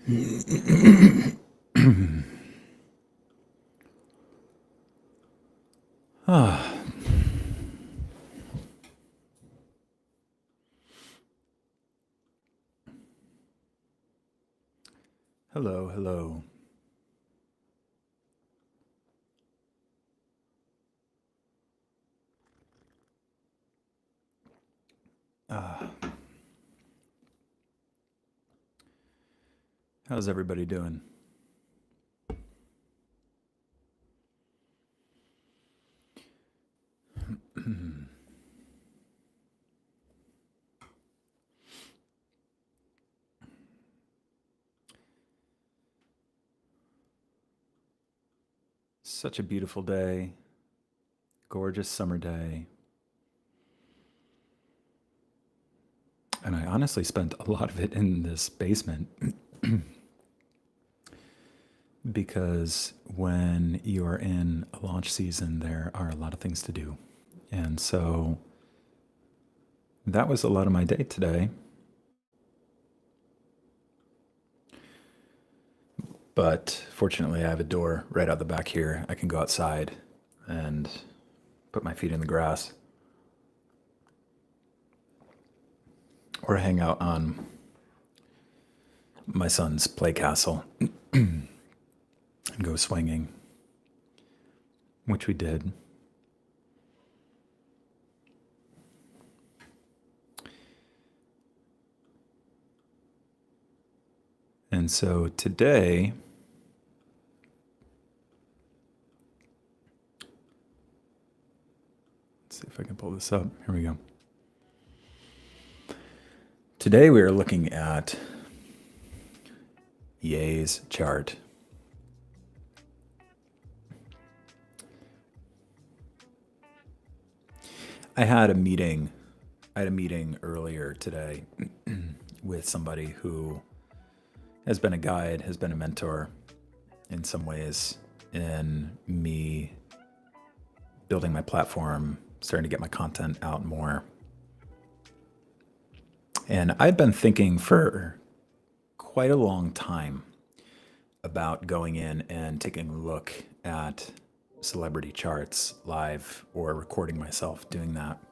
Ah, hello, hello. Ah, how's everybody doing? Such a beautiful day, gorgeous summer day. And I honestly spent a lot of it in this basement because when you are in a launch season, there are a lot of things to do. And so that was a lot of my day today. But fortunately, I have a door right out the back here. I can go outside and put my feet in the grass or hang out on my son's play castle and go swinging, which we did. And so today, let's see if I can pull this up. Here we go. Today we are looking at Ye's chart. I had a meeting earlier today with somebody who has been a guide, has been a mentor in some ways in me building my platform, starting to get my content out more. And I'd been thinking for quite a long time about going in and taking a look at celebrity charts live or recording myself doing that.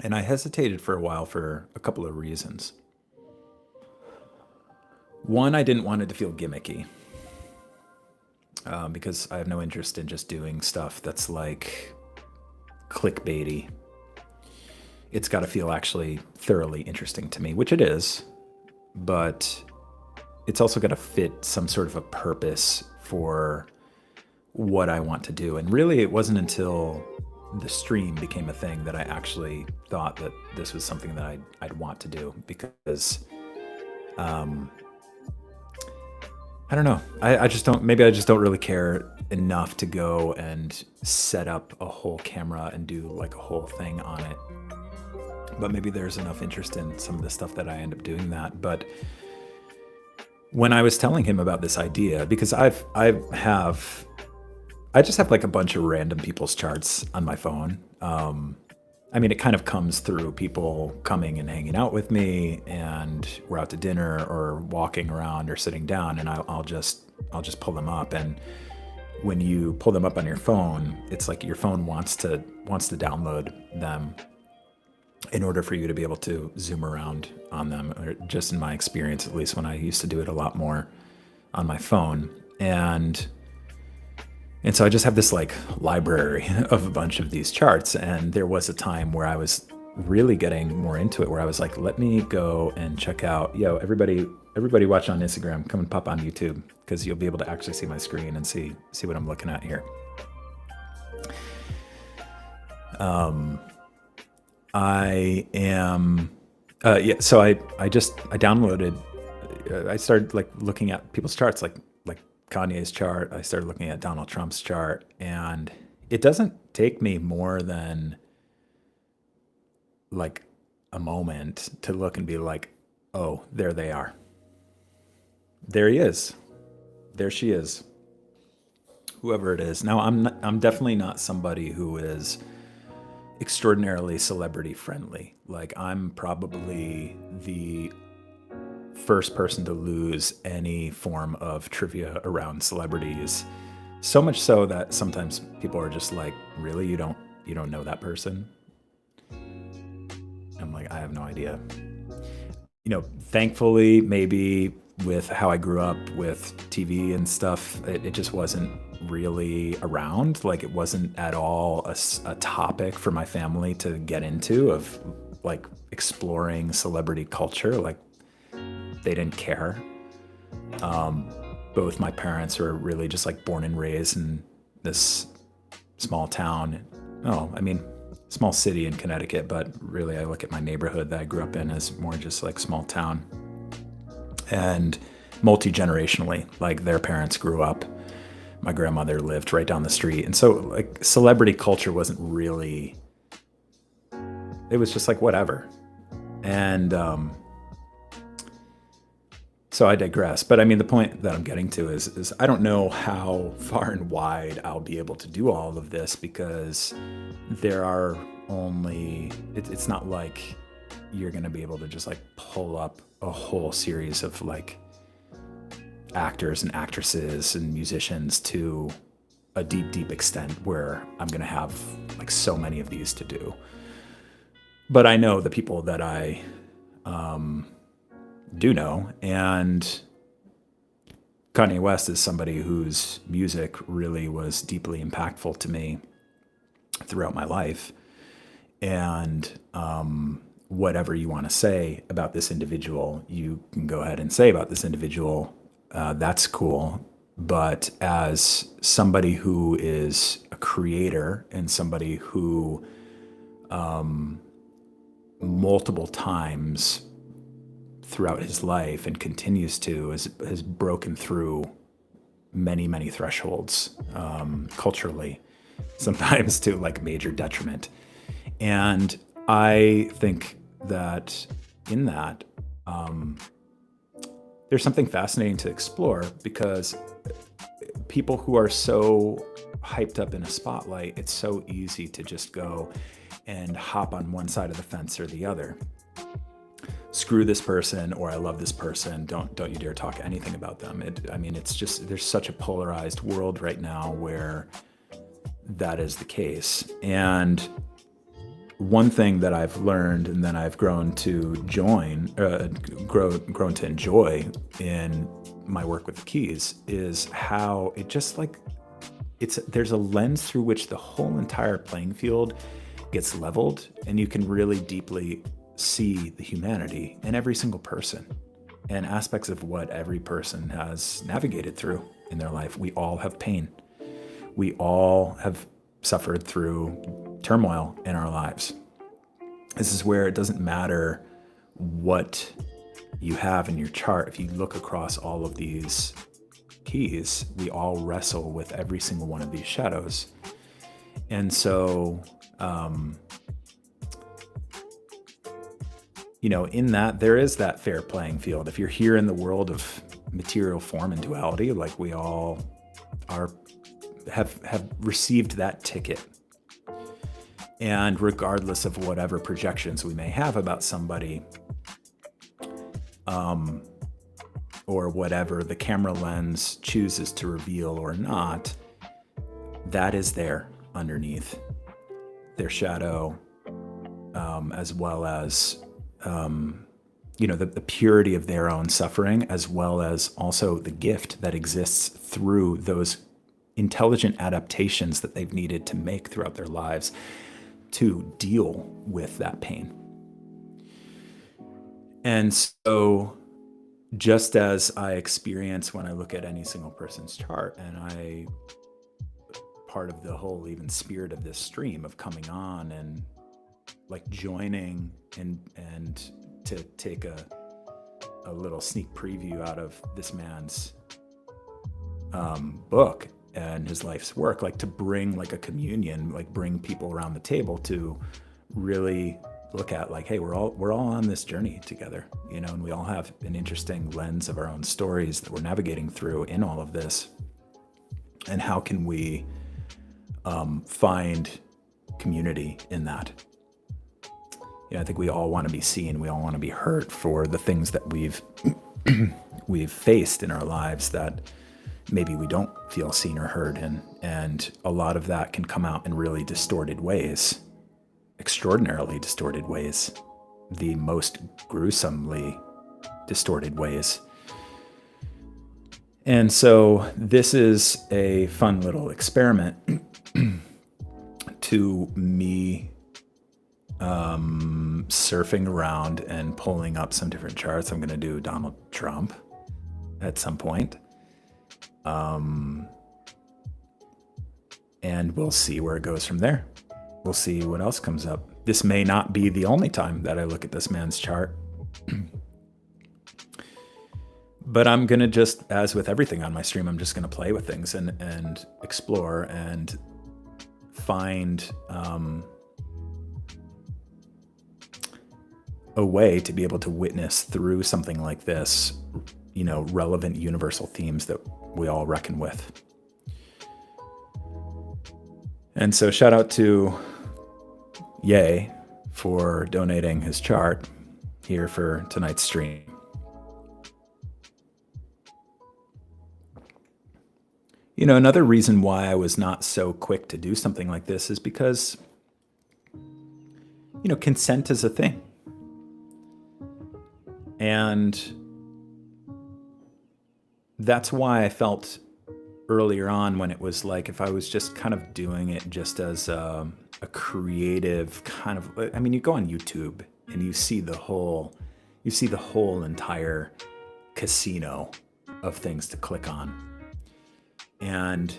And I hesitated for a while for a couple of reasons. One, I didn't want it to feel gimmicky because I have no interest in just doing stuff that's like clickbaity. It's got to feel actually thoroughly interesting to me, which it is, but it's also got to fit some sort of a purpose for what I want to do. And really, it wasn't until the stream became a thing that I actually thought that this was something that I'd want to do because I don't know. I just don't, maybe I just don't really care enough to go and set up a whole camera and do like a whole thing on it. But maybe there's enough interest in some of the stuff that I end up doing that. But when I was telling him about this idea, because I just have like a bunch of random people's charts on my phone. I mean, it kind of comes through people coming and hanging out with me, and we're out to dinner or walking around or sitting down, and I'll just pull them up. And when you pull them up on your phone, it's like your phone wants to download them in order for you to be able to zoom around on them, or just in my experience, at least when I used to do it a lot more on my phone. And so I just have this like library of a bunch of these charts. And there was a time where I was really getting more into it, where I was like, let me go and check out, everybody watch on Instagram, come and pop on YouTube, because you'll be able to actually see my screen and see what I'm looking at here. I am, so I downloaded, I started like looking at people's charts, like Kanye's chart. I started looking at Donald Trump's chart, and it doesn't take me more than like a moment to look and be like, oh, there they are. There he is. There she is. Whoever it is. Now, I'm definitely not somebody who is extraordinarily celebrity friendly. Like, I'm probably the first person to lose any form of trivia around celebrities. So much so that sometimes people are just like, "Really, you don't know that person?" I'm like, "I have no idea." Thankfully, maybe with how I grew up with TV and stuff, it just wasn't really around. Like, it wasn't at all a topic for my family to get into of like exploring celebrity culture. Like, they didn't care. Both my parents were really just like born and raised in this small town. Oh, I mean, small city in Connecticut, but really I look at my neighborhood that I grew up in as more just like small town. And multi-generationally, like their parents grew up. My grandmother lived right down the street. And so like celebrity culture wasn't really, it was just like whatever. And so I digress. But I mean, the point that I'm getting to is I don't know how far and wide I'll be able to do all of this, because there are only, it's not like you're going to be able to just like pull up a whole series of like actors and actresses and musicians to a deep, deep extent where I'm going to have like so many of these to do. But I know the people that I do know, and Kanye West is somebody whose music really was deeply impactful to me throughout my life. And whatever you want to say about this individual, you can go ahead and say about this individual. That's cool. But as somebody who is a creator and somebody who multiple times throughout his life and continues to, has broken through many, many thresholds culturally, sometimes to like major detriment. And I think that in that, there's something fascinating to explore, because people who are so hyped up in a spotlight, it's so easy to just go and hop on one side of the fence or the other. Screw this person, or I love this person. Don't you dare talk anything about them. It's just, there's such a polarized world right now where that is the case. And one thing that I've learned, and then I've grown to grown to enjoy in my work with the keys, is how it just like, there's a lens through which the whole entire playing field gets leveled, and you can really deeply see the humanity in every single person and aspects of what every person has navigated through in their life. We all have pain. We all have suffered through turmoil in our lives. This is where it doesn't matter what you have in your chart. If you look across all of these keys, we all wrestle with every single one of these shadows. And so, in that, there is that fair playing field. If you're here in the world of material form and duality, like we all have received that ticket. And regardless of whatever projections we may have about somebody, or whatever the camera lens chooses to reveal or not, that is there underneath their shadow, as well as the purity of their own suffering, as well as also the gift that exists through those intelligent adaptations that they've needed to make throughout their lives to deal with that pain. And so, just as I experience when I look at any single person's chart, and part of the whole even spirit of this stream of coming on and like joining and to take a little sneak preview out of this man's book and his life's work, like to bring like a communion, like bring people around the table to really look at like, hey, we're all on this journey together, and we all have an interesting lens of our own stories that we're navigating through in all of this. And how can we find community in that? I think we all want to be seen. We all want to be heard for the things that we've we've faced in our lives that maybe we don't feel seen or heard in. And a lot of that can come out in really distorted ways, extraordinarily distorted ways, the most gruesomely distorted ways. And so this is a fun little experiment to me surfing around and pulling up some different charts. I'm going to do Donald Trump at some point. And we'll see where it goes from there. We'll see what else comes up. This may not be the only time that I look at this man's chart. But I'm going to just, as with everything on my stream, I'm just going to play with things and explore and find a way to be able to witness through something like this, relevant universal themes that we all reckon with. And so shout out to Ye for donating his chart here for tonight's stream. Another reason why I was not so quick to do something like this is because, consent is a thing. And that's why I felt earlier on when it was like, if I was just kind of doing it just as a creative kind of, you go on YouTube and you see the whole entire casino of things to click on. And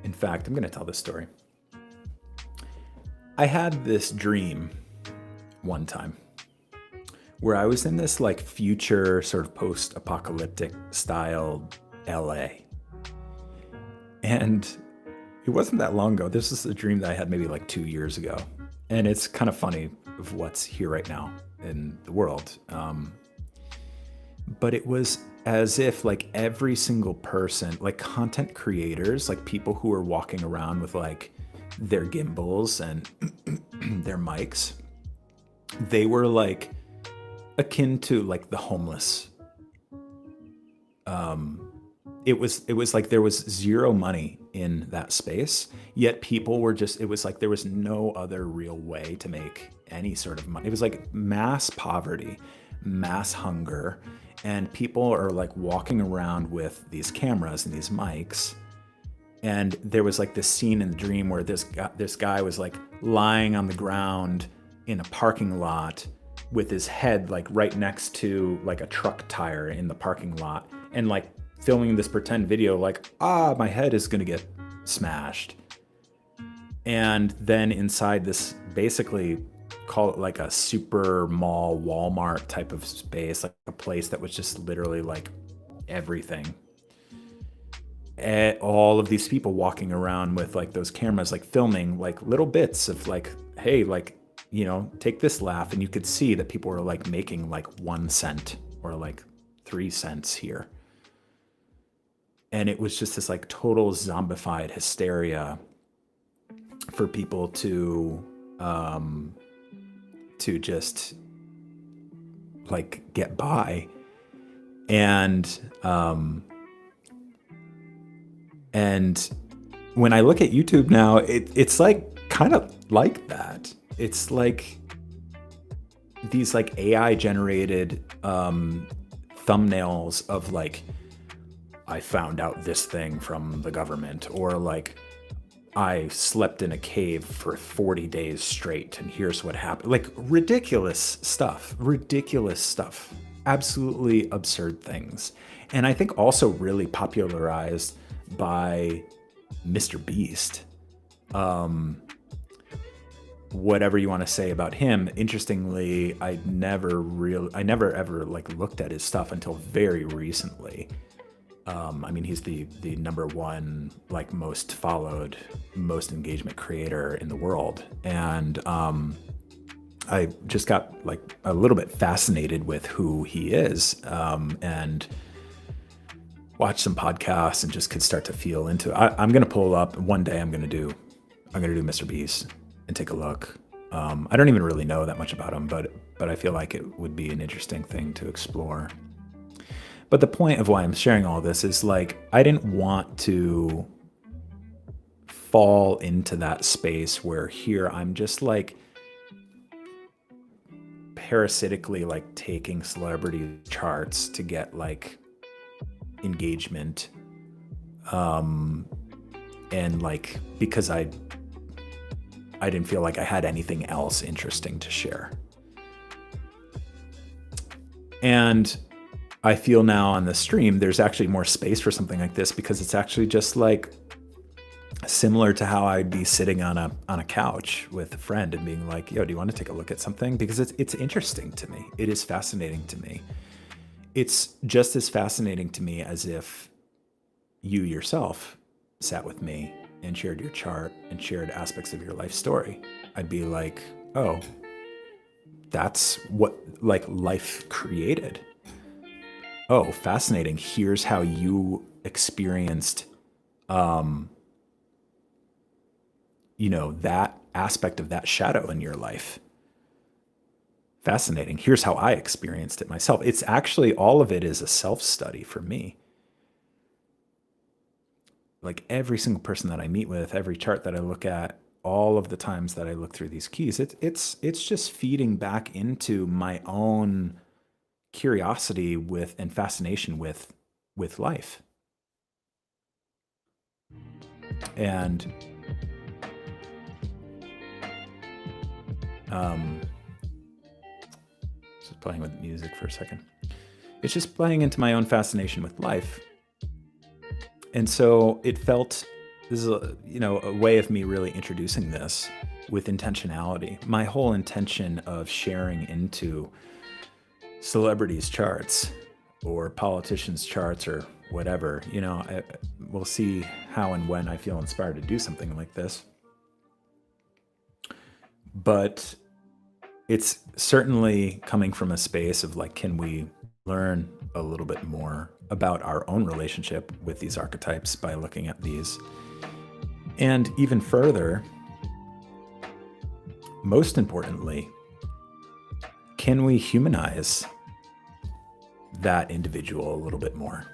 in fact, I'm going to tell this story. I had this dream one time where I was in this like future sort of post-apocalyptic style LA. And it wasn't that long ago. This is a dream that I had maybe like 2 years ago. And it's kind of funny of what's here right now in the world. But it was as if like every single person, like content creators, like people who are walking around with like their gimbals and their mics, they were like akin to like the homeless. It was like there was zero money in that space, yet people were just, it was like there was no other real way to make any sort of money. It was like mass poverty, mass hunger, and people are like walking around with these cameras and these mics. And there was like this scene in the dream where this guy was like lying on the ground in a parking lot with his head like right next to like a truck tire in the parking lot, and like filming this pretend video like, my head is gonna get smashed. And then inside this, basically call it like a super mall Walmart type of space, like a place that was just literally like everything. All of these people walking around with like those cameras, like filming like little bits of like, hey, like, take this laugh. And you could see that people were like making like 1 cent or like 3 cents here. And it was just this like total zombified hysteria for people to just like get by. And when I look at YouTube now, it's like kind of like that. It's like these like AI generated thumbnails of like, I found out this thing from the government, or like I slept in a cave for 40 days straight and here's what happened. Like ridiculous stuff, absolutely absurd things. And I think also really popularized by Mr. Beast. Whatever you want to say about him, interestingly, I never ever like looked at his stuff until very recently. He's the number one, like most followed, most engagement creator in the world. And I just got like a little bit fascinated with who he is, and watched some podcasts and just could start to feel into it. I'm going to pull up one day. I'm going to do Mr. Beast and take a look. I don't even really know that much about him, but I feel like it would be an interesting thing to explore. But the point of why I'm sharing all this is like, I didn't want to fall into that space where here I'm just like parasitically like taking celebrity charts to get like engagement. And like, because I didn't feel like I had anything else interesting to share. And I feel now on the stream, there's actually more space for something like this because it's actually just like similar to how I'd be sitting on a couch with a friend and being like, yo, do you want to take a look at something? Because it's interesting to me. It is fascinating to me. It's just as fascinating to me as if you yourself sat with me and shared your chart and shared aspects of your life story. I'd be like, oh, that's what like life created. Oh, fascinating. Here's how you experienced, that aspect of that shadow in your life. Fascinating. Here's how I experienced it myself. It's actually, all of it is a self-study for me. Like every single person that I meet with, every chart that I look at, all of the times that I look through these keys, it's just feeding back into my own curiosity with and fascination with life. And just playing with music for a second. It's just playing into my own fascination with life. And so it felt, this is a way of me really introducing this with intentionality. My whole intention of sharing into celebrities' charts or politicians' charts or whatever, we'll see how and when I feel inspired to do something like this. But it's certainly coming from a space of like, can we learn a little bit more about our own relationship with these archetypes by looking at these? And even further, most importantly, can we humanize that individual a little bit more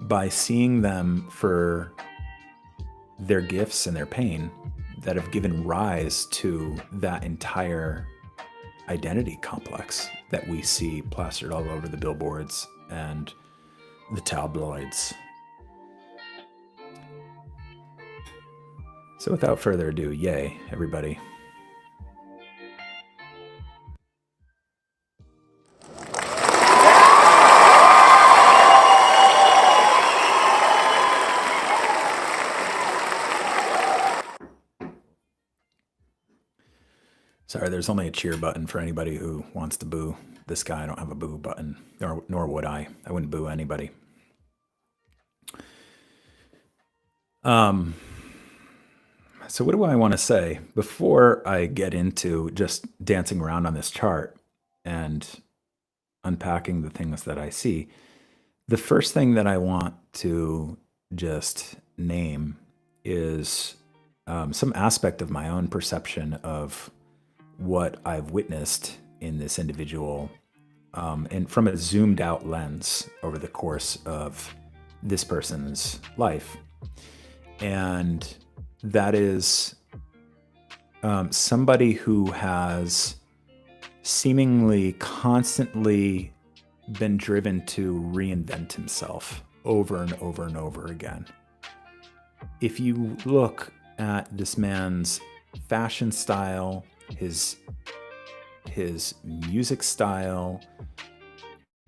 by seeing them for their gifts and their pain that have given rise to that entire identity complex that we see plastered all over the billboards and the tabloids. So without further ado, yay, everybody. Sorry, there's only a cheer button for anybody who wants to boo. This guy, I don't have a boo button, nor would I. I wouldn't boo anybody. So what do I want to say before I get into just dancing around on this chart and unpacking the things that I see? The first thing that I want to just name is some aspect of my own perception of what I've witnessed in this individual, and from a zoomed out lens over the course of this person's life. And that is somebody who has seemingly constantly been driven to reinvent himself over and over and over again. If you look at this man's fashion style, his music style,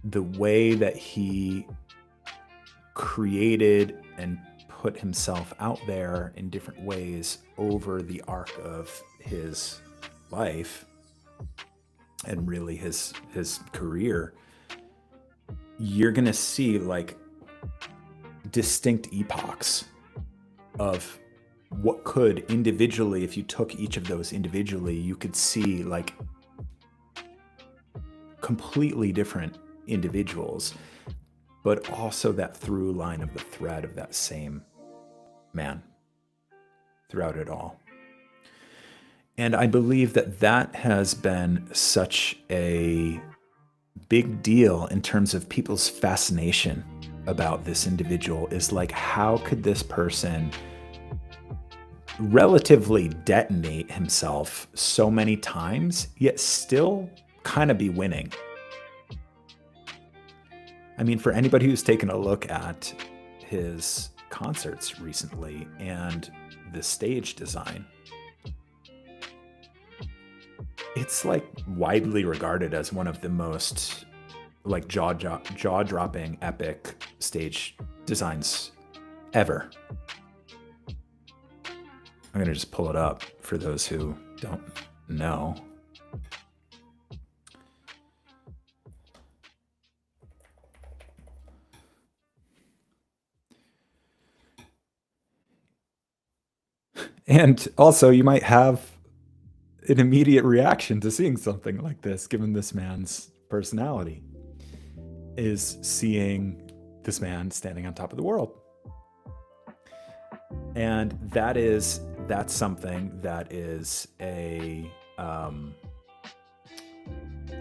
the way that he created and put himself out there in different ways over the arc of his life and really his career, you're gonna see like distinct epochs of what could individually, if you took each of those individually, you could see like completely different individuals, but also that through line of the thread of that same man throughout it all. And I believe that that has been such a big deal in terms of people's fascination about this individual is like, how could this person relatively detonate himself so many times, yet still kind of be winning? I mean, for anybody who's taken a look at his concerts recently and the stage design, it's like widely regarded as one of the most like jaw-dropping epic stage designs ever. I'm gonna just pull it up for those who don't know. And also, you might have an immediate reaction to seeing something like this, given this man's personality, is seeing this man standing on top of the world. And that's something that is a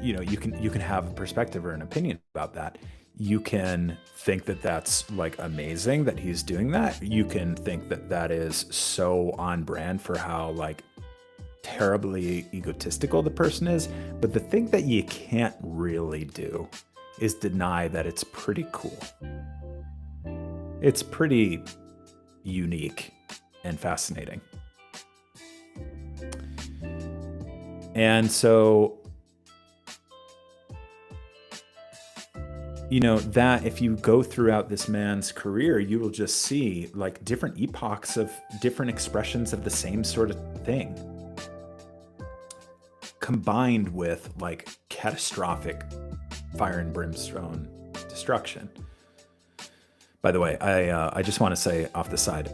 you can have a perspective or an opinion about that. You can think that that's like amazing that he's doing that. You can think that that is so on brand for how like terribly egotistical the person is. But the thing that you can't really do is deny that it's pretty cool. It's pretty unique and fascinating. And so, that if you go throughout this man's career, you will just see like different epochs of different expressions of the same sort of thing, combined with like catastrophic fire and brimstone destruction. By the way, I just want to say off the side,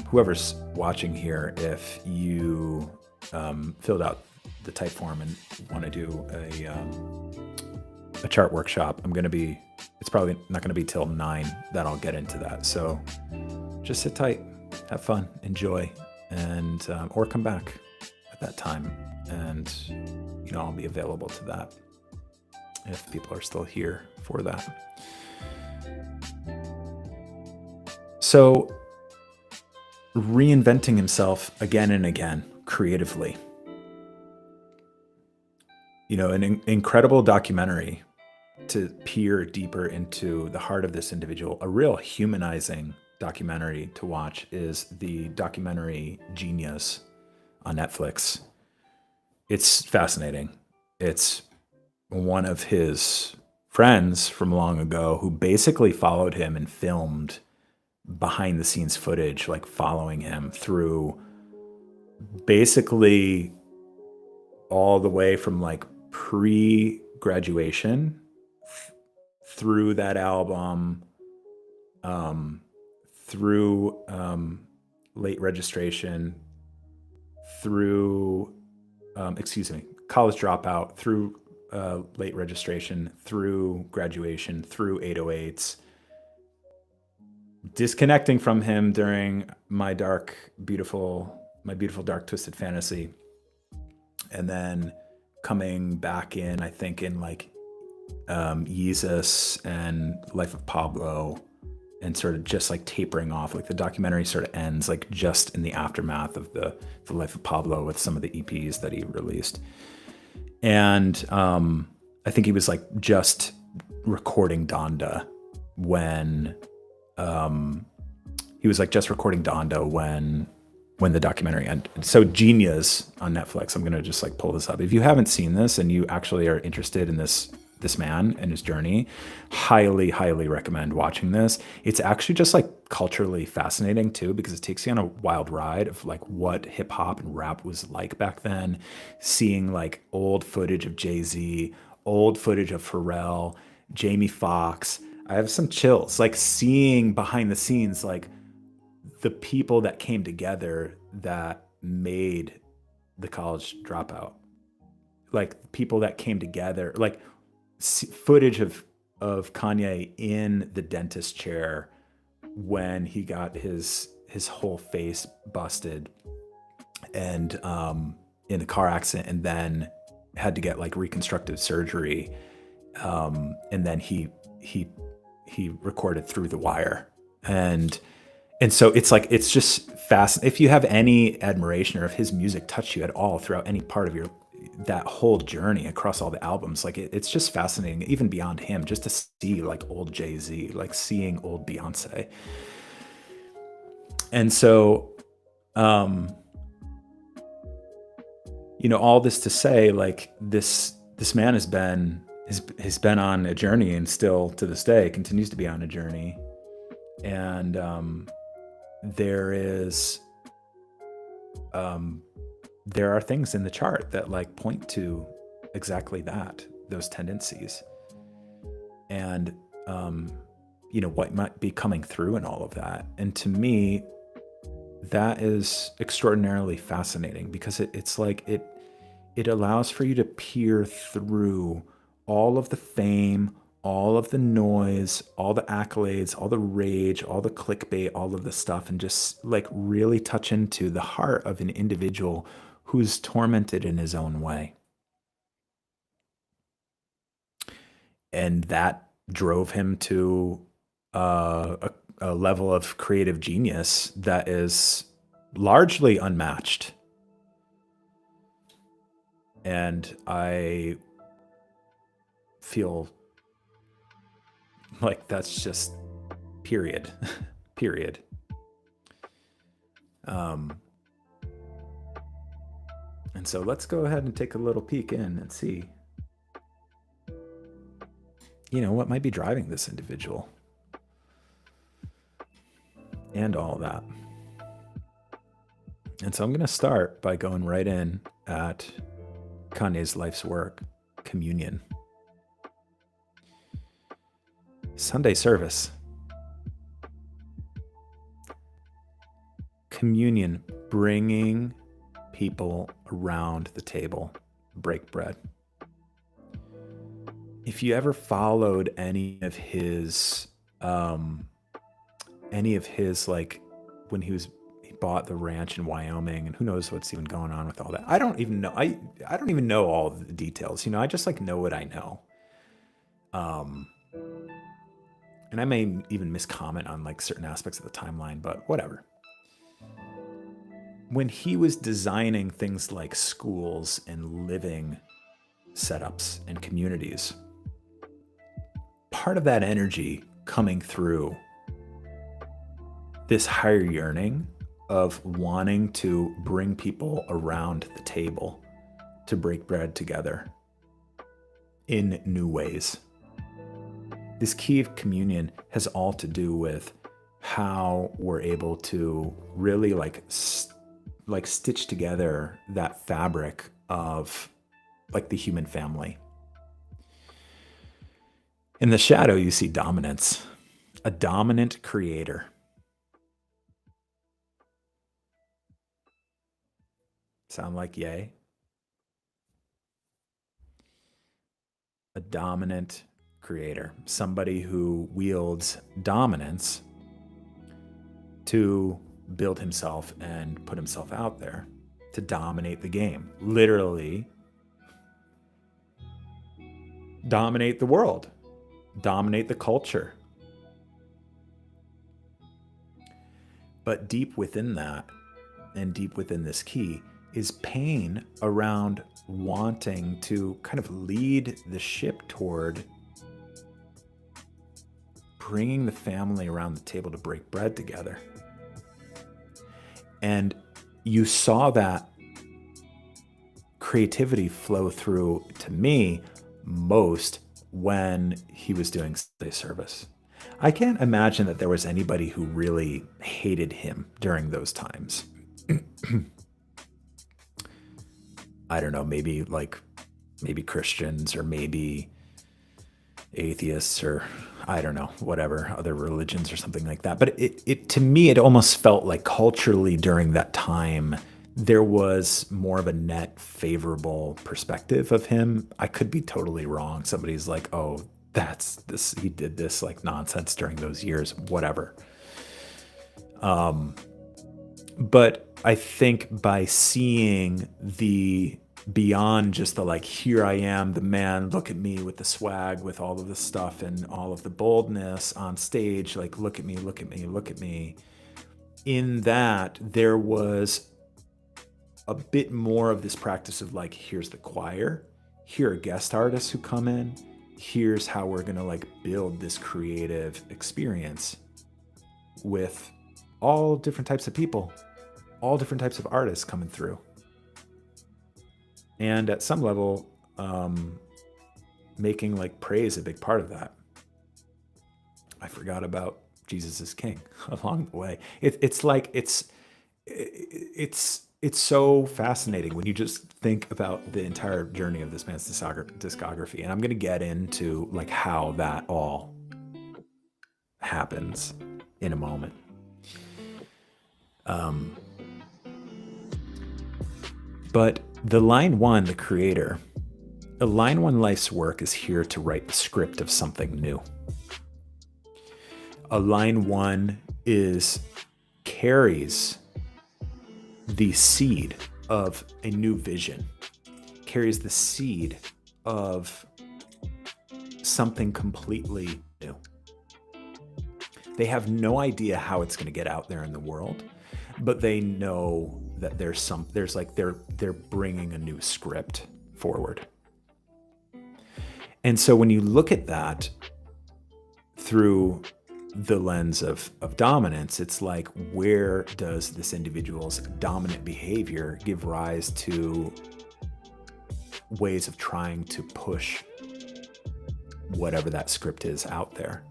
whoever's watching here, if you filled out the type form and want to do a chart workshop, it's probably not going to be till 9 that I'll get into that. So just sit tight, have fun, enjoy, and or come back at that time, and I'll be available to that if people are still here for that. So reinventing himself again and again creatively. An incredible documentary to peer deeper into the heart of this individual. A real humanizing documentary to watch is the documentary Genius on Netflix. It's fascinating. It's one of his friends from long ago who basically followed him and filmed behind the scenes footage, like following him through basically all the way from like pre-graduation through that album, through late registration, through college dropout, through late registration, through graduation, through 808s, disconnecting from him during my beautiful dark twisted fantasy, and then coming back in, I think in like Yeezus and Life of Pablo, and sort of just like tapering off. Like the documentary sort of ends like just in the aftermath of the Life of Pablo with some of the EPs that he released. And I think he was like just recording Donda when when the documentary ended. So Genius on Netflix, I'm gonna just like pull this up. If you haven't seen this and you actually are interested in this man and his journey, highly, highly recommend watching this. It's actually just like culturally fascinating too, because it takes you on a wild ride of like what hip hop and rap was like back then, seeing like old footage of Jay-Z, old footage of Pharrell, Jamie Foxx. I have some chills, like seeing behind the scenes, like the people that came together that made The College Dropout, like people that came together, like footage of Kanye in the dentist chair when he got his whole face busted and in a car accident, and then had to get like reconstructive surgery And then he he recorded Through the Wire. And so it's like, it's just fascinating. If you have any admiration, or if his music touched you at all throughout any part of your that whole journey across all the albums, like it's just fascinating, even beyond him, just to see like old Jay-Z, like seeing old Beyonce. And so, um, all this to say, like this man has been on a journey, and still to this day continues to be on a journey. And there is there are things in the chart that like point to exactly that, those tendencies, and what might be coming through in all of that. And to me, that is extraordinarily fascinating, because it's like it allows for you to peer through all of the fame, all of the noise, all the accolades, all the rage, all the clickbait, all of the stuff, and just like really touch into the heart of an individual who's tormented in his own way. And that drove him to a level of creative genius that is largely unmatched. And I feel like that's just period. Period. And so let's go ahead and take a little peek in and see, what might be driving this individual and all that. And so I'm going to start by going right in at Kanye's life's work, Communion. Sunday service. Communion, bringing people around the table, break bread. If you ever followed any of his like when he bought the ranch in Wyoming, and who knows what's even going on with all that. I don't even know. I don't even know all the details. I just like know what I know. And I may even miscomment on like certain aspects of the timeline, but whatever. When he was designing things like schools and living setups and communities, part of that energy coming through this higher yearning of wanting to bring people around the table to break bread together in new ways. This key of communion has all to do with how we're able to really like stitch together that fabric of like the human family. In the shadow, you see dominance, a dominant creator. Sound like yay? A dominant creator, somebody who wields dominance to build himself and put himself out there to dominate the game. Literally dominate the world, dominate the culture. But deep within that, and deep within this key, is pain around wanting to kind of lead the ship toward bringing the family around the table to break bread together. And you saw that creativity flow through, to me, most when he was doing Sunday service. I can't imagine that there was anybody who really hated him during those times. I don't know, maybe Christians, or maybe atheists, or I don't know, whatever, other religions or something like that. But it to me, it almost felt like culturally during that time, there was more of a net favorable perspective of him. I could be totally wrong. Somebody's like, oh, that's this, he did this like nonsense during those years, whatever. But I think by seeing the beyond just the like, here I am, the man, look at me with the swag, with all of the stuff and all of the boldness on stage, like, look at me, look at me, look at me. In that, there was a bit more of this practice of like, here's the choir, here are guest artists who come in, here's how we're gonna like build this creative experience with all different types of people, all different types of artists coming through. And at some level, making like praise a big part of that. I forgot about Jesus is King along the way. It's like it's so fascinating when you just think about the entire journey of this man's discography. And I'm going to get into like how that all happens in a moment. But the line one, the creator, the line one life's work is here to write the script of something new. A line one carries the seed of a new vision, carries the seed of something completely new. They have no idea how it's going to get out there in the world, but they know that they're bringing a new script forward. And so when you look at that through the lens of dominance, it's like, where does this individual's dominant behavior give rise to ways of trying to push whatever that script is out there?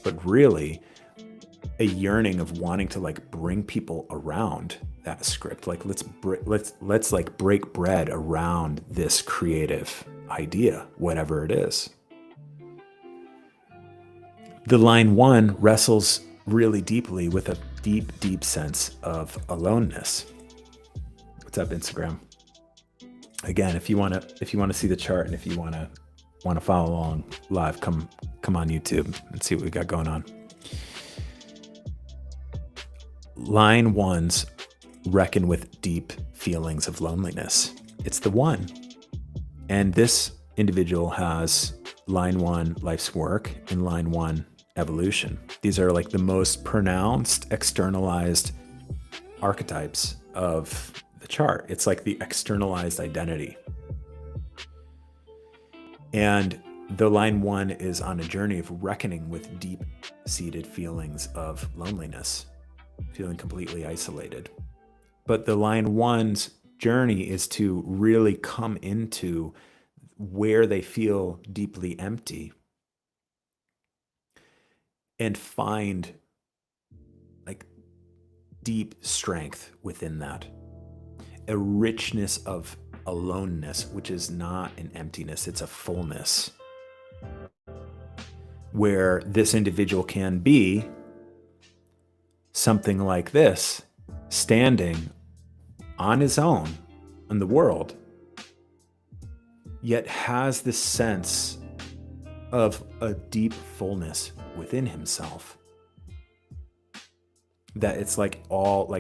But really, a yearning of wanting to like bring people around that script. Like let's like break bread around this creative idea, whatever it is. The line one wrestles really deeply with a deep, deep sense of aloneness. What's up, Instagram? Again, if you want to see the chart and if you want to follow along live, come on YouTube and see what we got going on. Line ones reckon with deep feelings of loneliness. It's the one. And this individual has line one life's work and line one evolution. These are like the most pronounced externalized archetypes of the chart. It's like the externalized identity. And the line one is on a journey of reckoning with deep-seated feelings of loneliness, feeling completely isolated. But the line one's journey is to really come into where they feel deeply empty and find like deep strength within that, a richness of aloneness, which is not an emptiness, it's a fullness, where this individual can be something like this, standing on his own in the world, yet has this sense of a deep fullness within himself, that it's like all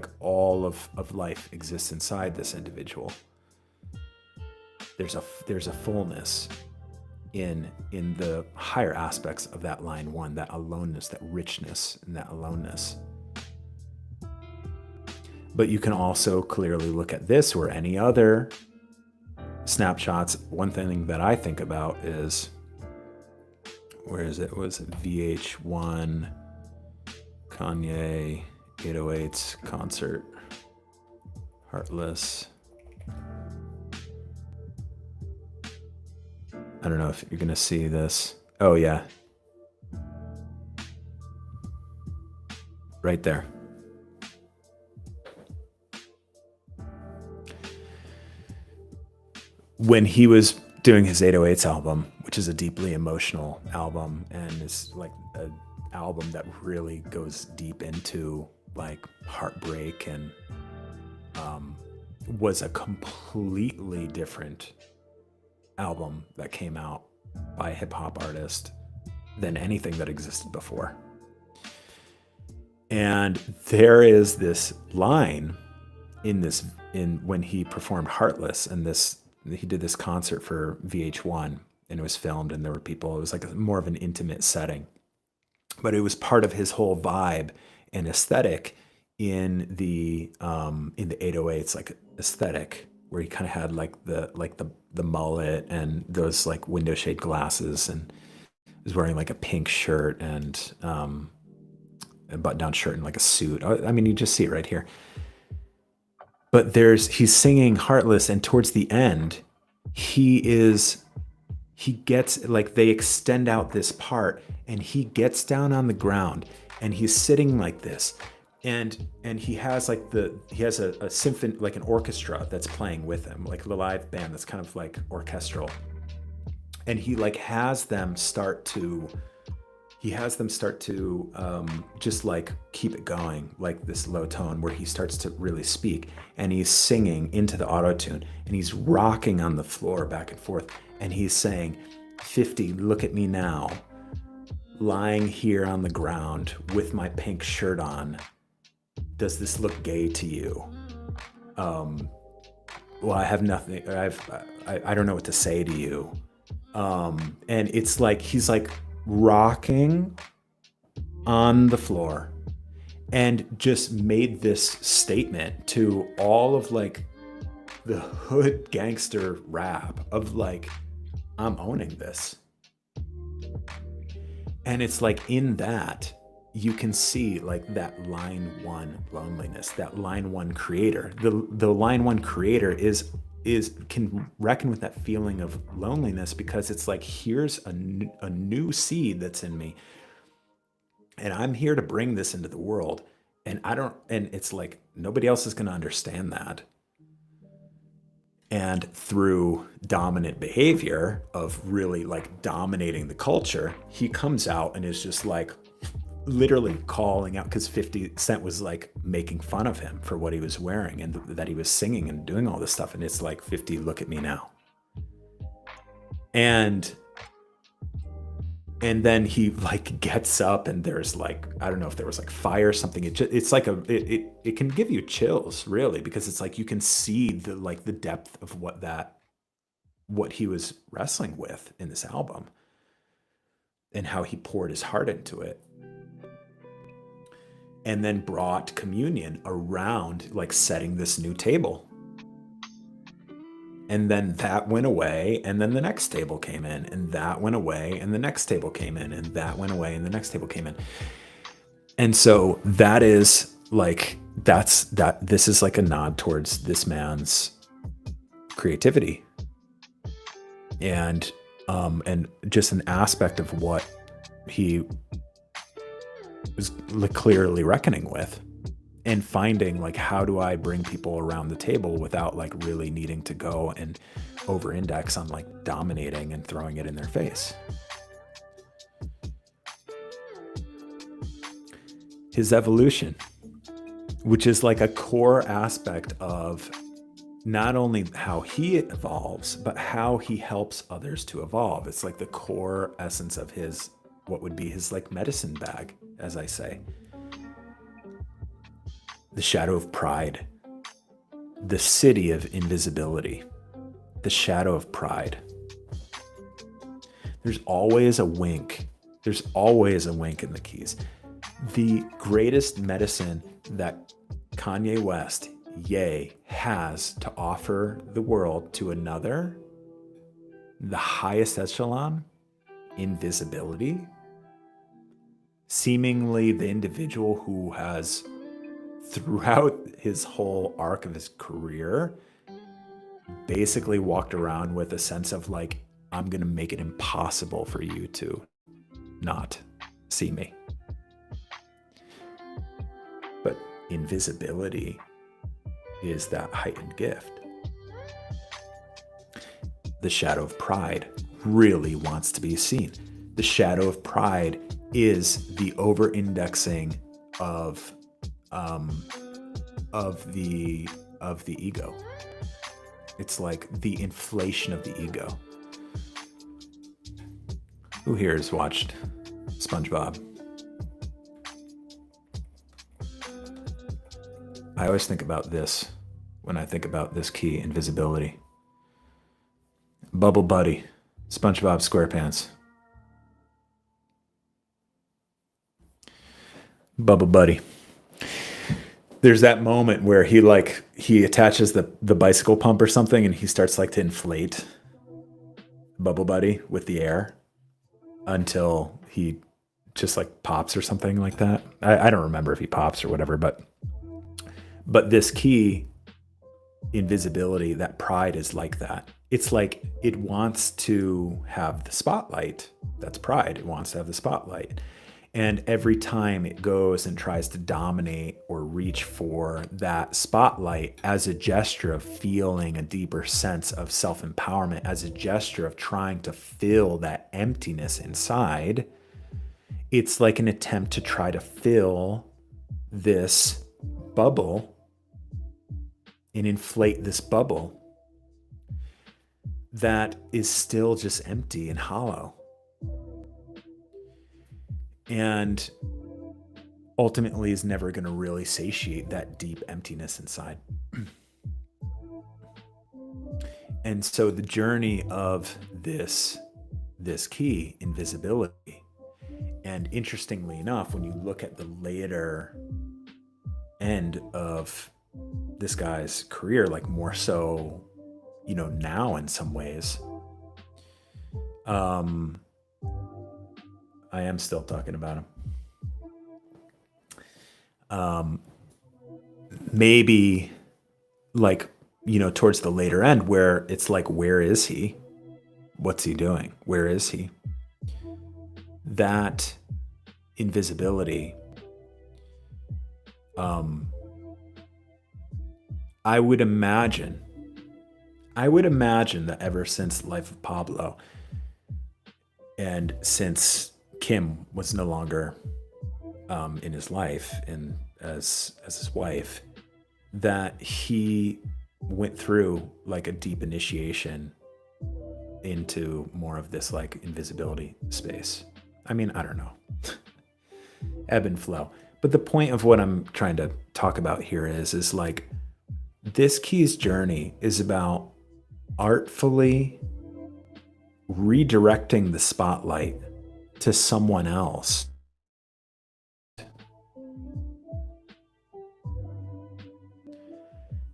of life exists inside this individual. There's a fullness in the higher aspects of that line one, that aloneness, that richness, and that aloneness. But you can also clearly look at this or any other snapshots. One thing that I think about is, where is it? Was it VH1, Kanye, 808s concert, Heartless. I don't know if you're gonna see this. Oh yeah. Right there. When he was doing his 808s album, which is a deeply emotional album and is like an album that really goes deep into like heartbreak and was a completely different album that came out by a hip hop artist than anything that existed before. And there is this line in this in when he performed Heartless, and this he did this concert for VH1, and it was filmed, and there were people. It was like more of an intimate setting, but it was part of his whole vibe and aesthetic in the 808s, like aesthetic, where he kind of had like the mullet and those like window shade glasses, and was wearing like a pink shirt and a button down shirt and like a suit. I mean, you just see it right here. But he's singing Heartless, and towards the end, he gets like, they extend out this part, and he gets down on the ground, and he's sitting like this, and he has like a symphony, like an orchestra that's playing with him, like a live band that's kind of like orchestral, and he like has them start to just like keep it going, like this low tone where he starts to really speak, and he's singing into the auto tune, and he's rocking on the floor back and forth, and he's saying, 50, look at me now, lying here on the ground with my pink shirt on. Does this look gay to you? Well, I have nothing. I don't know what to say to you. And it's like he's like rocking on the floor, and just made this statement to all of like the hood gangster rap of like, I'm owning this. And it's like, in that you can see like that line one loneliness, that line one creator. The line one creator is can reckon with that feeling of loneliness, because it's like, here's a new seed that's in me, and I'm here to bring this into the world, and it's like nobody else is going to understand that. And through dominant behavior of really like dominating the culture, he comes out and is just like literally calling out, because 50 Cent was like making fun of him for what he was wearing, and that he was singing and doing all this stuff. And it's like, 50, look at me now. And then he like gets up, and there's like, I don't know if there was like fire or something. It's like it can give you chills, really, because it's like you can see the depth of what he was wrestling with in this album, and how he poured his heart into it, and then brought communion around like setting this new table. And then that went away, and then the next table came in, and that went away, and the next table came in, and that went away, and the next table came in. And so that is like, this is like a nod towards this man's creativity, and just an aspect of what he was clearly reckoning with, and finding like, how do I bring people around the table without like really needing to go and over index on like dominating and throwing it in their face. His evolution, which is like a core aspect of not only how he evolves, but how he helps others to evolve. It's like the core essence of his, what would be his like medicine bag, as I say. The shadow of pride, the city of invisibility, the shadow of pride. There's always a wink. There's always a wink in the keys. The greatest medicine that Kanye West, Ye, has to offer the world to another, the highest echelon, invisibility. Seemingly the individual who has, throughout his whole arc of his career, basically walked around with a sense of like, I'm going to make it impossible for you to not see me. But invisibility is that heightened gift. The shadow of pride really wants to be seen. The shadow of pride is the over-indexing of the ego. It's like the inflation of the ego. Who here has watched SpongeBob? I always think about this when I think about this key, invisibility. Bubble Buddy, SpongeBob SquarePants. Bubble Buddy. There's that moment where he attaches the bicycle pump or something, and he starts like to inflate Bubble Buddy with the air until he just like pops or something like that. I don't remember if he pops or whatever, but this key, invisibility, that pride is like that. It's like it wants to have the spotlight. That's pride. It wants to have the spotlight. And every time it goes and tries to dominate or reach for that spotlight as a gesture of feeling a deeper sense of self-empowerment, as a gesture of trying to fill that emptiness inside, it's like an attempt to try to fill this bubble and inflate this bubble that is still just empty and hollow. And ultimately is never going to really satiate that deep emptiness inside. And so the journey of this key, invisibility, and interestingly enough, when you look at the later end of this guy's career, like more so, now in some ways, I am still talking about him. Maybe like, towards the later end where it's like, where is he? What's he doing? Where is he? That invisibility, I would imagine that ever since Life of Pablo, and since Kim was no longer in his life and as his wife, that he went through like a deep initiation into more of this like invisibility space. I mean, I don't know. Ebb and flow. But the point of what I'm trying to talk about here is like this key's journey is about artfully redirecting the spotlight to someone else.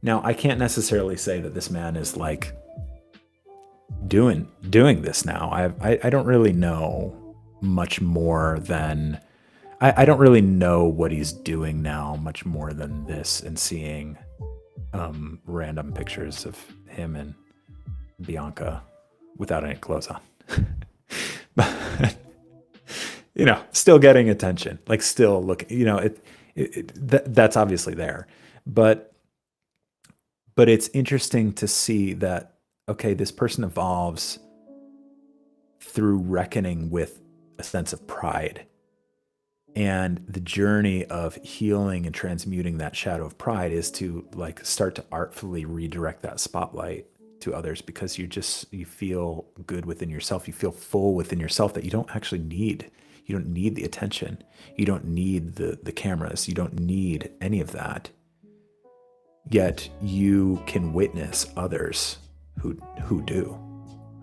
Now, I can't necessarily say that this man is like doing this now. I don't really know much more than I don't really know what he's doing now much more than this, and seeing random pictures of him and Bianca without any clothes on. But still getting attention, like still looking, that's obviously there. But it's interesting to see that, okay, this person evolves through reckoning with a sense of pride. And the journey of healing and transmuting that shadow of pride is to like start to artfully redirect that spotlight to others, because you feel good within yourself. You feel full within yourself that you don't actually need. You don't need the attention. You don't need the cameras. You don't need any of that. Yet you can witness others who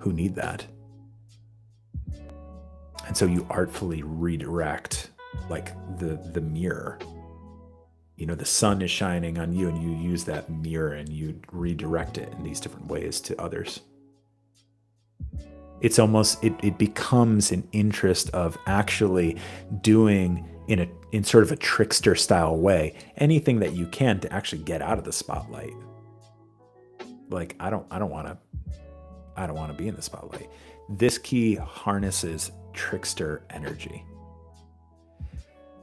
need that. And so you artfully redirect like the mirror. The sun is shining on you, and you use that mirror and you redirect it in these different ways to others. It's almost, it becomes an interest of actually doing in sort of a trickster style way anything that you can to actually get out of the spotlight. Like, I don't want to be in the spotlight. This key harnesses trickster energy.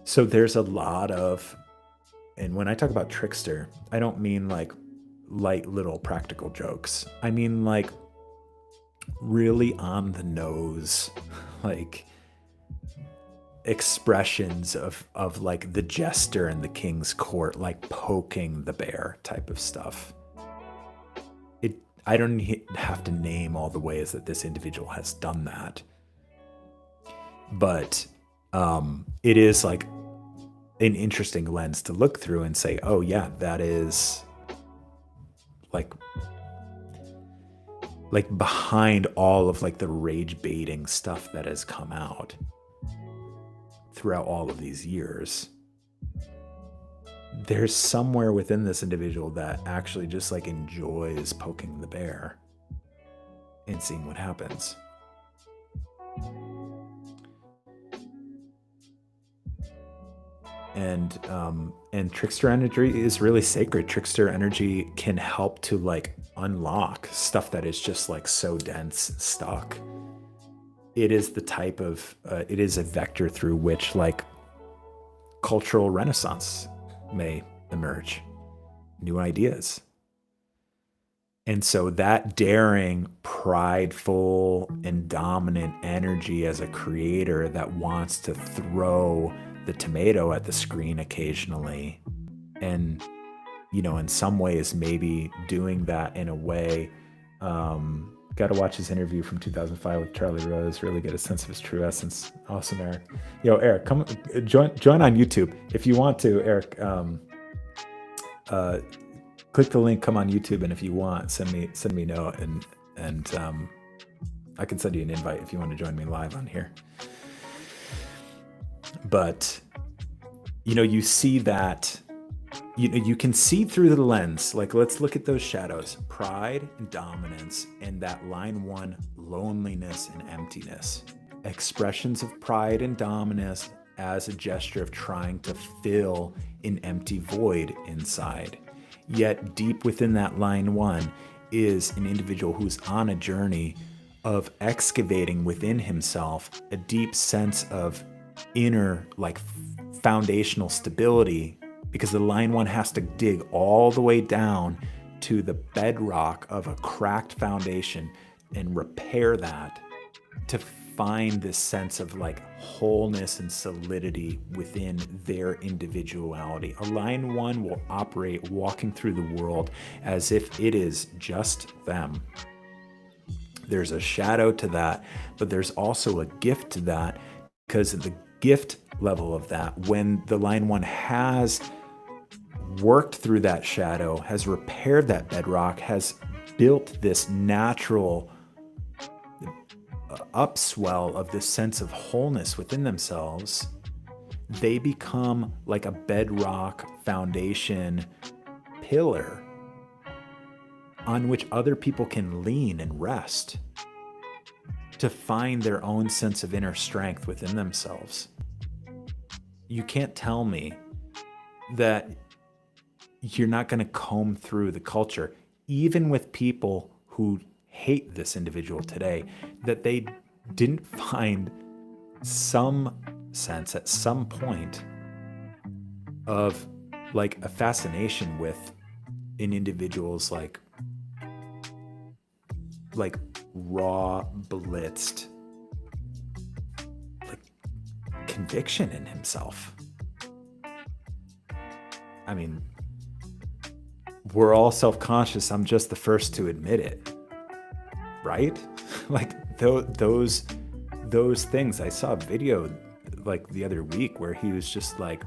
So there's a lot of, and when I talk about trickster, I don't mean like light little practical jokes. I mean like really on the nose, like expressions of like the jester in the king's court, like poking the bear type of stuff. I don't have to name all the ways that this individual has done that, but it is like an interesting lens to look through and say, oh yeah, that is like behind all of like the rage baiting stuff that has come out throughout all of these years, there's somewhere within this individual that actually just like enjoys poking the bear and seeing what happens. And trickster energy is really sacred. Trickster energy can help to like unlock stuff that is just like so dense, stuck. It is the type of it is a vector through which like cultural renaissance may emerge, new ideas. And so that daring, prideful, and dominant energy as a creator that wants to throw the tomato at the screen occasionally, and in some ways maybe doing that in a way, got to watch his interview from 2005 with Charlie Rose, really get a sense of his true essence. Awesome, Eric. Eric, come join on YouTube if you want to, Eric. Click the link, come on YouTube, and if you want, send me a note, and I can send you an invite if you want to join me live on here. But you see that you can see through the lens. Like, let's look at those shadows: pride and dominance, and that line 1, loneliness and emptiness. Expressions of pride and dominance as a gesture of trying to fill an empty void inside. Yet deep within that line 1 is an individual who's on a journey of excavating within himself a deep sense of inner, like, foundational stability, because the line 1 has to dig all the way down to the bedrock of a cracked foundation and repair that to find this sense of like wholeness and solidity within their individuality. A line 1 will operate walking through the world as if it is just them. There's a shadow to that, but there's also a gift to that, because the gift level of that, when the line 1 has worked through that shadow, has repaired that bedrock, has built this natural upswell of this sense of wholeness within themselves, they become like a bedrock foundation pillar on which other people can lean and rest to find their own sense of inner strength within themselves. You can't tell me that you're not going to comb through the culture, even with people who hate this individual today, that they didn't find some sense at some point of like a fascination with an individual's like raw, blitzed like conviction in himself. I mean, we're all self-conscious. I'm just the first to admit it, right? Like those things. I saw a video like the other week where he was just like,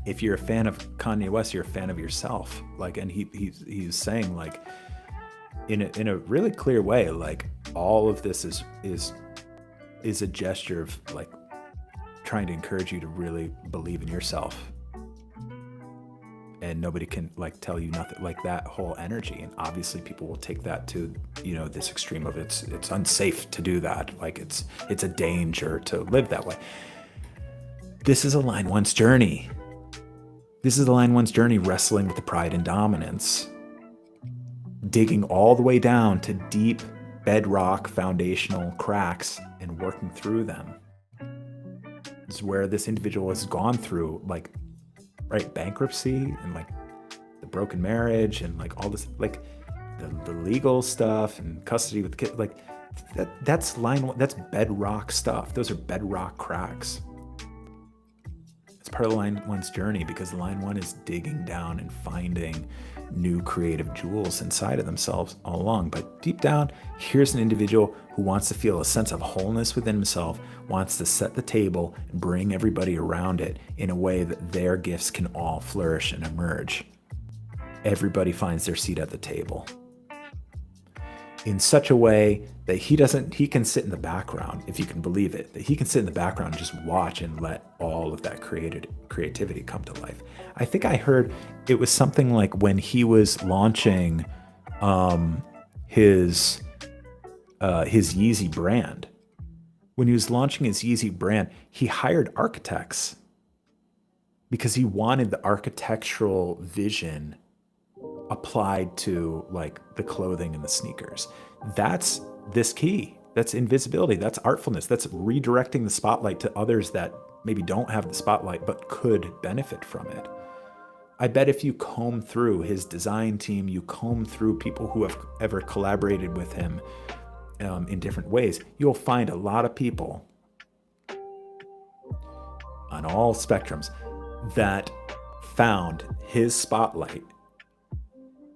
if you're a fan of Kanye West, you're a fan of yourself. Like, and he's saying like in a really clear way, like all of this is a gesture of like trying to encourage you to really believe in yourself. And nobody can like tell you nothing, like that whole energy. And obviously people will take that to, this extreme of it's unsafe to do that. Like it's a danger to live that way. This is a line 1's journey. This is the line 1's journey, wrestling with the pride and dominance, digging all the way down to deep bedrock foundational cracks and working through them. This is where this individual has gone through like, right, bankruptcy and like the broken marriage and like all this, like the legal stuff and custody with the kid, like that's bedrock stuff. Those are bedrock cracks. It's part of the line 1's journey, because the line 1 is digging down and finding new creative jewels inside of themselves all along. But deep down, here's an individual who wants to feel a sense of wholeness within himself, wants to set the table and bring everybody around it in a way that their gifts can all flourish and emerge. everybody finds their seat at the table in such a way that he can sit in the background, if you can believe it, that he can sit in the background and just watch and let all of that creativity come to life. I think I heard it was something like when he was launching his Yeezy brand. When he was launching his Yeezy brand, he hired architects because he wanted the architectural vision applied to like the clothing and the sneakers. That's this key. That's invisibility. That's artfulness. That's redirecting the spotlight to others that maybe don't have the spotlight but could benefit from it. I bet if you comb through his design team, you comb through people who have ever collaborated with him in different ways, you'll find a lot of people on all spectrums that found his spotlight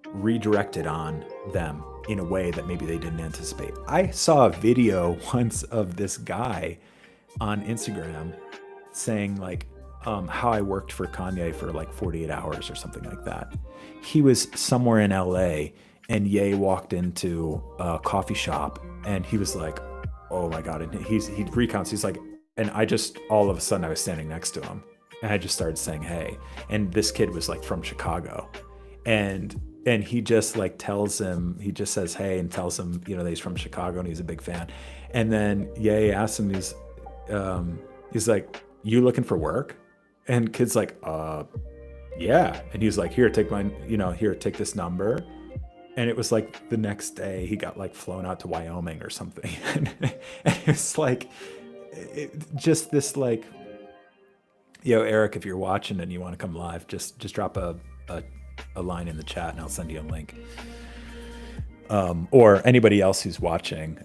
redirected on them in a way that maybe they didn't anticipate. I saw a video once of this guy on Instagram saying like how I worked for Kanye for like 48 hours or something like that. He was somewhere in LA and Ye walked into a coffee shop and he was like, oh my God. And he recounts, he's like, and I just, all of a sudden I was standing next to him and I just started saying, hey, and this kid was like from Chicago. And he just like tells him, he just says, hey, and tells him, you know, that he's from Chicago and he's a big fan. And then Ye asks him, he's like, you looking for work? And kid's like, yeah. And he's like, here, take take this number. And it was like the next day he got like flown out to Wyoming or something. And it's like, just this like, yo, Eric, if you're watching and you want to come live, just drop a line in the chat and I'll send you a link. Or anybody else who's watching,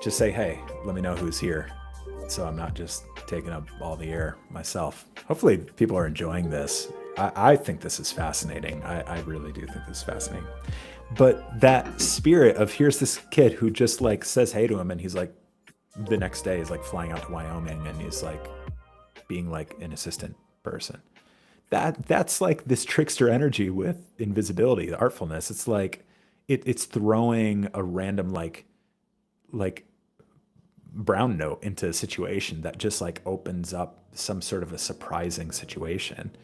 just say, hey, let me know who's here. So I'm not just taking up all the air myself. Hopefully people are enjoying this. I think this is fascinating. I really do think this is fascinating. But that spirit of here's this kid who just like says hey to him and he's like, the next day is like flying out to Wyoming and he's like being like an assistant person. That's like this trickster energy with invisibility, the artfulness. It's like it's throwing a random like brown note into a situation that just like opens up some sort of a surprising situation.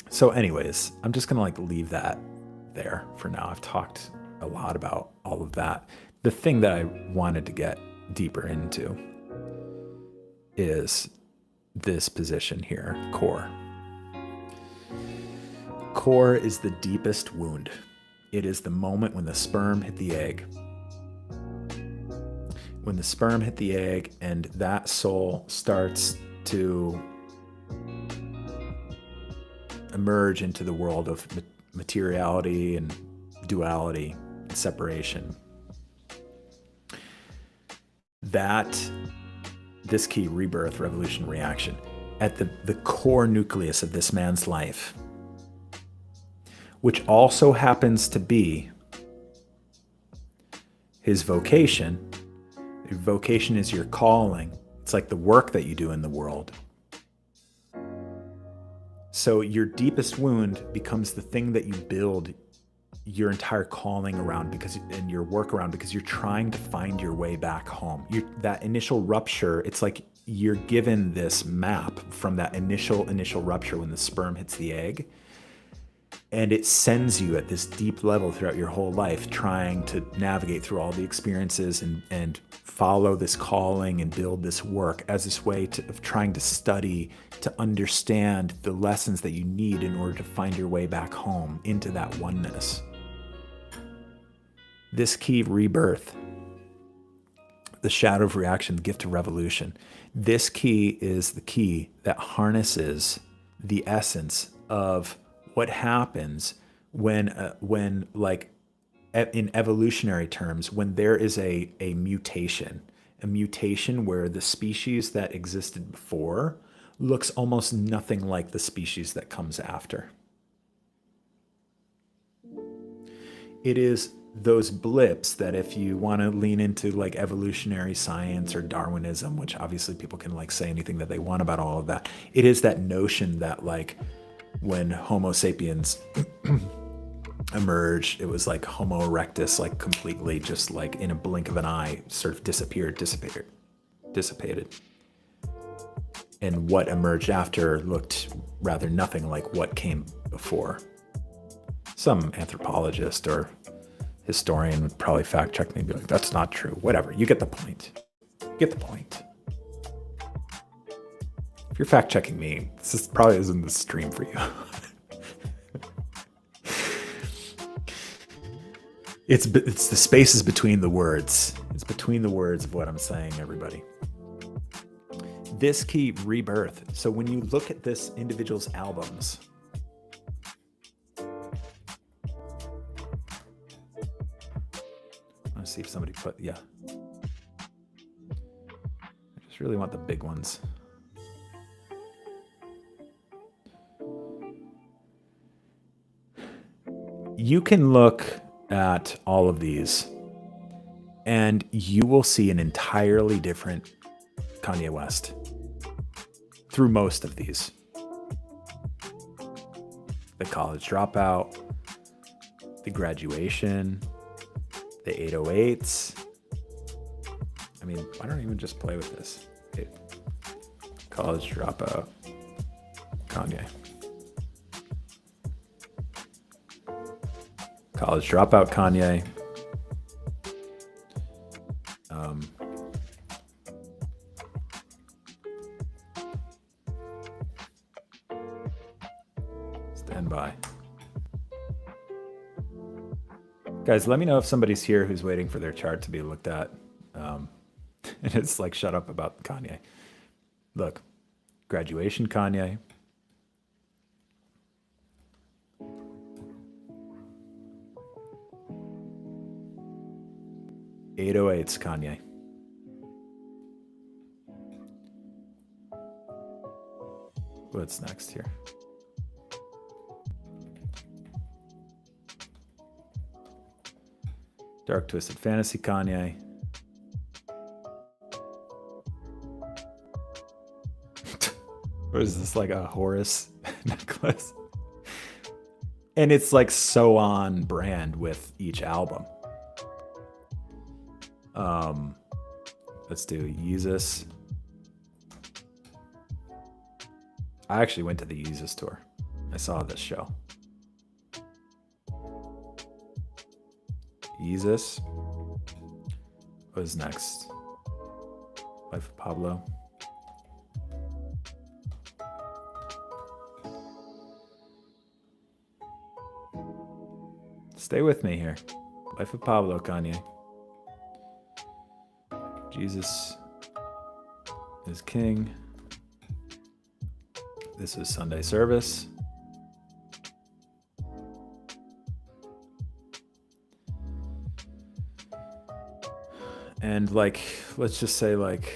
So anyways, I'm just gonna like leave that there for now. I've talked a lot about all of that. The thing that I wanted to get deeper into is this position here, core. Core is the deepest wound. It is the moment when the sperm hit the egg. When the sperm hit the egg and that soul starts to emerge into the world of materiality and duality and separation. This key, rebirth, revolution, reaction, at the core nucleus of this man's life, which also happens to be his vocation. Your vocation is your calling. It's like the work that you do in the world. So your deepest wound becomes the thing that you build your entire calling around and your work around, because you're trying to find your way back home. That initial rupture, it's like you're given this map from that initial rupture when the sperm hits the egg. And it sends you at this deep level throughout your whole life, trying to navigate through all the experiences and follow this calling and build this work as this way of trying to study, to understand the lessons that you need in order to find your way back home into that oneness. This key, rebirth, the shadow of reaction, the gift of revolution. This key is the key that harnesses the essence of what happens when like in evolutionary terms, when there is a mutation where the species that existed before looks almost nothing like the species that comes after. It is those blips that, if you want to lean into like evolutionary science or Darwinism, which obviously people can like say anything that they want about all of that, it is that notion that like when Homo sapiens emerged, it was like Homo erectus, like completely just like in a blink of an eye, sort of dissipated. And what emerged after looked rather nothing like what came before. Some anthropologist or historian would probably fact check me and be like, that's not true. Whatever, you get the point. Get the point. If you're fact checking me, this probably isn't the stream for you. It's the spaces between the words. It's between the words of what I'm saying, everybody. This key, rebirth. So when you look at this individual's albums, let's see if somebody put, yeah. I just really want the big ones. You can look at all of these and you will see an entirely different Kanye West through most of these. The College Dropout, the Graduation, the 808s. I mean, why don't I even just play with this? Okay. College Dropout, Kanye. College Dropout, Kanye. Stand by. Guys, let me know if somebody's here who's waiting for their chart to be looked at. And it's like, shut up about Kanye. Look, Graduation, Kanye. .808's Kanye. What's next here? Dark Twisted Fantasy, Kanye. What is this, like a Horus necklace? And it's like so on brand with each album. Let's do Yeezus. I actually went to the Yeezus tour. I saw this show. Yeezus. What is next? Life of Pablo. Stay with me here. Life of Pablo, Kanye. Jesus is King. This is Sunday Service. And like, let's just say like,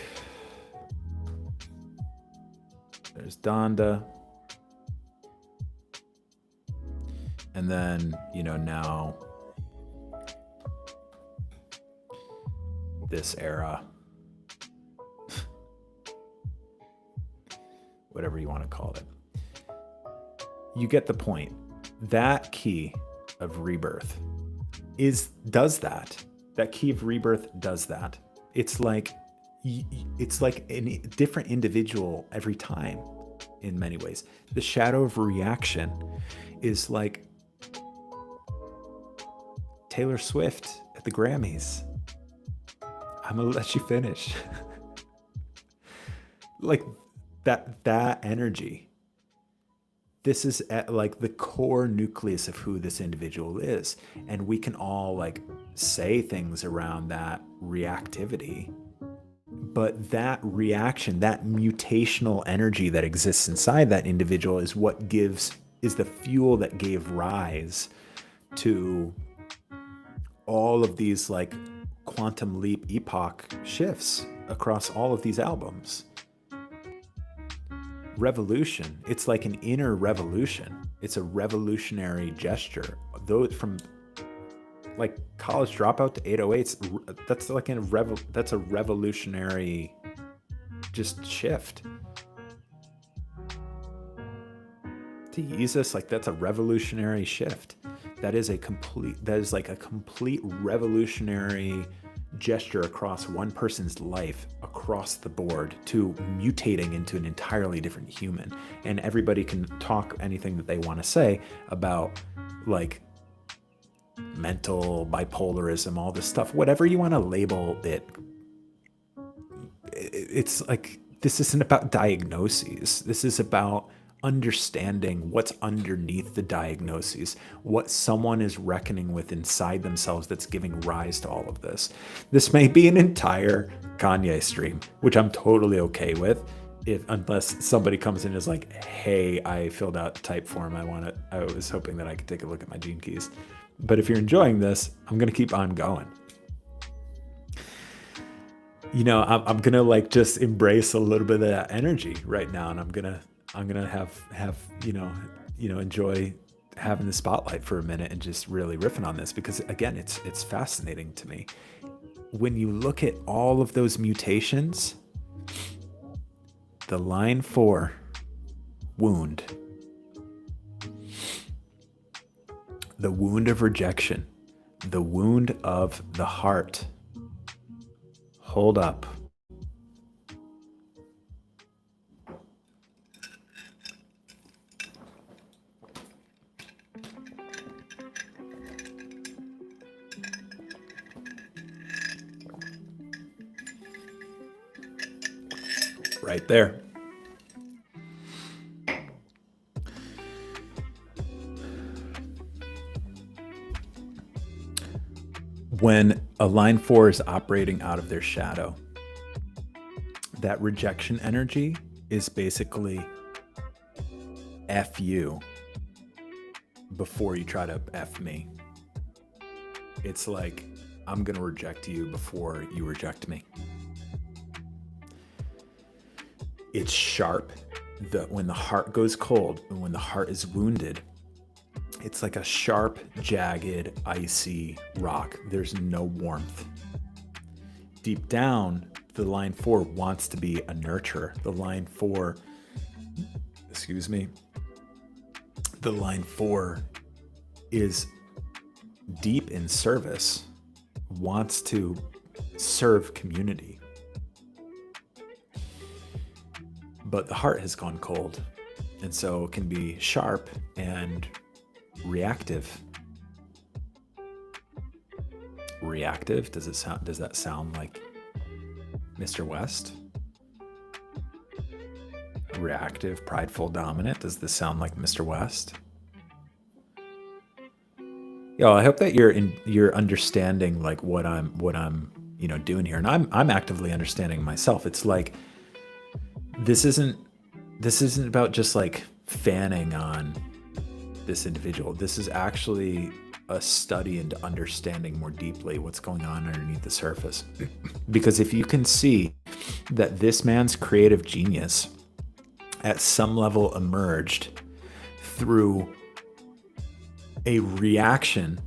there's Donda. And then, you know, now this era, whatever you want to call it. You get the point. That key of rebirth does that. That key of rebirth does that. It's like a different individual every time in many ways. The shadow of reaction is like Taylor Swift at the Grammys. I'm gonna let you finish. Like that energy. This is at like the core nucleus of who this individual is. And we can all like say things around that reactivity. But that reaction, that mutational energy that exists inside that individual is the fuel that gave rise to all of these like quantum leap epoch shifts across all of these albums. Revolution, it's like an inner revolution. It's a revolutionary gesture. Those from like College Dropout to 808s, that's like that's a revolutionary just shift. to Jesus, like that's a revolutionary shift. That is like a complete revolutionary gesture across one person's life across the board to mutating into an entirely different human. And everybody can talk anything that they want to say about like mental bipolarism, all this stuff, whatever you want to label it. It's like, this isn't about diagnoses. This is about understanding what's underneath the diagnoses, what someone is reckoning with inside themselves that's giving rise to all of this. This may be an entire Kanye stream, which I'm totally okay with, unless somebody comes in and is like, hey, I filled out type form. I was hoping that I could take a look at my gene keys. But if you're enjoying this, I'm going to keep on going. You know, I'm going to like just embrace a little bit of that energy right now. And I'm going to have, enjoy having the spotlight for a minute and just really riffing on this, because again, it's fascinating to me. When you look at all of those mutations, the line 4, wound, the wound of rejection, the wound of the heart. Hold up. Right there. When a line 4 is operating out of their shadow, that rejection energy is basically F you before you try to F me. It's like, I'm going to reject you before you reject me. It's sharp. When the heart goes cold and when the heart is wounded, it's like a sharp, jagged, icy rock. There's no warmth. Deep down, the line 4 wants to be a nurturer. The line 4 is deep in service, wants to serve community. But the heart has gone cold, and so it can be sharp and reactive. Reactive? Does that sound like Mr. West? Reactive, prideful, dominant. Does this sound like Mr. West? Yo, I hope that you're understanding like what I'm doing here, and I'm actively understanding myself. It's like this isn't about just like fanning on this individual. This is actually a study into understanding more deeply what's going on underneath the surface. Because if you can see that this man's creative genius at some level emerged through a reaction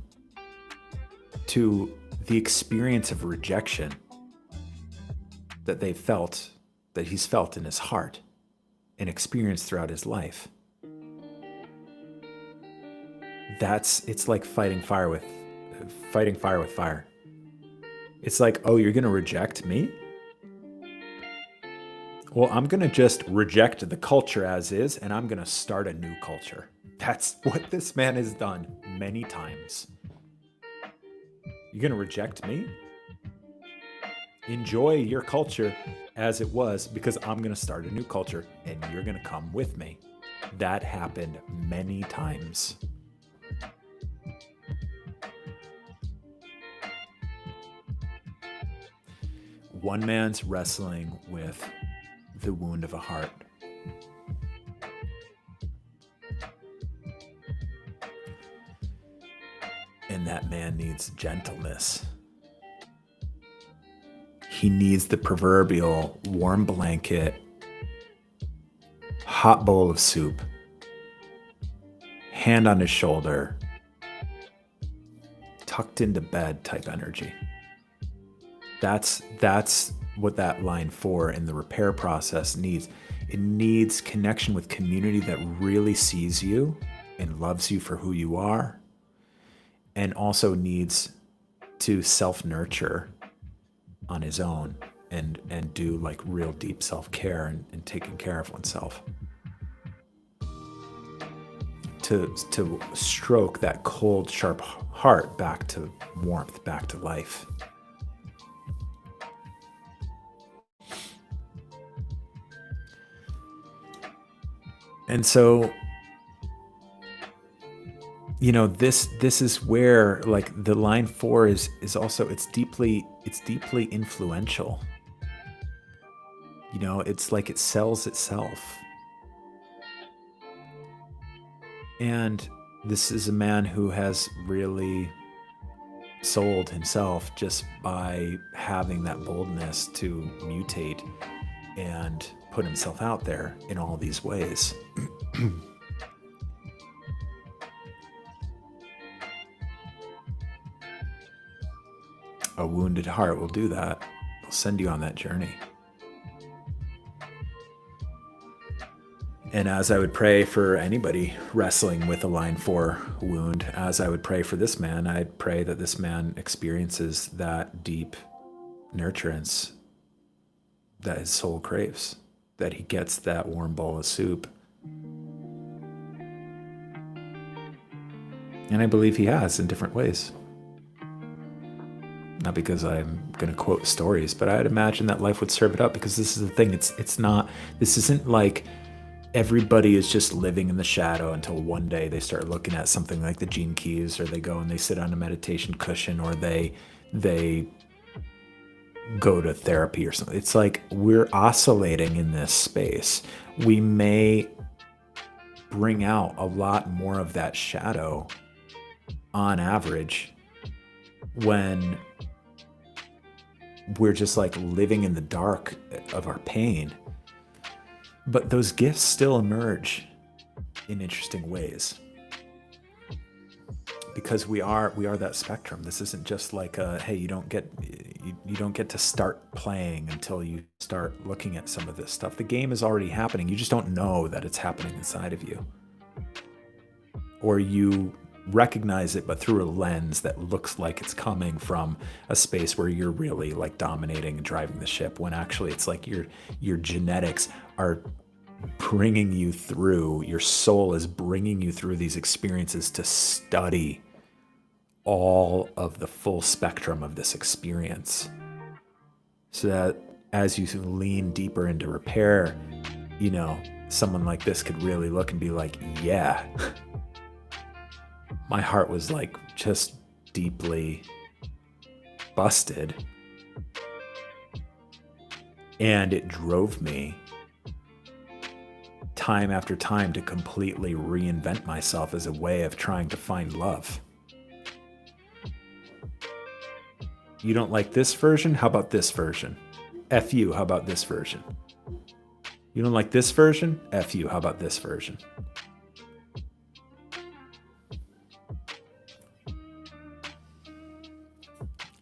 to the experience of rejection that he's felt in his heart and experienced throughout his life. It's like fighting fire with fire. It's like, oh, you're gonna reject me? Well, I'm gonna just reject the culture as is, and I'm gonna start a new culture. That's what this man has done many times. You're gonna reject me? Enjoy your culture as it was, because I'm gonna start a new culture, and you're gonna come with me. That happened many times. One man's wrestling with the wound of a heart. And that man needs gentleness. He needs the proverbial warm blanket, hot bowl of soup, hand on his shoulder, tucked into bed type energy. That's what that line 4 in the repair process needs. It needs connection with community that really sees you and loves you for who you are, and also needs to self-nurture on his own and do like real deep self-care and taking care of oneself. To stroke that cold, sharp heart back to warmth, back to life. And so, you know, this is where like the line 4 is also, it's deeply influential. You know, it's like it sells itself. And this is a man who has really sold himself just by having that boldness to mutate and put himself out there in all these ways. A wounded heart will do that. It'll send you on that journey. And as I would pray for anybody wrestling with a line 4 wound, as I would pray for this man, I'd pray that this man experiences that deep nurturance that his soul craves, that he gets that warm bowl of soup. And I believe he has in different ways. Not because I'm going to quote stories, but I'd imagine that life would serve it up, because this is the thing. It's not, this isn't like everybody is just living in the shadow until one day they start looking at something like the Gene Keys, or they go and they sit on a meditation cushion, or they go to therapy or something. It's like we're oscillating in this space. We may bring out a lot more of that shadow on average when we're just like living in the dark of our pain. But those gifts still emerge in interesting ways, because we are that spectrum. This isn't just like a, hey, you don't get to start playing until you start looking at some of this stuff. The game is already happening. You just don't know that it's happening inside of you, or you recognize it, but through a lens that looks like it's coming from a space where you're really like dominating and driving the ship, when actually it's like your genetics are bringing you through, your soul is bringing you through these experiences to study all of the full spectrum of this experience, so that as you lean deeper into repair, you know, someone like this could really look and be like, yeah, my heart was like just deeply busted, and it drove me time after time to completely reinvent myself as a way of trying to find love. You don't like this version? How about this version? F you, how about this version? You don't like this version? F you, how about this version?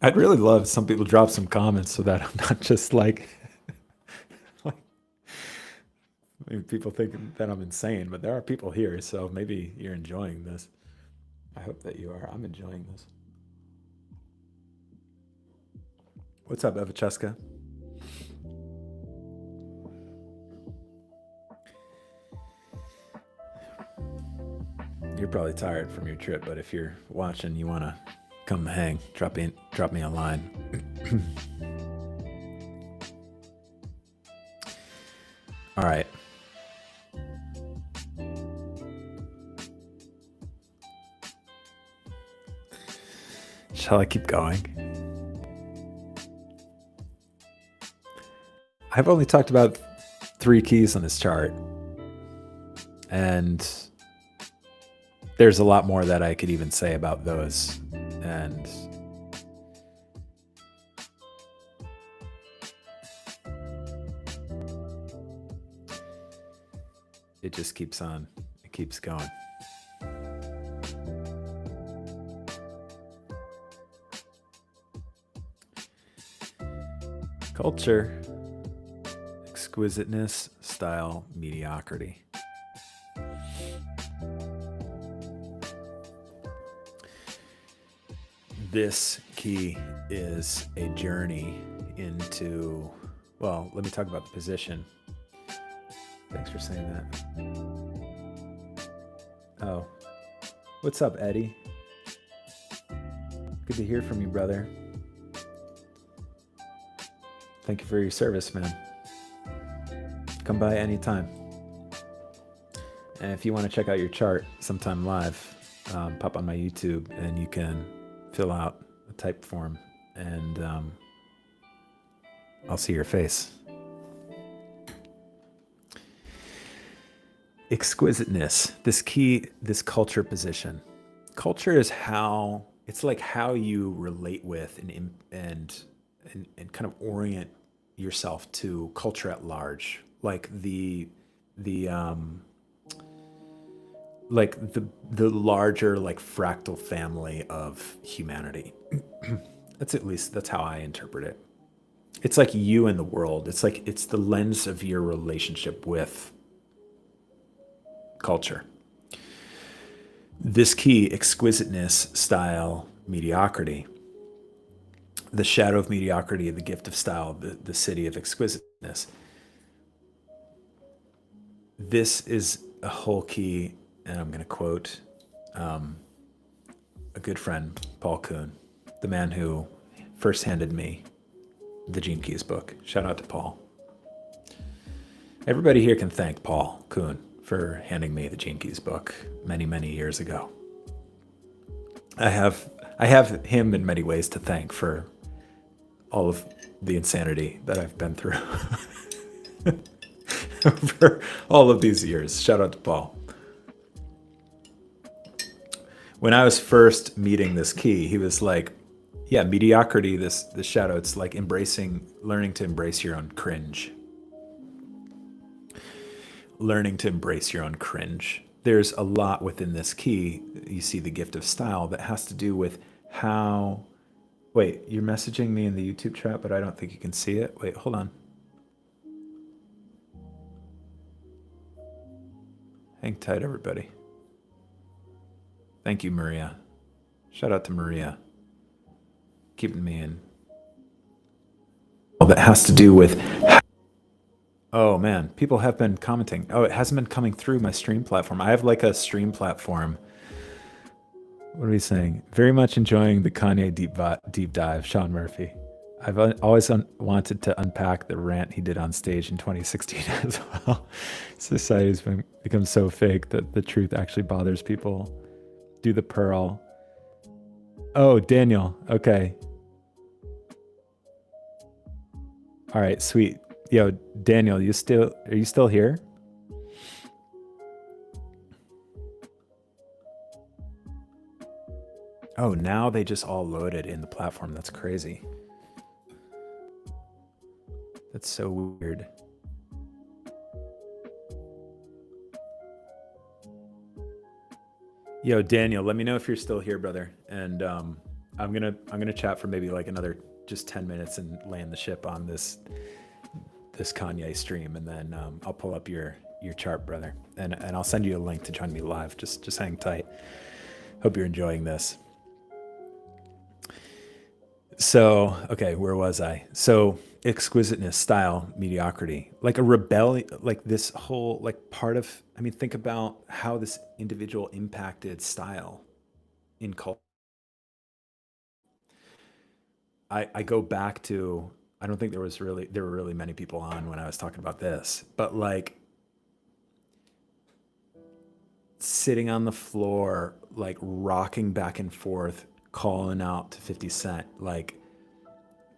I'd really love some people drop some comments so that I'm not just like maybe people think that I'm insane, but there are people here, so maybe you're enjoying this. I hope that you are. I'm enjoying this. What's up, Evacheska? You're probably tired from your trip, but if you're watching, you want to come hang, drop me a line. All right. Shall I keep going? I've only talked about 3 keys on this chart, and there's a lot more that I could even say about those. And it just keeps on. It keeps going. Culture. exquisiteness, style, mediocrity. This key is a journey into, well, let me talk about the position. Thanks for saying that. Oh, what's up, Eddie? Good to hear from you, brother. Thank you for your service, man. Come by anytime. And if you want to check out your chart sometime live, pop on my YouTube and you can fill out a type form and I'll see your face. Exquisiteness, this key, this culture position. Culture is how, it's like how you relate with and kind of orient yourself to culture at large, like the larger like fractal family of humanity. That's how I interpret it. It's like you and the world. It's like it's the lens of your relationship with culture. This key, exquisiteness, style, mediocrity. The shadow of mediocrity, the gift of style, the city of exquisiteness. This is a whole key, and I'm going to quote a good friend, Paul Kuhn, the man who first handed me the Gene Keys book. Shout out to Paul. Everybody here can thank Paul Kuhn for handing me the Gene Keys book many, many years ago. I have him in many ways to thank for all of the insanity that I've been through for all of these years. Shout out to Paul. When I was first meeting this key, he was like, yeah, mediocrity, this shadow, it's like learning to embrace your own cringe. Learning to embrace your own cringe. There's a lot within this key. You see the gift of style that has to do with how, wait, you're messaging me in the YouTube chat, but I don't think you can see it. Wait, hold on. Hang tight, everybody. Thank you, Maria. Shout out to Maria. Keeping me in. Well, that has to do with, oh man, people have been commenting. Oh, it hasn't been coming through my stream platform. I have like a stream platform. What are we saying? Very much enjoying the Kanye deep dive, Sean Murphy. I've always wanted to unpack the rant he did on stage in 2016 as well. Society's become so fake that the truth actually bothers people. Do the pearl. Oh, Daniel. Okay. All right, sweet. Yo, Daniel, are you still here? Oh, now they just all loaded in the platform. That's crazy. That's so weird. Yo, Daniel, let me know if you're still here, brother. And I'm gonna chat for maybe like another just 10 minutes and land the ship on this Kanye stream, and then I'll pull up your chart, brother, and I'll send you a link to join me live. Just hang tight. Hope you're enjoying this. So, okay, where was I? So, exquisiteness, style, mediocrity, like a rebellion, like this whole, like part of, I mean, think about how this individual impacted style in culture. I go back to, I don't think there were really many people on when I was talking about this, but like sitting on the floor, like rocking back and forth, calling out to 50 Cent, like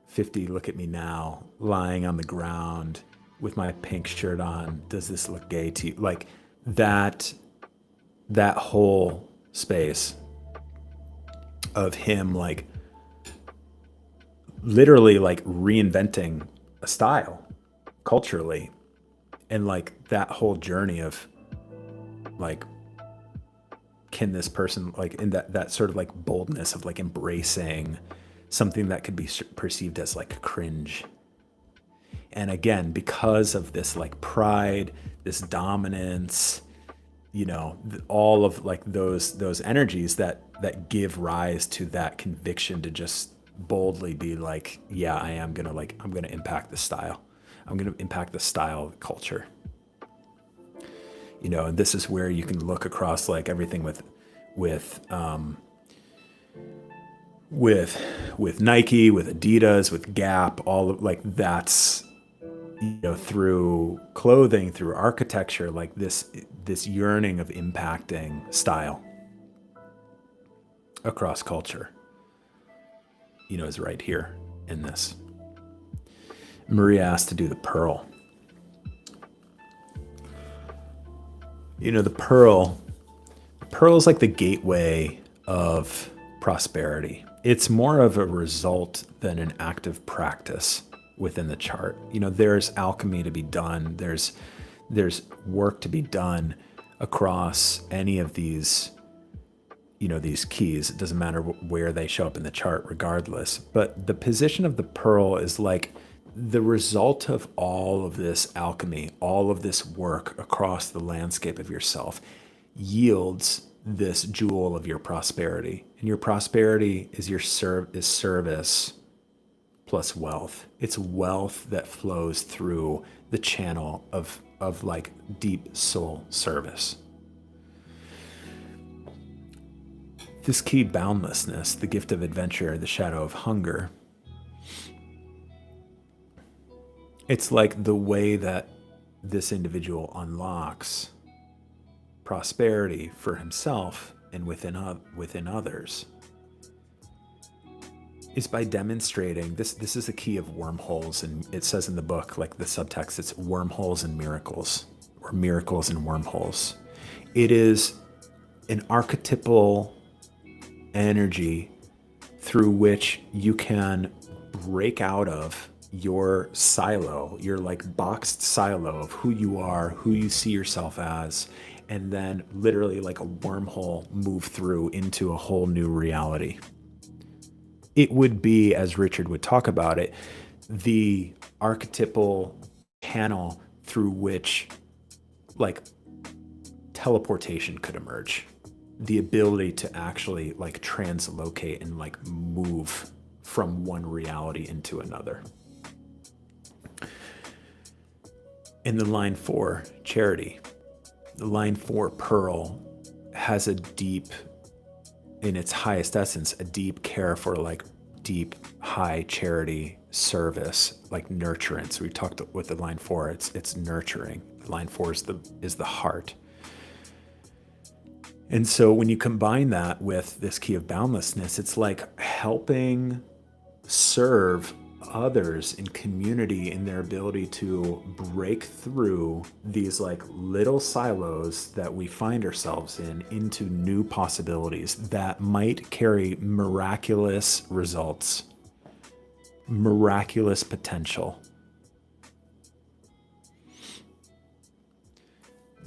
50, look at me now, lying on the ground with my pink shirt on. Does this look gay to you? Like that whole space of him, like literally like reinventing a style culturally, and like that whole journey of like, can this person, like in that sort of like boldness of like embracing something that could be perceived as like cringe, And again, because of this like pride, this dominance, all of like those energies that give rise to that conviction to just boldly be like, yeah, I'm gonna impact the style. I'm gonna impact the style of the culture. And this is where you can look across like everything with with Nike, with Adidas, with Gap, all of like that's through clothing, through architecture, like this yearning of impacting style across culture, is right here in this. Maria asked to do the pearl. The pearl is like the gateway of prosperity. It's more of a result than an active practice within the chart. There's alchemy to be done. There's work to be done across any of these, these keys. It doesn't matter where they show up in the chart regardless. But the position of the pearl is like the result of all of this alchemy, all of this work across the landscape of yourself yields this jewel of your prosperity. And your prosperity is service plus wealth. It's wealth that flows through the channel of like deep soul service. This key, boundlessness, the gift of adventure, the shadow of hunger, it's like the way that this individual unlocks prosperity for himself and within others is by demonstrating this is the key of wormholes. And it says in the book, like the subtext, it's wormholes and miracles, or miracles and wormholes. It is an archetypal energy through which you can break out of your silo, your like boxed silo of who you are, who you see yourself as, and then literally like a wormhole move through into a whole new reality. It would be, as Richard would talk about it, the archetypal channel through which like teleportation could emerge. The ability to actually like translocate and like move from one reality into another. In the line 4, charity, the line 4, pearl, has a deep, in its highest essence, a deep care for like deep, high charity service, like nurturance. So we talked with the line 4, it's nurturing. Line 4 is the heart. And so when you combine that with this key of boundlessness, it's like helping serve others in community in their ability to break through these like little silos that we find ourselves in into new possibilities that might carry miraculous results, miraculous potential.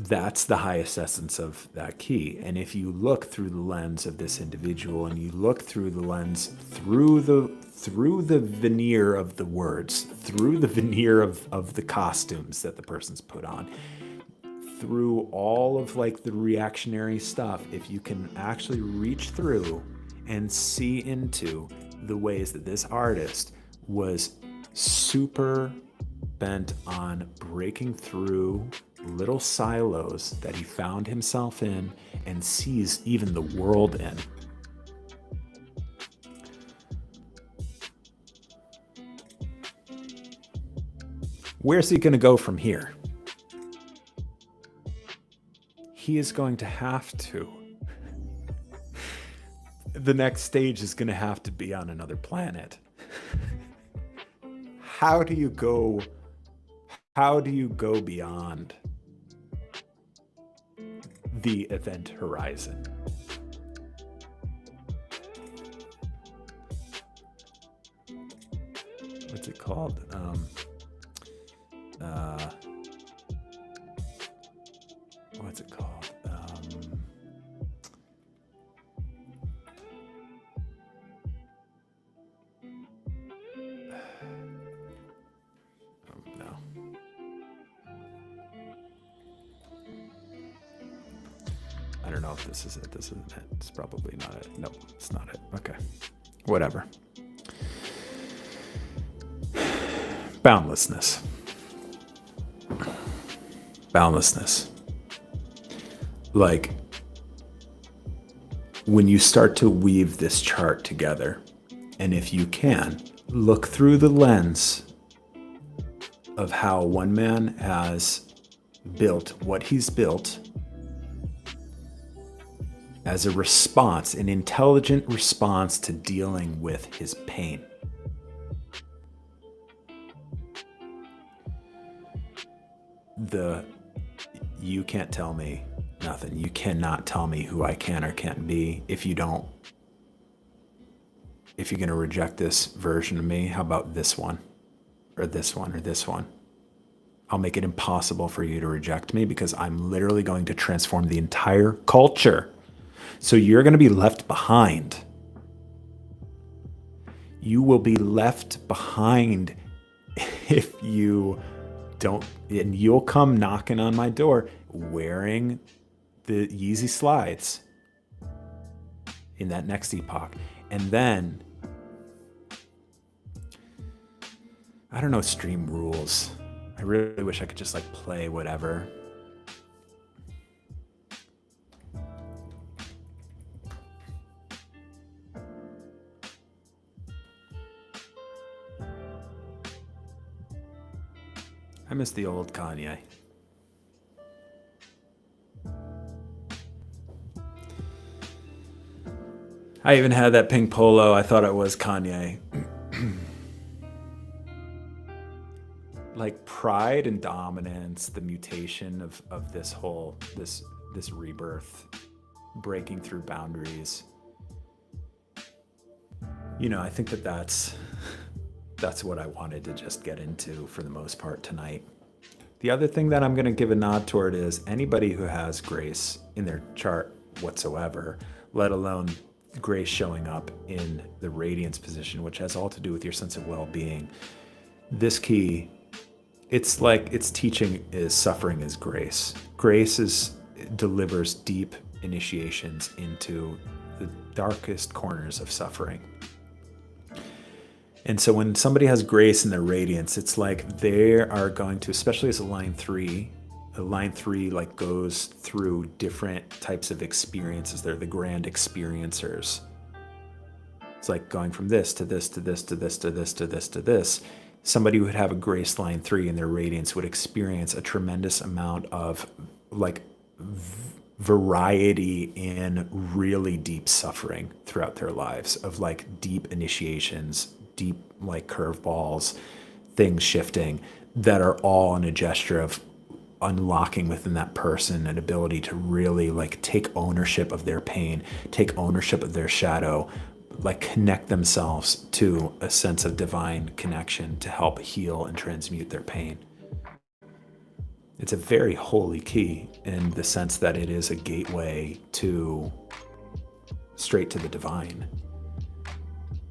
That's the highest essence of that key. And if you look through the lens of this individual, and you look through the lens through the veneer of the words, through the veneer of the costumes that the person's put on, through all of like the reactionary stuff, if you can actually reach through and see into the ways that this artist was super bent on breaking through little silos that he found himself in and sees even the world in. Where's he going to go from here? He is going to have to. The next stage is going to have to be on another planet. How do you go beyond the event horizon? What's it called? What's it called? No, I don't know if this is it. This isn't it. It's probably not it. Nope, it's not it. Okay. Whatever. Boundlessness. Boundlessness. Like, when you start to weave this chart together, and if you can, look through the lens of how one man has built what he's built as a response, an intelligent response to dealing with his pain. You can't tell me nothing. You cannot tell me who I can or can't be if you're going to reject this version of me. How about this one or this one or this one? I'll make it impossible for you to reject me because I'm literally going to transform the entire culture. So you're going to be left behind. You will be left behind if you don't, and you'll come knocking on my door wearing the Yeezy slides in that next epoch. And then, I don't know, stream rules. I really wish I could just like play whatever. I miss the old Kanye. I even had that pink polo. I thought it was Kanye. Like pride and dominance, the mutation of this whole, this rebirth, breaking through boundaries. You know, I think that's what I wanted to just get into for the most part tonight. The other thing that I'm going to give a nod toward is anybody who has grace in their chart whatsoever, let alone grace showing up in the radiance position, which has all to do with your sense of well-being. This key, it's like its teaching is suffering is grace. Grace delivers deep initiations into the darkest corners of suffering. And so when somebody has grace in their radiance, it's like they are going to, especially as a line three like goes through different types of experiences. They're the grand experiencers. It's like going from this to this to this to this to this to this to this. Somebody who would have a grace line 3 in their radiance would experience a tremendous amount of like variety in really deep suffering throughout their lives, of like deep initiations, deep like curveballs, things shifting that are all in a gesture of unlocking within that person an ability to really like take ownership of their pain, take ownership of their shadow, like connect themselves to a sense of divine connection to help heal and transmute their pain. It's a very holy key in the sense that it is a gateway to straight to the divine.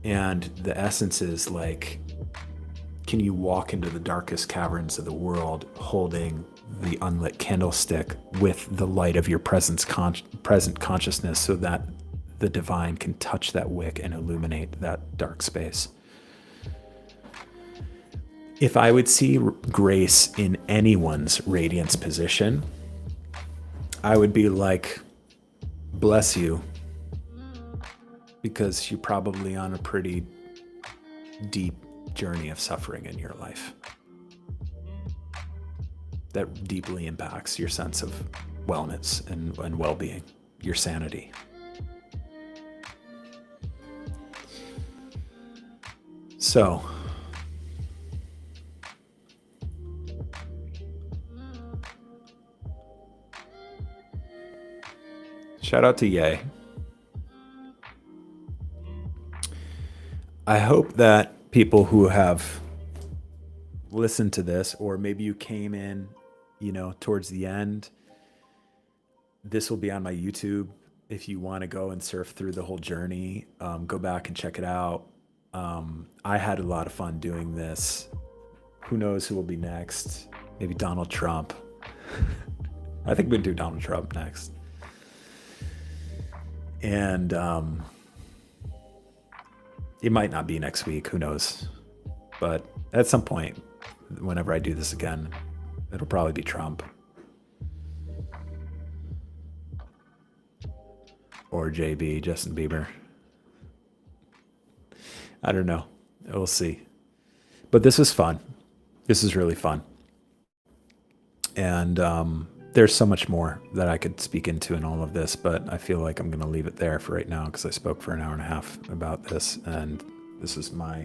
And the essence is like, can you walk into the darkest caverns of the world holding the unlit candlestick with the light of your present consciousness so that the divine can touch that wick and illuminate that dark space? If I would see grace in anyone's radiance position, I would be like, bless you, because you're probably on a pretty deep journey of suffering in your life that deeply impacts your sense of wellness and well-being, your sanity. So, shout out to Ye. I hope that people who have listened to this, or maybe you came in, towards the end, this will be on my YouTube. If you want to go and surf through the whole journey, go back and check it out. I had a lot of fun doing this. Who knows who will be next? Maybe Donald Trump. I think we'd do Donald Trump next. And it might not be next week, who knows? But at some point, whenever I do this again, it'll probably be Trump or JB, Justin Bieber. I don't know. We'll see. But this is fun. This is really fun. And there's so much more that I could speak into in all of this, but I feel like I'm going to leave it there for right now because I spoke for an hour and a half about this, and this is my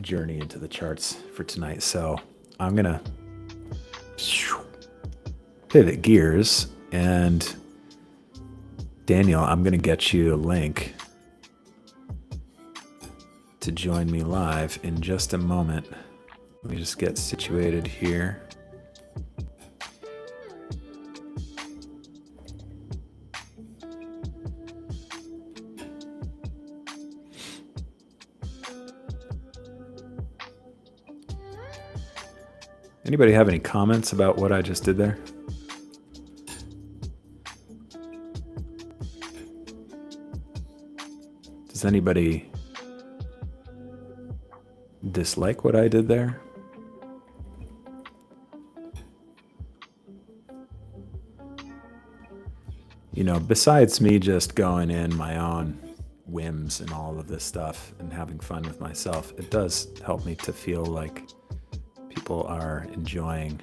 journey into the charts for tonight. So I'm going to pivot gears, and Daniel, I'm going to get you a link to join me live in just a moment. Let me just get situated here. Anybody have any comments about what I just did there? Does anybody dislike what I did there? You know, besides me just going in my own whims and all of this stuff and having fun with myself, it does help me to feel like people are enjoying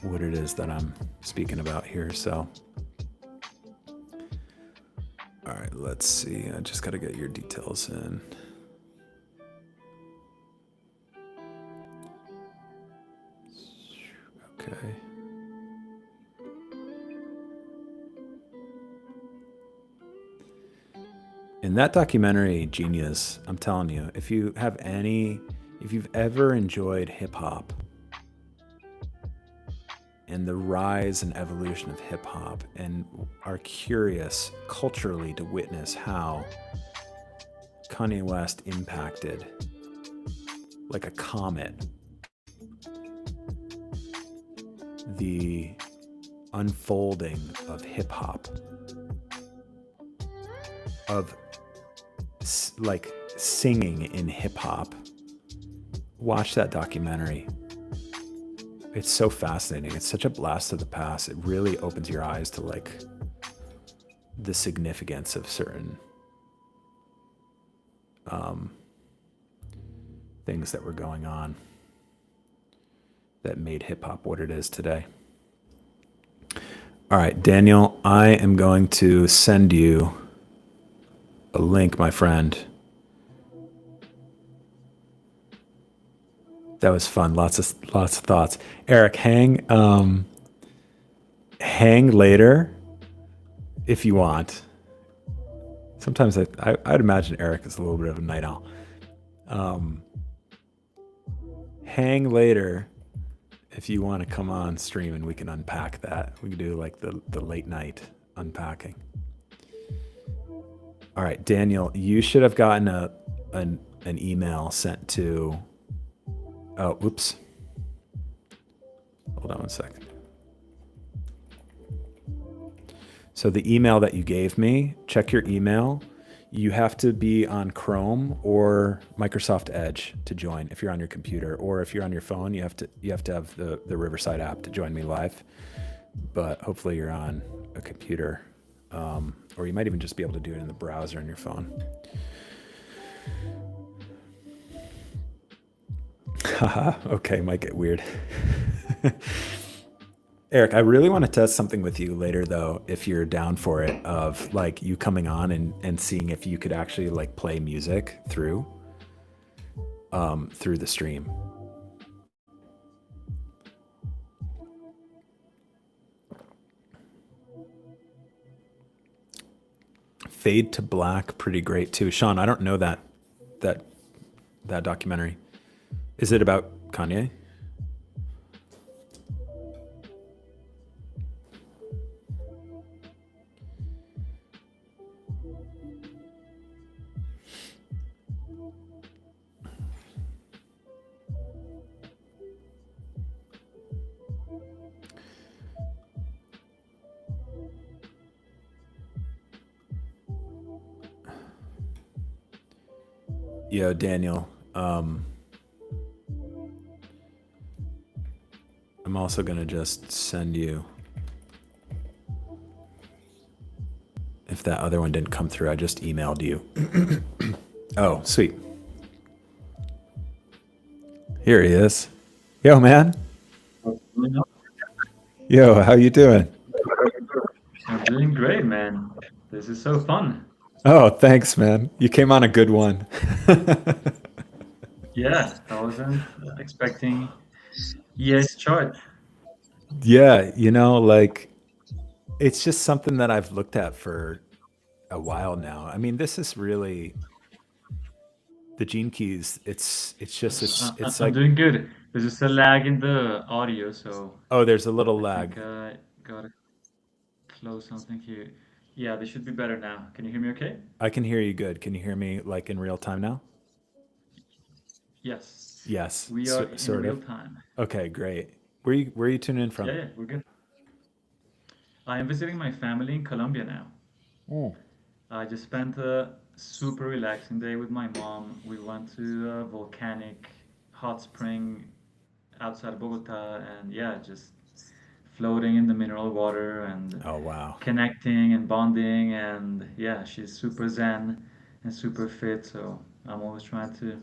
what it is that I'm speaking about here. So, all right, let's see. I just got to get your details in. Okay. In that documentary, Genius, I'm telling you, if you've ever enjoyed hip hop and the rise and evolution of hip hop and are curious culturally to witness how Kanye West impacted like a comet the unfolding of hip hop, of like singing in hip hop, watch that documentary. It's so fascinating. It's such a blast of the past. It really opens your eyes to like the significance of certain things that were going on that made hip hop what it is today. All right, Daniel, I am going to send you a link, my friend. That was fun. Lots of thoughts. Eric, hang later if you want. Sometimes I'd imagine Eric is a little bit of a night owl. Hang later if you want to come on stream and we can unpack that. We can do like the late night unpacking. All right, Daniel, you should have gotten an email sent to. Oh, oops. Hold on one second. So the email that you gave me, check your email. You have to be on Chrome or Microsoft Edge to join if you're on your computer, or if you're on your phone, you have to have the Riverside app to join me live. But hopefully you're on a computer, or you might even just be able to do it in the browser on your phone. Haha, okay, might get weird. Eric, I really want to test something with you later, though, if you're down for it, of like you coming on and seeing if you could actually like play music through the stream. Fade to Black, pretty great too. Sean, I don't know that documentary. Is it about Kanye? Yo, Daniel. I'm also gonna just send you. If that other one didn't come through, I just emailed you. Oh, sweet. Here he is. Yo, man. Yo, how you doing? I'm doing great, man. This is so fun. Oh, thanks, man. You came on a good one. Yeah, I wasn't expecting yes chart. Yeah, like it's just something that I've looked at for a while now. I mean, this is really the gene keys. It's just it's I'm like, doing good. There's just a lag in the audio, so oh, there's a little I lag. think I gotta close something here. Yeah, this should be better now. Can you hear me okay? I can hear you good. Can you hear me like in real time now? Yes, Yes, we are in sort real of. time. Okay, great. Where you tuning in Yeah, from? yeah, we're good. I am visiting my family in Colombia now. Mm. I just spent a super relaxing day with my mom. We went to a volcanic hot spring outside of Bogota, and yeah, just floating in the mineral water and Oh wow. connecting and bonding. And yeah, she's super zen and super fit, so I'm always trying to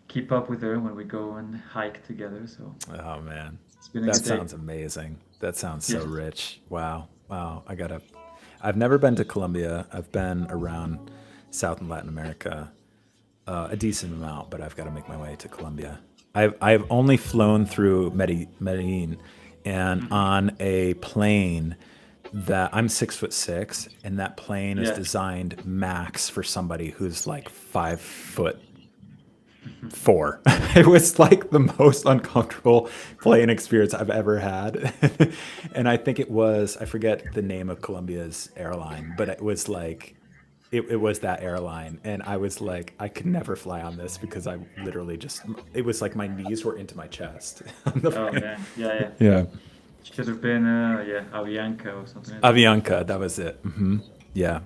keep up with her when we go and hike together. So Oh man. it's been a That good day. sounds amazing. That sounds so Yes. rich. Wow. Wow. I've never been to Colombia. I've been around South and Latin America a decent amount, but I've got to make my way to Colombia. I've only flown through Medellin, and Hmm. on a plane that I'm 6'6", and that plane is Yeah. designed max for somebody who's like 5'4". It was like the most uncomfortable plane experience I've ever had. And I think I forget the name of Colombia's airline, but it was like, it was that airline. And I was like, I could never fly on this because I literally just, it was like my knees were into my chest on the Oh plane. man. Yeah, yeah. Yeah. Should have been yeah, Avianca or something like that. Avianca, that was it. Yeah.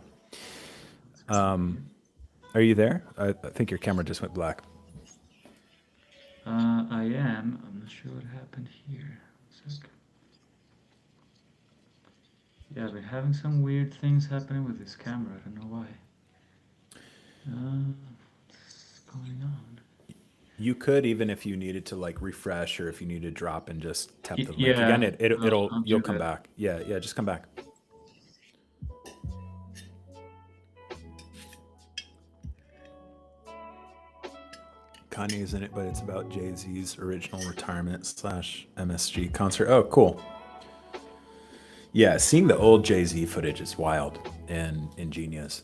Are you there? I think your camera just went black. I am. I'm not sure what happened here. Sec. Yeah, I've been having some weird things happening with this camera. I don't know why. What's going on? You could, even if you needed to like refresh, or if you need to drop and just tap the link again, Yeah, it'll I'll you'll do come that. back. Yeah, yeah, just come back. Kanye's in it, but it's about Jay-Z's original retirement slash MSG concert. Oh, cool. Yeah, seeing the old Jay-Z footage is wild and ingenious.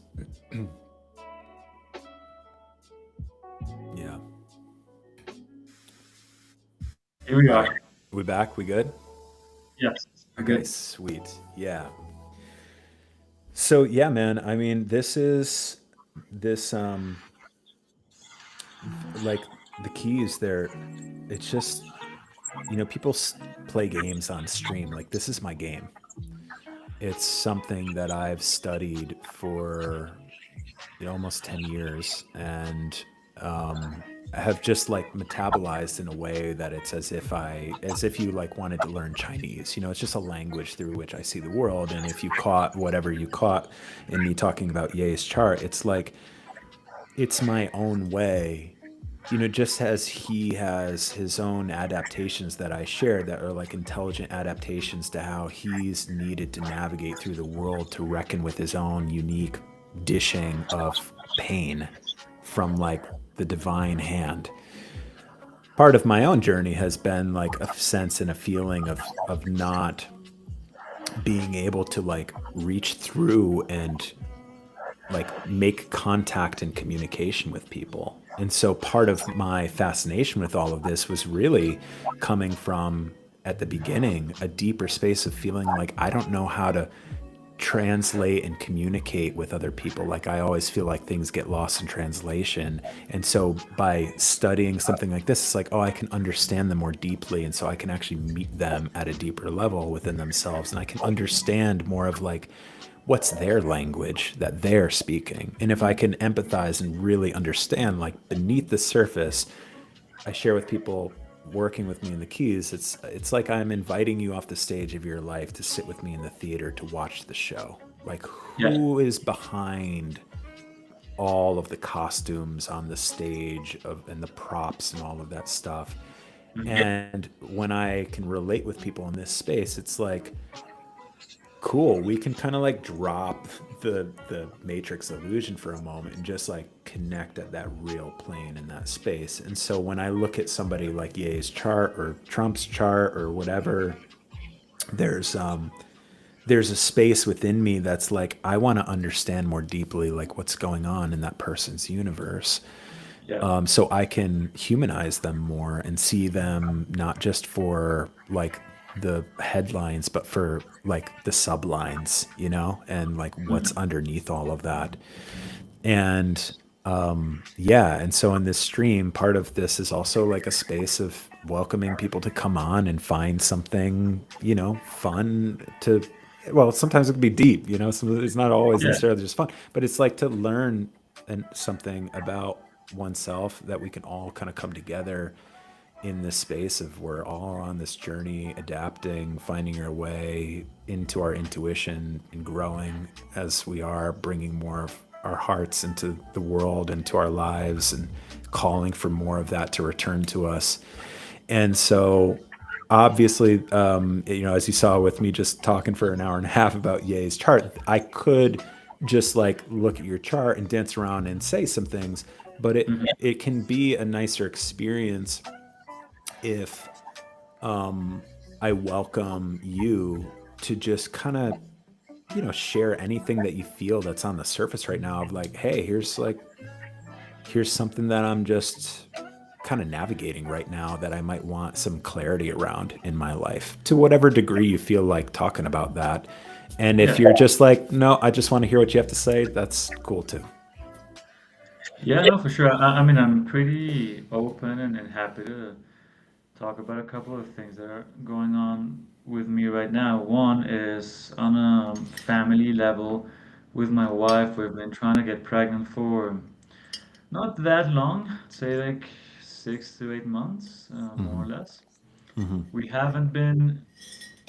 Yeah. Here we All right. are. We back? We good? Yes, we're Okay, good. sweet. Yeah. So yeah, man, I mean, this like the keys there, it's just, people play games on stream. Like, this is my game. It's something that I've studied for almost 10 years, and have just like metabolized in a way that it's as if you like wanted to learn Chinese. It's just a language through which I see the world. And if you caught whatever you caught in me talking about Ye's chart, it's like, it's my own way. Just as he has his own adaptations that I share, that are like intelligent adaptations to how he's needed to navigate through the world to reckon with his own unique dishing of pain from like the divine hand. Part of my own journey has been like a sense and a feeling of not being able to like reach through and like make contact and communication with people. And so part of my fascination with all of this was really coming from, at the beginning, a deeper space of feeling like I don't know how to translate and communicate with other people. Like, I always feel like things get lost in translation. And so by studying something like this, it's like, oh, I can understand them more deeply. And so I can actually meet them at a deeper level within themselves. And I can understand more of like what's their language that they're speaking. And if I can empathize and really understand, like beneath the surface, I share with people working with me in the keys, it's like I'm inviting you off the stage of your life to sit with me in the theater to watch the show. Like Yeah. who is behind all of the costumes on the stage of and the props and all of that stuff. Mhm. And when I can relate with people in this space, it's like cool, we can kind of like drop the matrix illusion for a moment and just like connect at that real plane in that space. And so when I look at somebody like Ye's chart or Trump's chart or whatever, there's there's a space within me that's like I want to understand more deeply like what's going on in that person's universe, Yeah. so I can humanize them more and see them not just for like the headlines, but for like the sublines, you know, and like what's Mhm. underneath all of that. And yeah, and so in this stream, part of this is also like a space of welcoming people to come on and find something, you know, fun to. Well, sometimes it can be deep, you know. So it's not always Yeah. necessarily just fun, but it's like to learn and something about oneself that we can all kind of come together in this space of we're all on this journey, adapting, finding our way into our intuition and growing as we are, bringing more of our hearts into the world, into our lives, and calling for more of that to return to us. And so, obviously, you know, as you saw with me just talking for an hour and a half about Ye's chart, I could just like look at your chart and dance around and say some things, but Mhm. it can be a nicer experience if I welcome you to just kind of, you know, share anything that you feel that's on the surface right now of like, hey, here's like, here's something that I'm just kind of navigating right now that I might want some clarity around in my life to whatever degree you feel like talking about that. And if Yeah. you're just like, no, I just want to hear what you have to say, that's cool too. Yeah, no, for sure. I mean, I'm pretty open and happy to talk about a couple of things that are going on with me right now. One is on a family level with my wife. We've been trying to get pregnant for not that long, I'd say like 6 to 8 months, more or Hmm. less. Hmm. We haven't been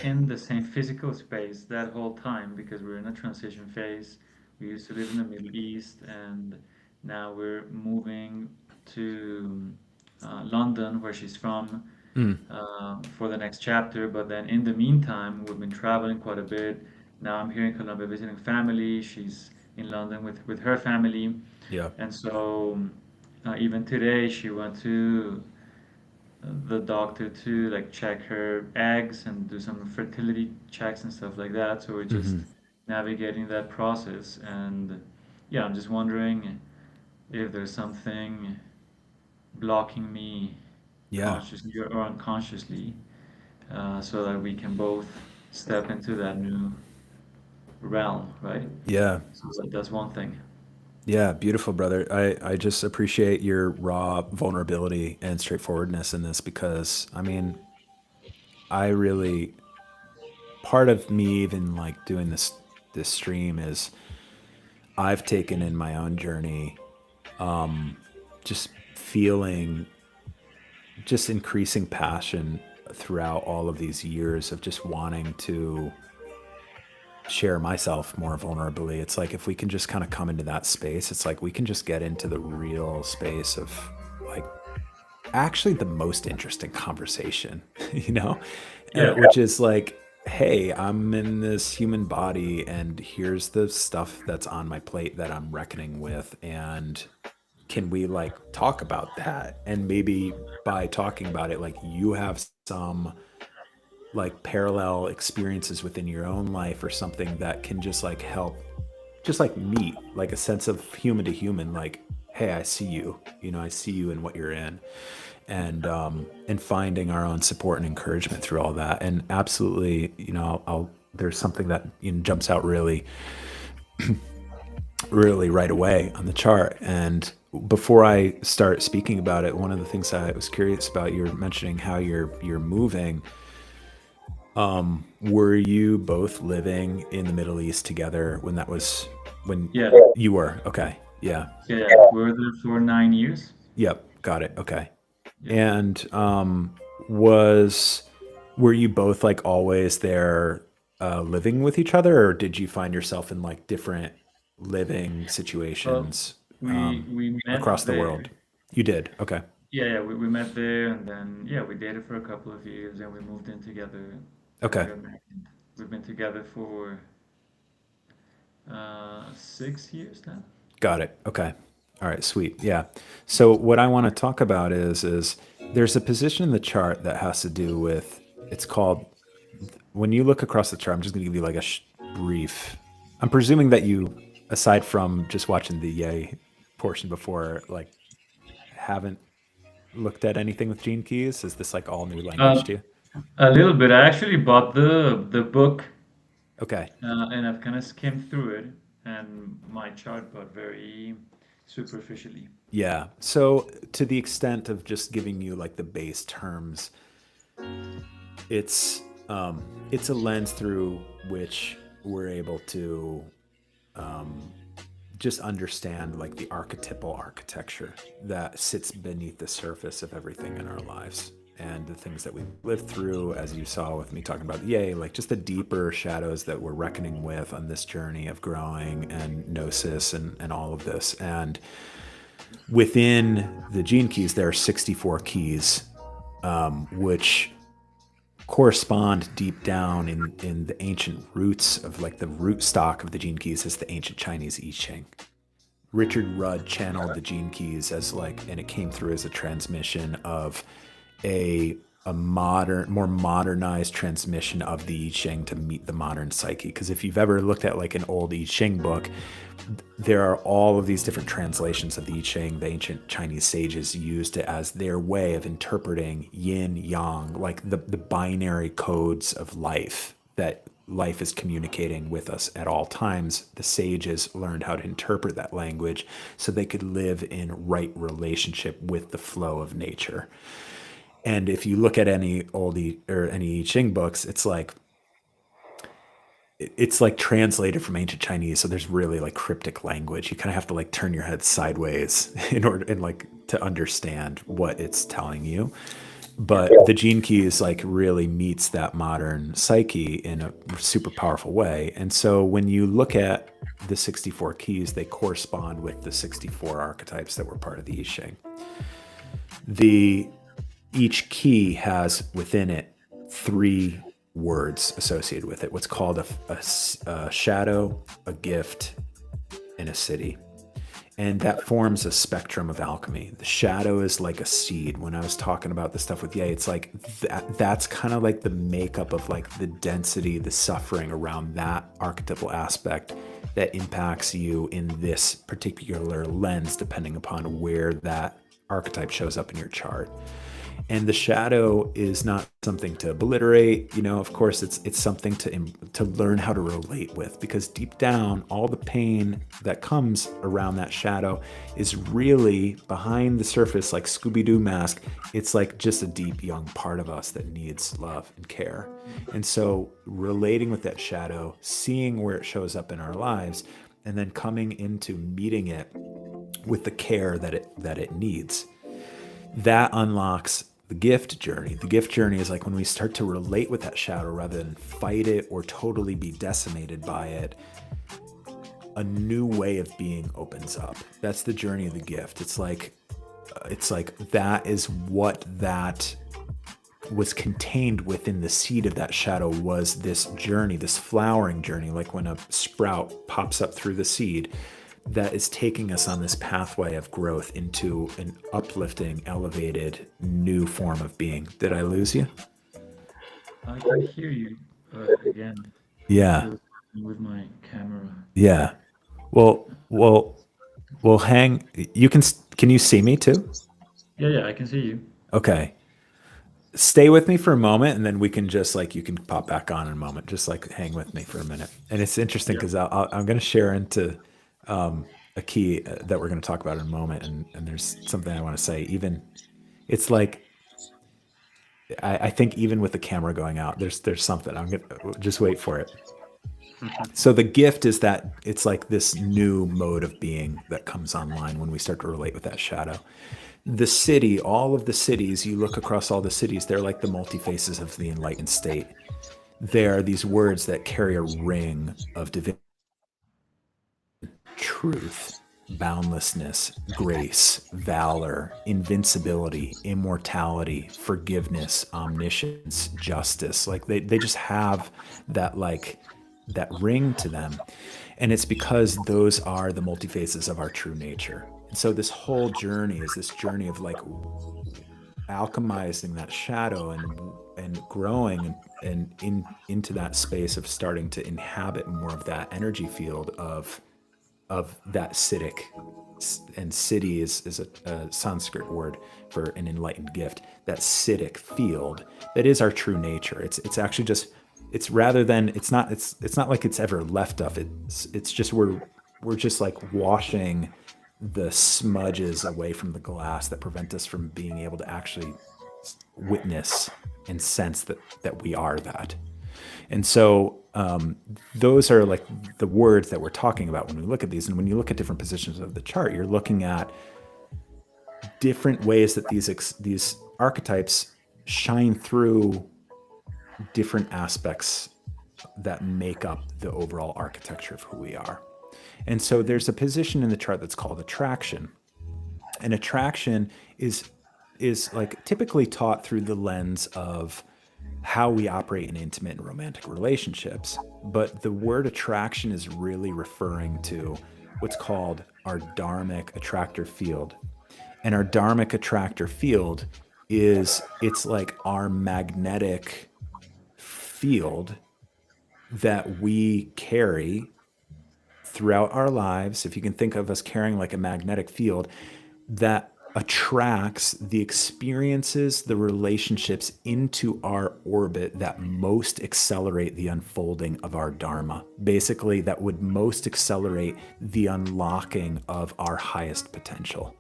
in the same physical space that whole time because we're in a transition phase. We used to live in the Middle East and now we're moving to London, where she's from, Mm. for the next chapter. But then in the meantime, we've been traveling quite a bit. Now I'm here in Colombia visiting family. She's in London with her family. Yeah. And so even today, she went to the doctor to like check her eggs and do some fertility checks and stuff like that. So we're just Hmm. navigating that process. And yeah, I'm just wondering if there's something blocking me Yeah. consciously or unconsciously, so that we can both step into that new realm, right? Yeah. So that's one thing. Yeah, beautiful, brother. I just appreciate your raw vulnerability and straightforwardness in this because I mean, I really part of me even like doing this stream is I've taken in my own journey just feeling just increasing passion throughout all of these years of just wanting to share myself more vulnerably. It's like if we can just kind of come into that space, it's like we can just get into the real space of like actually the most interesting conversation, you know, Yeah. which is like, hey, I'm in this human body and here's the stuff that's on my plate that I'm reckoning with. And can we like talk about that? And maybe by talking about it, like you have some like parallel experiences within your own life or something that can just like help just like meet like a sense of human to human like hey I see you, you know, I see you in what you're in, and finding our own support and encouragement through all that. And absolutely, you know, I'll there's something that, you know, jumps out really right away on the chart. And before I start speaking about it, one of the things I was curious about, you're mentioning how you're moving. Were you both living in the Middle East together when that was when Yeah, you were? Okay. Yeah. yeah, yeah. We were there for 9 years. Yep. Got it. Okay. Yeah. And was were you both like always there living with each other, or did you find yourself in like different living Well, situations we across met the world? there. You did. Okay. Yeah, yeah. We met there, and then yeah, we dated for a couple of years, and we moved in together, and we Okay. got married. We've been together for 6 years now. Got it. Okay. All right, sweet. Yeah. So what I want to talk about is there's a position in the chart that has to do with it's called when you look across the chart. I'm just going to give you like a brief. I'm presuming that you, aside from just watching the yay portion before, like haven't looked at anything with gene keys. Is this like all new language Um, to you? a little bit. I actually bought the book, Okay. and I've kind of skimmed through it, and my chart got very superficially. Yeah. So to the extent of just giving you like the base terms, it's um, it's a lens through which we're able to um, just understand like the archetypal architecture that sits beneath the surface of everything in our lives and the things that we lived through, as you saw with me talking about yay, like just the deeper shadows that we're reckoning with on this journey of growing and gnosis and all of this. And within the gene keys there are 64 keys, which correspond deep down in the ancient roots of like the root stock of the gene keys is the ancient Chinese I Ching. Richard Rudd channeled the gene keys as like, and it came through as a transmission of a a modern, more modernized transmission of the I Ching to meet the modern psyche. Because if you've ever looked at like an old I Ching book, there are all of these different translations of the I Ching. The ancient Chinese sages used it as their way of interpreting yin yang, like the binary codes of life that life is communicating with us at all times. The sages learned how to interpret that language so they could live in right relationship with the flow of nature. And if you look at any oldie or any I Ching books, it's like translated from ancient Chinese, so there's really like cryptic language. You kind of have to like turn your head sideways in order and like to understand what it's telling you. Yeah. But the gene keys like really meets that modern psyche in a super powerful way. And so when you look at the 64 keys, they correspond with the 64 archetypes that were part of the I Ching. The Each key has within it three words associated with it, what's called a shadow, a gift, and a city. And that forms a spectrum of alchemy. The shadow is like a seed. When I was talking about the stuff with Ye, it's like that's kind of like the makeup of like the density, the suffering around that archetypal aspect that impacts you in this particular lens, depending upon where that archetype shows up in your chart. And the shadow is not something to obliterate. Of course it's something to learn how to relate with, because deep down all the pain that comes around that shadow is really behind the surface, like Scooby-Doo mask. It's like just a deep young part of us that needs love and care. And so relating with that shadow, seeing where it shows up in our lives, and then coming into meeting it with the care that it needs, that unlocks the gift journey. The gift journey is like when we start to relate with that shadow rather than fight it or totally be decimated by it, a new way of being opens up. That's the journey of the gift. It's like that is what that was contained within the seed of that shadow, was this journey, this flowering journey, like when a sprout pops up through the seed, that is taking us on this pathway of growth into an uplifting, elevated, new form of being. Did I lose you? I can hear you, but again, not Yeah. sure what's happening with my camera. Yeah. Well, well, well, hang. Can you see me too? Yeah, yeah, I can see you. Okay. Stay with me for a moment and then we can just like, you can pop back on in a moment. Just like hang with me for a minute. And it's interesting Yeah. because I'm going to share into a key that we're going to talk about in a moment. And there's something I want to say. Even it's like I think even with the camera going out, there's something. I'm gonna just wait for it. So the gift is that it's like this new mode of being that comes online when we start to relate with that shadow. The city, all of the cities, you look across all the cities, they're like the multi faces of the enlightened state. They are these words that carry a ring of divinity, truth, boundlessness, grace, valor, invincibility, immortality, forgiveness, omniscience, justice. Like they just have that like that ring to them. And it's because those are the multi-faces of our true nature. And so this whole journey is this journey of like alchemizing that shadow and growing and into that space of starting to inhabit more of that energy field of that Siddhic. And siddhi is a Sanskrit word for an enlightened gift. That Siddhic field that is our true nature. It's actually just it's rather than it's not like it's ever left of it. It's just we're just like washing the smudges away from the glass that prevent us from being able to actually witness and sense that we are that. And so those are like the words that we're talking about when we look at these. And when you look at different positions of the chart, you're looking at different ways that these archetypes shine through different aspects that make up the overall architecture of who we are. And so there's a position in the chart that's called attraction. And attraction is like typically taught through the lens of how we operate in intimate and romantic relationships. But the word attraction is really referring to what's called our dharmic attractor field. And our dharmic attractor field it's like our magnetic field that we carry throughout our lives. If you can think of us carrying like a magnetic field that attracts the experiences, the relationships into our orbit that most accelerate the unfolding of our dharma. Basically, that would most accelerate the unlocking of our highest potential.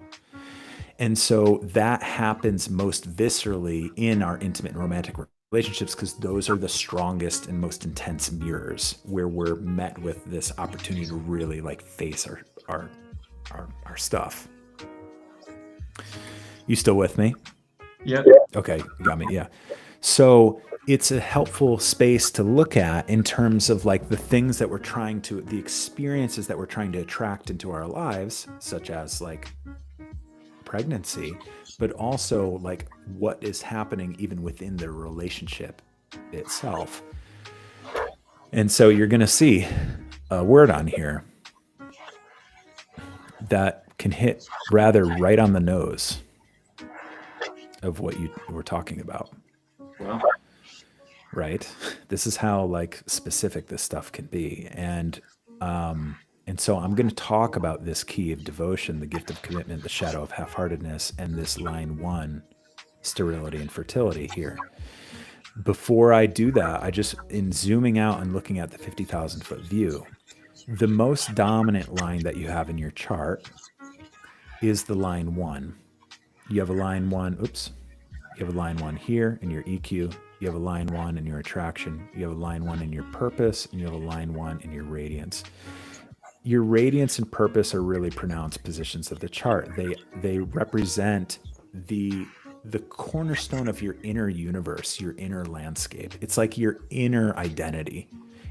And so that happens most viscerally in our intimate and romantic relationships because those are the strongest and most intense mirrors where we're met with this opportunity to really like face our stuff. You still with me? Yeah. Okay, you got me. Yeah. So it's a helpful space to look at in terms of like the things that the experiences that we're trying to attract into our lives, such as like pregnancy, but also like what is happening even within the relationship itself. And so you're going to see a word on here that can hit rather right on the nose of what you were talking about. Wow. Right? This is how like specific this stuff can be. And so I'm going to talk about this key of devotion, the gift of commitment, the shadow of half-heartedness, and this line 1, sterility and fertility here. Before I do that, in zooming out and looking at the 50,000 foot view, the most dominant line that you have in your chart is the line 1. You have a line 1, you have a line 1 here in your EQ. You have a line 1 in your attraction. You have a line 1 in your purpose, and you have a line 1 in your radiance. Your radiance and purpose are really pronounced positions of the chart. They represent the cornerstone of your inner universe, your inner landscape. It's like your inner identity.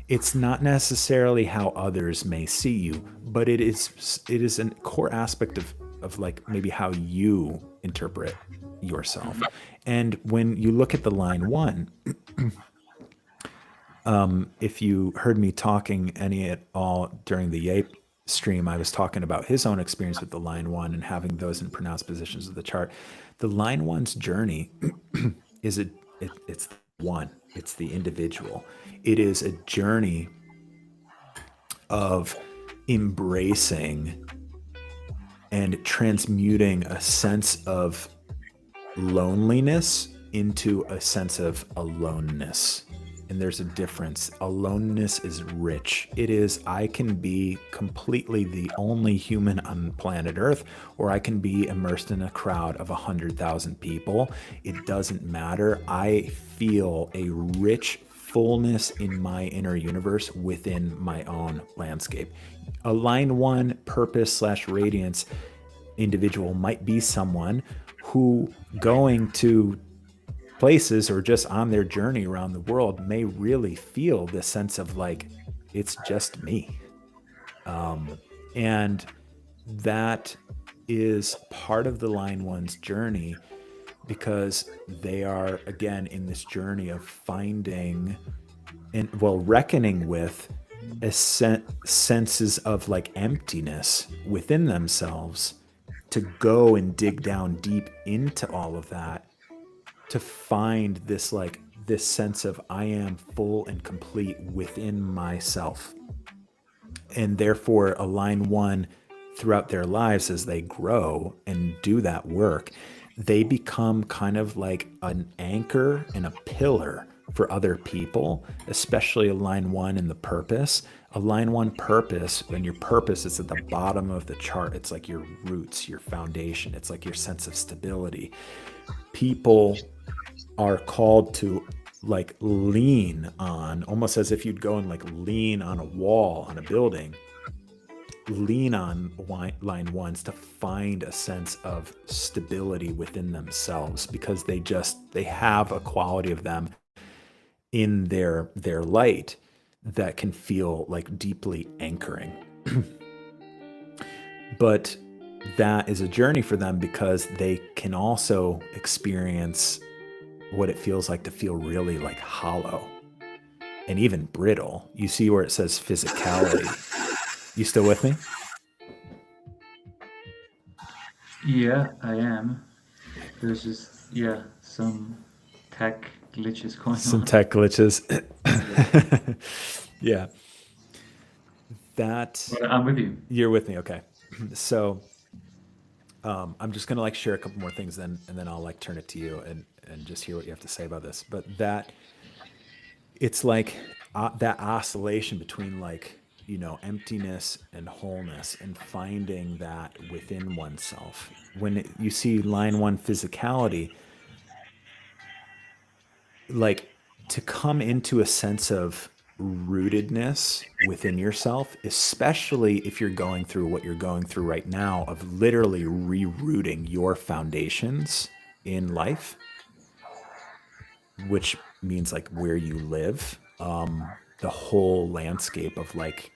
It's not necessarily how others may see you, but it is a core aspect of like maybe how you interpret yourself. And when you look at the line 1, if you heard me talking any at all during the Yape stream, I was talking about his own experience with the line 1 and having those in pronounced positions of the chart. The line 1's journey it's one. It's the individual. It is a journey of embracing and transmuting a sense of loneliness into a sense of aloneness. and there's a difference. Aloneness is rich. It is, I can be completely the only human on planet Earth, or I can be immersed in a crowd of 100,000 people. It doesn't matter. I feel a rich fullness in my inner universe within my own landscape. A line one purpose slash radiance individual might be someone who going to places or just on their journey around the world may really feel this sense of like, it's just me. And that is part of the line one's journey, because they are again in this journey of finding and well reckoning with senses of like emptiness within themselves, to go and dig down deep into all of that, to find this like this sense of I am full and complete within myself. And therefore align one throughout their lives as they grow and do that work, they become kind of like an anchor and a pillar for other people, especially a line one in the purpose. A line one purpose, when your purpose is at the bottom of the chart, it's like your roots, your foundation, it's like your sense of stability. People are called to like lean on, almost as if you'd go and like lean on a wall on a building, lean on line ones to find a sense of stability within themselves, because they have a quality of them in their light that can feel like deeply anchoring. But that is a journey for them, because they can also experience what it feels like to feel really like hollow and even brittle. You see where it says physicality. You still with me? Yeah, I am. There's just, yeah, some tech glitches going Some on. tech glitches. Yeah, Yeah. That but I'm with you. you're with me. Okay. So I'm just gonna like share a couple more things, then and then I'll like turn it to you and just hear what you have to say about this. But that it's like that oscillation between like, emptiness and wholeness, and finding that within oneself. When you see line one physicality, like to come into a sense of rootedness within yourself, especially if you're going through what you're going through right now, of literally rerouting your foundations in life, which means like where you live, the whole landscape of like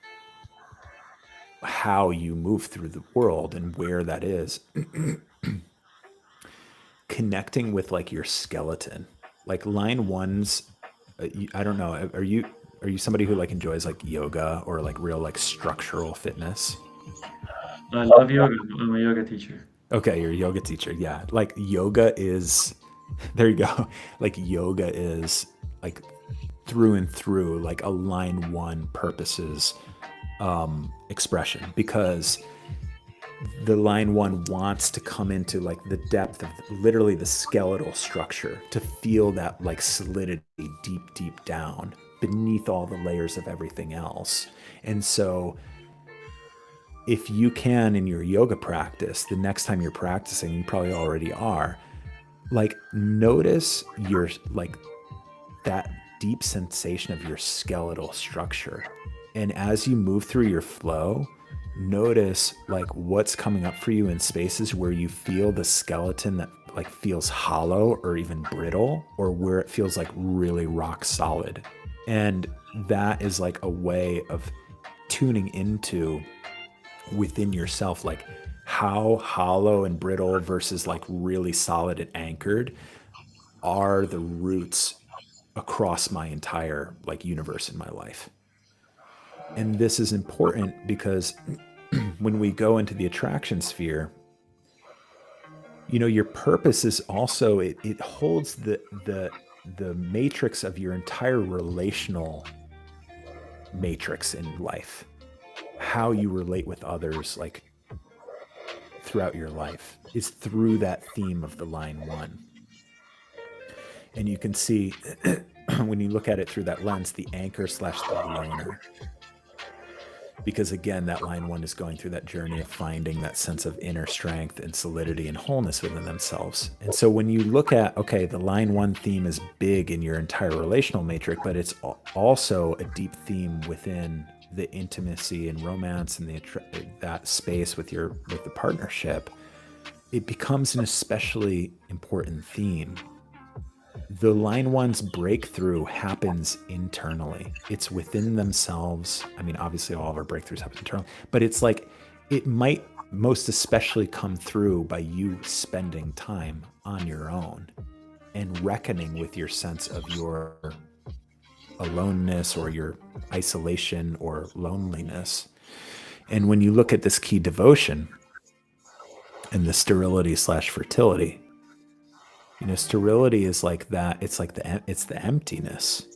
how you move through the world and where that is, connecting with like your skeleton, like line ones. I don't know. Are you somebody who like enjoys like yoga or like real like structural fitness? I love yoga. I'm a yoga teacher. Okay, you're a yoga teacher. Yeah, like yoga is. There you go. Like yoga is like through and through like a line one purposes expression, because the line one wants to come into like the depth of literally the skeletal structure, to feel that like solidity deep down beneath all the layers of everything else. And so if you can, in your yoga practice, the next time you're practicing, you probably already are, like notice your like that deep sensation of your skeletal structure. And as you move through your flow, notice like what's coming up for you in spaces where you feel the skeleton that like feels hollow or even brittle, or where it feels like really rock solid. And that is like a way of tuning into within yourself, like how hollow and brittle versus like really solid and anchored are the roots across my entire like universe in my life. And this is important because when we go into the attraction sphere, your purpose is also, it holds the matrix of your entire relational matrix in life, how you relate with others like throughout your life is through that theme of the line one. And you can see when you look at it through that lens, the anchor slash the loner. Because again, that line one is going through that journey of finding that sense of inner strength and solidity and wholeness within themselves. And so when you look at, okay, the line one theme is big in your entire relational matrix, but it's also a deep theme within the intimacy and romance and that space with the partnership. It becomes an especially important theme. The line one's breakthrough happens internally. It's within themselves. I mean, obviously, all of our breakthroughs happen internally, but it's like it might most especially come through by you spending time on your own and reckoning with your sense of your aloneness or your isolation or loneliness. And when you look at this key devotion and the sterility slash fertility, sterility is like that. It's the emptiness.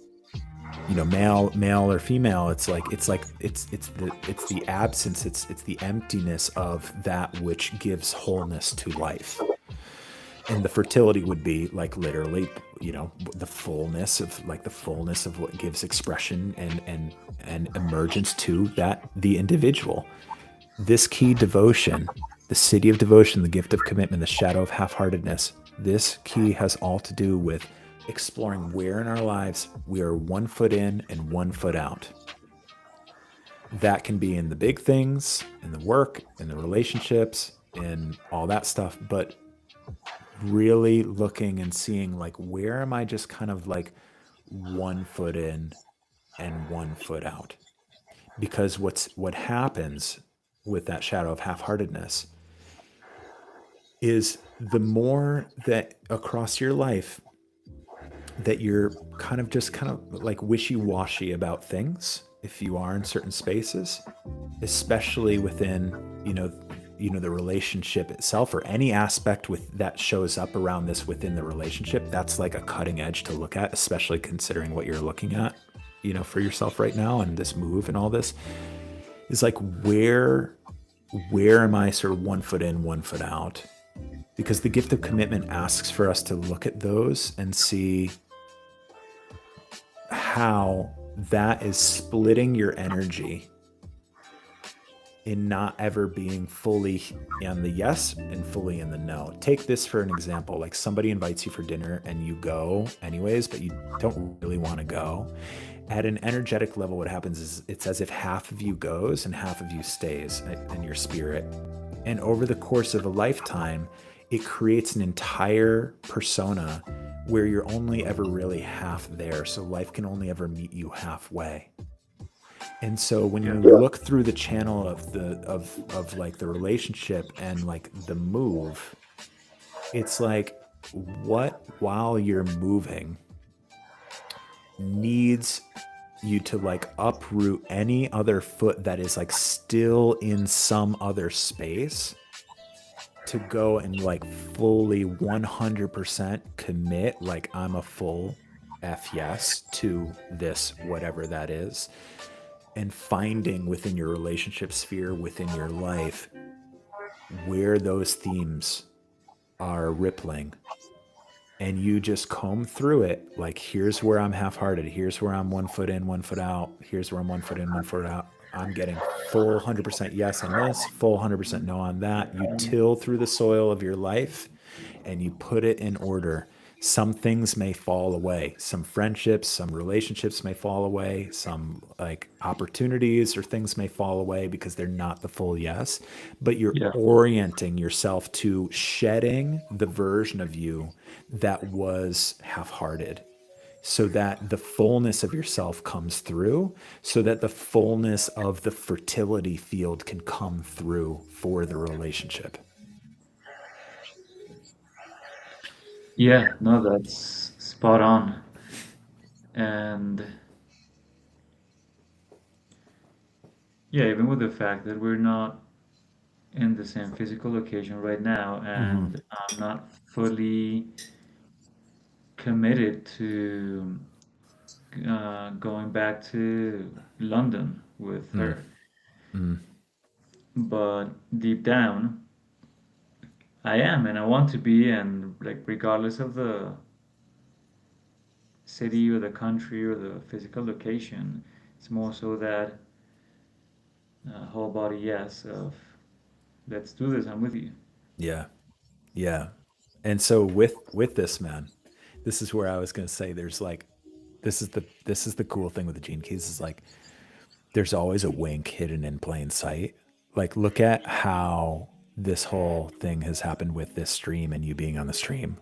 Male or female. It's the absence. It's the emptiness of that which gives wholeness to life. And the fertility would be like literally, the fullness of what gives expression and emergence to the individual. This key devotion, the city of devotion, the gift of commitment, the shadow of half-heartedness, this key has all to do with exploring where in our lives we are 1 foot in and 1 foot out. That can be in the big things, in the work, in the relationships, in all that stuff, but really looking and seeing like, where am I just kind of like 1 foot in and 1 foot out? Because what happens with that shadow of half-heartedness is the more that across your life that you're kind of like wishy-washy about things, if you are in certain spaces, especially within the relationship itself, or any aspect with that shows up around this within the relationship, that's like a cutting edge to look at, especially considering what you're looking at for yourself right now, and this move and all this is like, where am I sort of 1 foot in, 1 foot out? Because the gift of commitment asks for us to look at those and see how that is splitting your energy in not ever being fully in the yes and fully in the no. Take this for an example. Like, somebody invites you for dinner and you go anyways, but you don't really want to go. At an energetic level, what happens is it's as if half of you goes and half of you stays in your spirit. And over the course of a lifetime, it creates an entire persona where you're only ever really half there. So life can only ever meet you halfway. And so when you look through the channel of like the relationship and like the move, it's like, what, while you're moving, needs you to like uproot any other foot that is like still in some other space, to go and like fully 100% commit, like, I'm a full F yes to this, whatever that is. And finding within your relationship sphere, within your life, where those themes are rippling. And you just comb through it. Like, here's where I'm half-hearted. Here's where I'm 1 foot in, 1 foot out. Here's where I'm 1 foot in, 1 foot out. I'm getting full 100% yes on this, full 100% no on that. You till through the soil of your life and you put it in order. Some things may fall away. Some friendships, some relationships may fall away. Some like opportunities or things may fall away because they're not the full yes. But you're Yeah. orienting yourself to shedding the version of you that was half-hearted, so that the fullness of yourself comes through, so that the fullness of the fertility field can come through for the relationship. Yeah, no, that's spot on. And yeah, even with the fact that we're not in the same physical location right now, Mm-hmm. and I'm not fully committed to going back to London with her. Mm-hmm. But deep down, I am, and I want to be, and like regardless of the city or the country or the physical location. It's more so that whole body yes of let's do this. I'm with you. Yeah. Yeah. And so with this, man, this is where I was going to say there's like this is the cool thing with the gene keys is like there's always a wink hidden in plain sight. Like look at how this whole thing has happened with this stream and you being on the stream.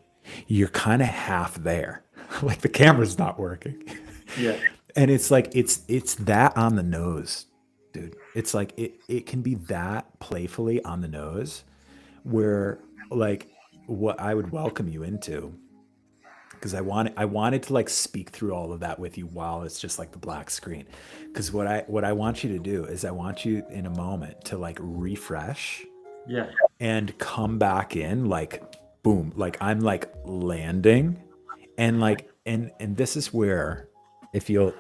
You're kind of half there. Like the camera's not working. Yeah. And it's like it's that on the nose, dude. It's like it can be that playfully on the nose where like what I would welcome you into because I wanted to like speak through all of that with you while it's just like the black screen. Because what I want you to do is I want you in a moment to like refresh Yeah. and come back in like boom, like I'm like landing and like and this is where if you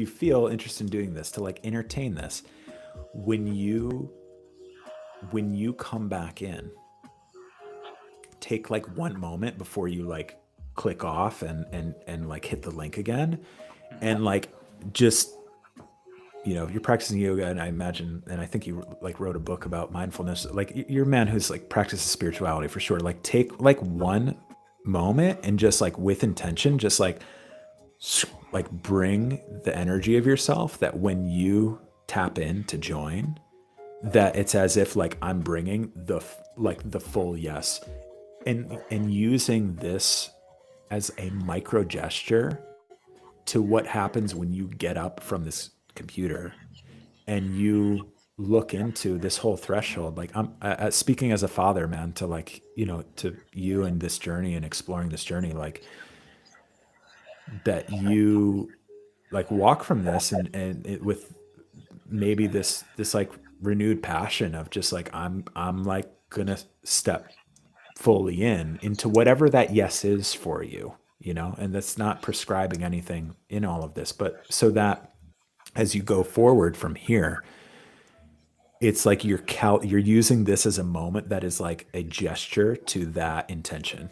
feel interested in doing this to like entertain this when you come back in take like one moment before you like click off and like hit the link again and like just you're practicing yoga and I imagine and I think you like wrote a book about mindfulness like you're a man who's like practices spirituality for sure like take like one moment and just like with intention just like bring the energy of yourself that when you tap in to join that it's as if like I'm bringing the full yes and using this as a micro gesture to what happens when you get up from this computer and you look into this whole threshold like I'm speaking as a father man to like to you and this journey and exploring this journey like that you like walk from this and it, with maybe this like renewed passion of just like I'm like gonna step fully into whatever that yes is for you and that's not prescribing anything in all of this but so that as you go forward from here it's like you're using this as a moment that is like a gesture to that intention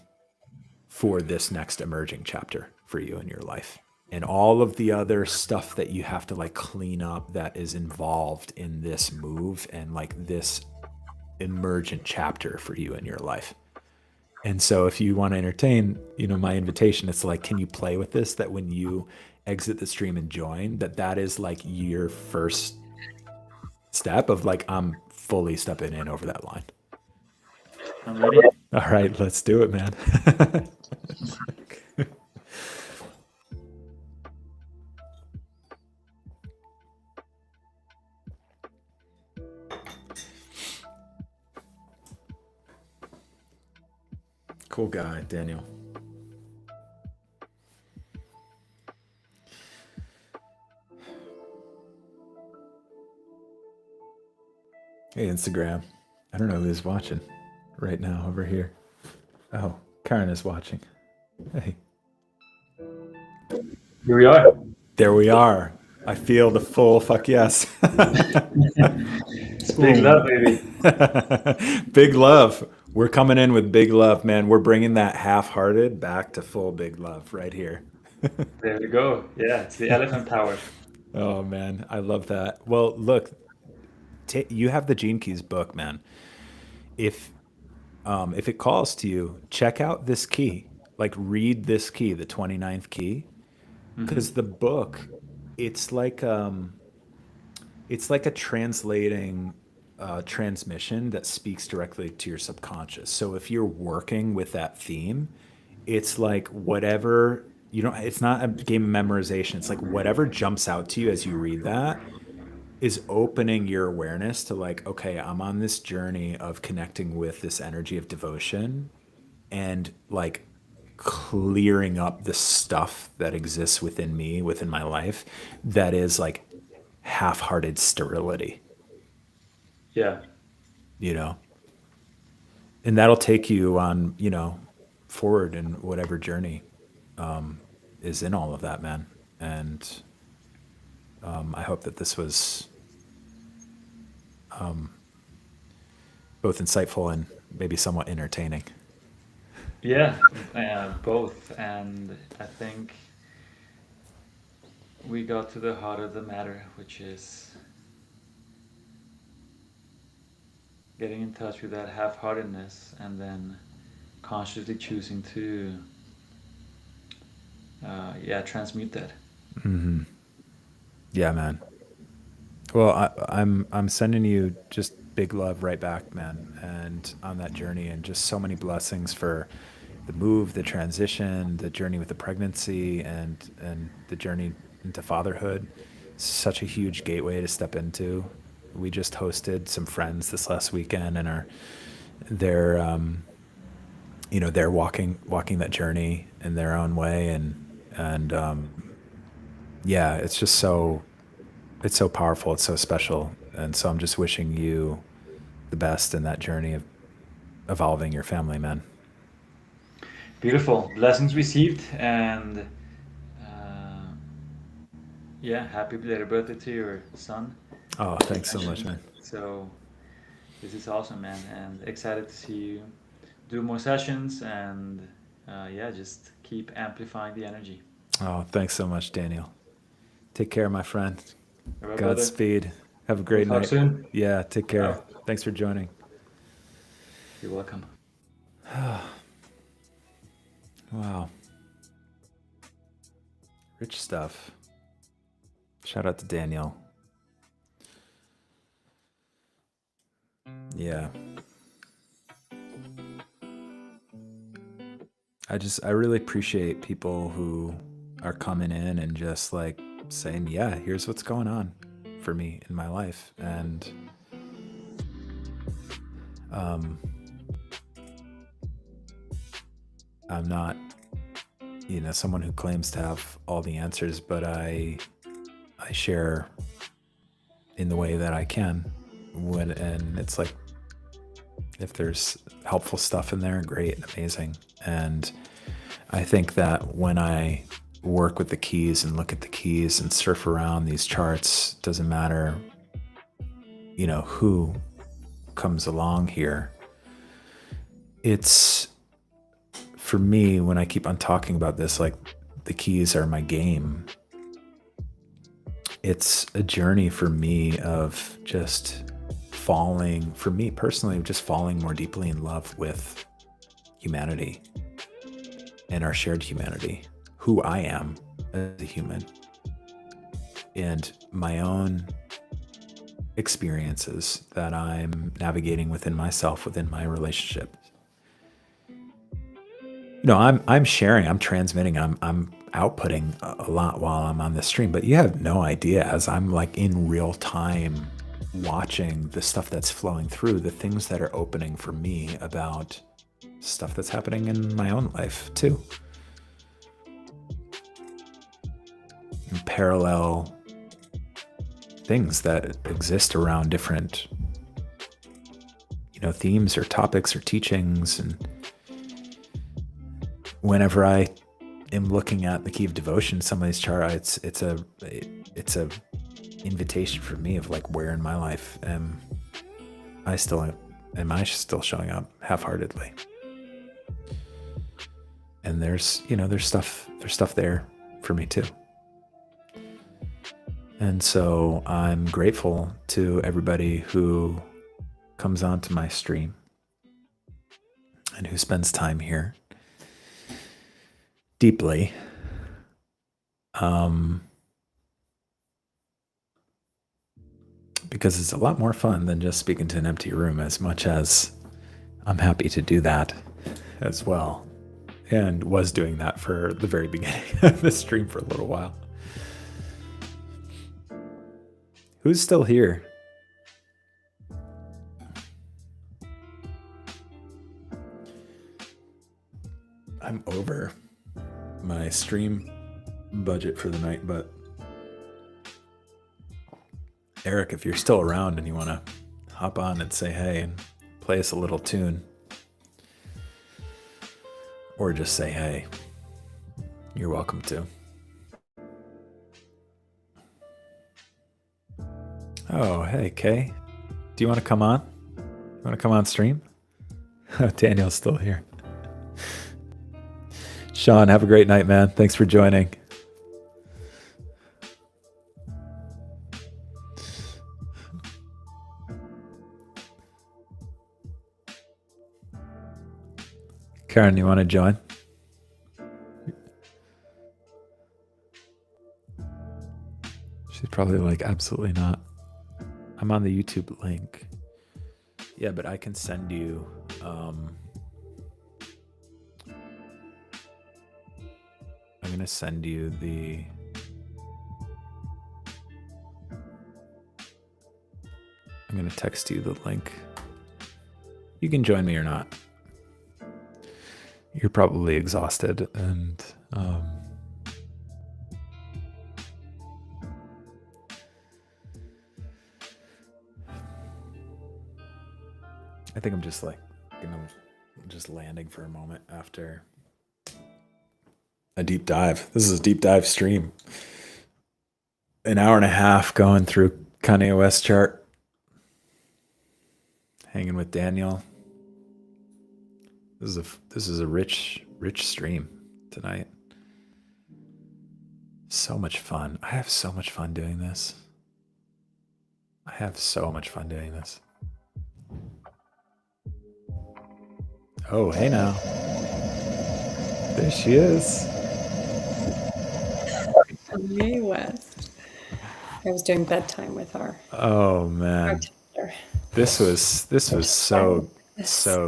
for this next emerging chapter for you in your life and all of the other stuff that you have to like clean up that is involved in this move and like this emergent chapter for you in your life. And so if you want to entertain, my invitation, it's like, can you play with this? That when you exit the stream and join, that is like your first step of like, I'm fully stepping in over that line. I'm ready. All right, let's do it, man. Cool guy, Daniel. Hey, Instagram. I don't know who's watching right now over here. Oh, Karen is watching. Hey. Here we are. There we are. I feel the full fuck yes. It's big love, baby. Big love. We're coming in with big love, man. We're bringing that half-hearted back to full big love right here. There we go. Yeah, it's the elephant power. Oh, man. I love that. Well, look, you have the Gene Keys book, man. If it calls to you, check out this key. Like read this key, the 29th key, because the book, it's like a translating transmission that speaks directly to your subconscious. So if you're working with that theme, it's like whatever it's not a game of memorization. It's like whatever jumps out to you as you read that is opening your awareness to like, okay, I'm on this journey of connecting with this energy of devotion and like clearing up the stuff that exists within me, within my life, that is like half-hearted sterility, Yeah. you know? And that'll take you on, forward in whatever journey is in all of that, man. And I hope that this was both insightful and maybe somewhat entertaining. Yeah, both. And I think we got to the heart of the matter, which is getting in touch with that half-heartedness and then consciously choosing to, yeah, transmute that. Hmm. Yeah, man. Well, I'm sending you just big love right back, man, and on that journey, and just so many blessings for the move, the transition, the journey with the pregnancy, and the journey into fatherhood. Such a huge gateway to step into. We just hosted some friends this last weekend, and are they're they're walking that journey in their own way, and yeah, it's so powerful, it's so special, and so I'm just wishing you the best in that journey of evolving your family, man. Beautiful. Blessings received, and uh, yeah, happy belated birthday to your son, Oh, as you thanks so much, mentioned. man. So this is awesome, man, and excited to see you do more sessions and yeah, just keep amplifying the energy. Oh, thanks so much, Daniel. Take care, my friend. All right, brother. Godspeed. Have a We'll great talk night. soon. Yeah, take care. Ciao. Thanks for joining. You're welcome. Wow. Rich stuff. Shout out to Daniel. Yeah. I really appreciate people who are coming in and just like saying, yeah, here's what's going on for me in my life. And um, I'm not, someone who claims to have all the answers, but I share in the way that I can. And it's like, if there's helpful stuff in there, great, amazing. And I think that when I work with the keys and look at the keys and surf around these charts, doesn't matter, who comes along here. It's for me, when I keep on talking about this, like the keys are my game. It's a journey for me of just falling, for me personally, just falling more deeply in love with humanity and our shared humanity, who I am as a human, and my own experiences that I'm navigating within myself, within my relationship. I'm sharing, I'm transmitting, I'm outputting a lot while I'm on this stream, but you have no idea as I'm like in real time watching the stuff that's flowing through, the things that are opening for me about stuff that's happening in my own life too. And parallel things that exist around different, themes or topics or teachings. And whenever I am looking at the key of devotion, somebody's chart, it's a invitation for me of like, where in my life am I still showing up half-heartedly? And there's stuff there for me too. And so I'm grateful to everybody who comes onto my stream and who spends time here deeply. Because it's a lot more fun than just speaking to an empty room, as much as I'm happy to do that as well. And was doing that for the very beginning of the stream for a little while. Who's still here? I'm over my stream budget for the night, but Eric, if you're still around and you want to hop on and say hey and play us a little tune, or just say hey, you're welcome to. Oh, hey, Kay. Do you want to come on? You want to come on stream? Daniel's still here. Sean, have a great night, man. Thanks for joining. Karen, you want to join? She's probably like, absolutely not. I'm on the YouTube link. Yeah, but I can send you. I'm going to send you the. I'm going to text you the link. You can join me or not. You're probably exhausted and. I think I'm just like, just landing for a moment after a deep dive. This is a deep dive stream. An hour and a half going through Kanye West chart. Hanging with Daniel. This is a rich stream tonight. So much fun. I have so much fun doing this. Oh, hey now. There she is. Kanye West. I was doing bedtime with her. Oh man. This was so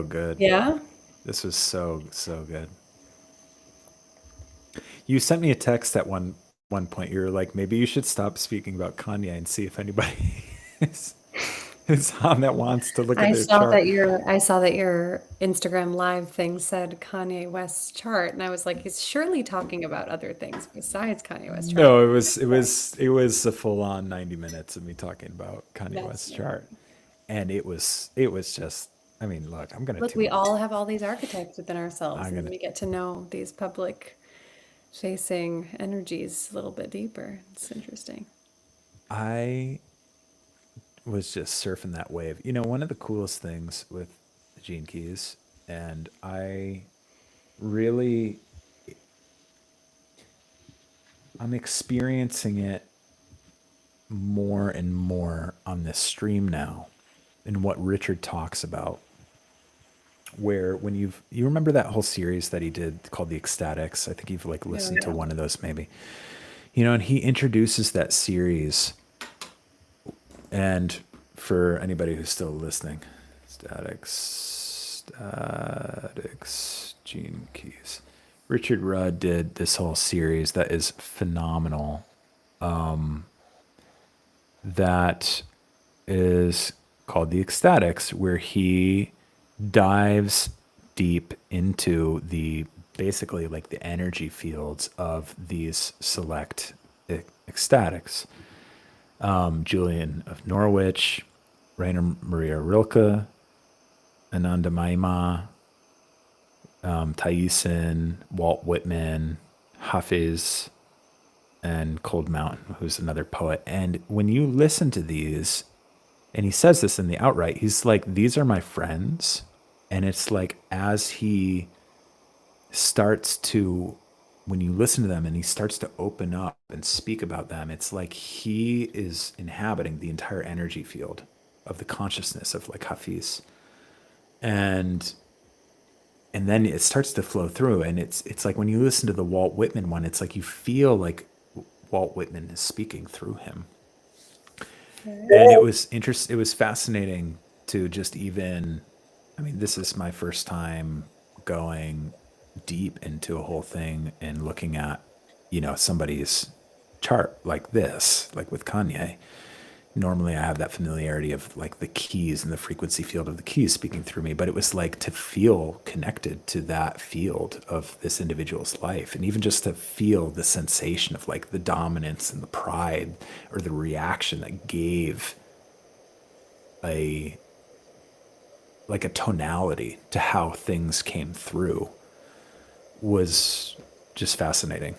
good. Yeah? This was so good. You sent me a text at one point. You were like, maybe you should stop speaking about Kanye and see if anybody is on that wants to look at their chart. I saw that your Instagram live thing said Kanye West's chart, and I was like, he's surely talking about other things besides Kanye West's chart. No, it was a full on 90 minutes of me talking about Kanye West's chart. And it was just, I mean, look, I'm gonna we all have all these archetypes within ourselves, and we get to know these public facing energies a little bit deeper. It's interesting. I was just surfing that wave. You know, one of the coolest things with Gene Keys, and I'm experiencing it more and more on this stream now, and what Richard talks about, where when you remember that whole series that he did called The Ecstatics. I think you've like listened to one of those maybe. You know, and he introduces that series. And for anybody who's still listening, Statics, Gene Keys. Richard Rudd did this whole series that is phenomenal. That is called The Ecstatics, where he dives deep into basically like the energy fields of these select ecstatics. Julian of Norwich, Rainer Maria Rilke, Ananda Maima, Tyson, Walt Whitman, Hafiz, and Cold Mountain, who's another poet. And when you listen to these, and he says this in the outright, he's like, these are my friends. And it's like, as he starts to, when you listen to them and he starts to open up and speak about them, it's like he is inhabiting the entire energy field of the consciousness of like Hafiz. And then it starts to flow through. And it's like when you listen to the Walt Whitman one, it's like you feel like Walt Whitman is speaking through him. And it was fascinating to just even, I mean, this is my first time going deep into a whole thing and looking at, you know, somebody's chart like this, like with Kanye. Normally I have that familiarity of like the keys and the frequency field of the keys speaking through me, but it was like to feel connected to that field of this individual's life, and even just to feel the sensation of like the dominance and the pride or the reaction that gave a tonality to how things came through was just fascinating.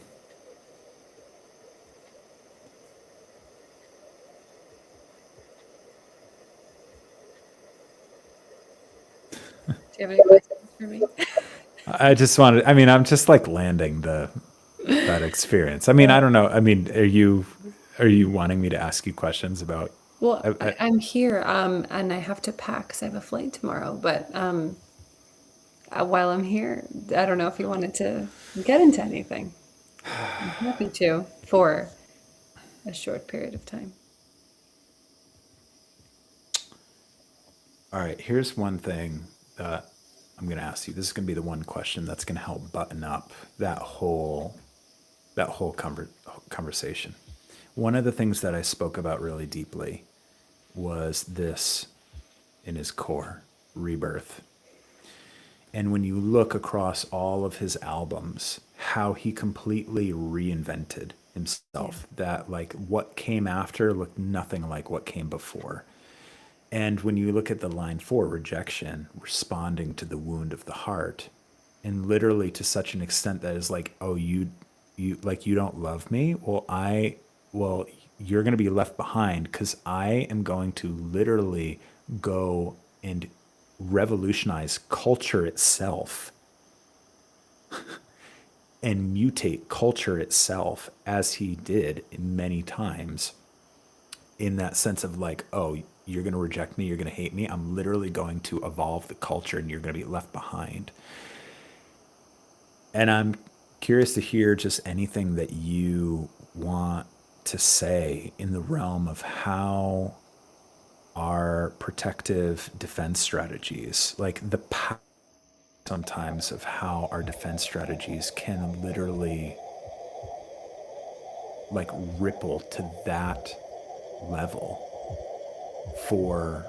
Do you have any questions for me? I just wanted, I mean, I'm just like landing that experience. I mean, I don't know. I mean, are you wanting me to ask you questions about, Well, I, I'm here, and I have to pack because I have a flight tomorrow. But while I'm here, I don't know if you wanted to get into anything. I'm happy to for a short period of time. all right, here's one thing that I'm going to ask you. This is going to be the one question that's going to help button up that whole conversation. One of the things that I spoke about really deeply was this in his core, rebirth. And when you look across all of his albums, how he completely reinvented Yeah. himself, that like what came after looked nothing like what came before. And when you look at the line four, rejection, responding to the wound of the heart, and literally to such an extent that is like, oh, you like you don't love me? Well, you're going to be left behind because I am going to literally go and revolutionize culture itself and mutate culture itself as he did many times, in that sense of like, oh, you're going to reject me, you're going to hate me. I'm literally going to evolve the culture and you're going to be left behind. And I'm curious to hear just anything that you want to say in the realm of how our protective defense strategies, like the power sometimes of how our defense strategies can literally like ripple to that level for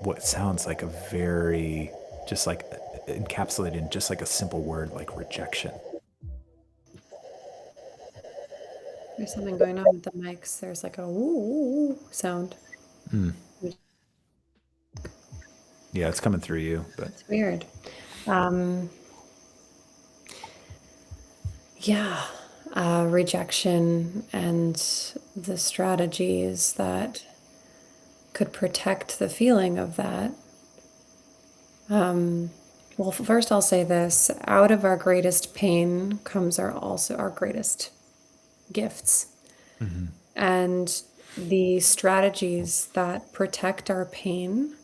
what sounds like a very just like encapsulated in just like a simple word like rejection. There's something going on with the mics. There's like a woo sound. Yeah, it's coming through you, but It's weird. Um, yeah, rejection and the strategies that could protect the feeling of that. Well, first I'll say this, out of our greatest pain comes also our greatest gifts. And the strategies that protect our pain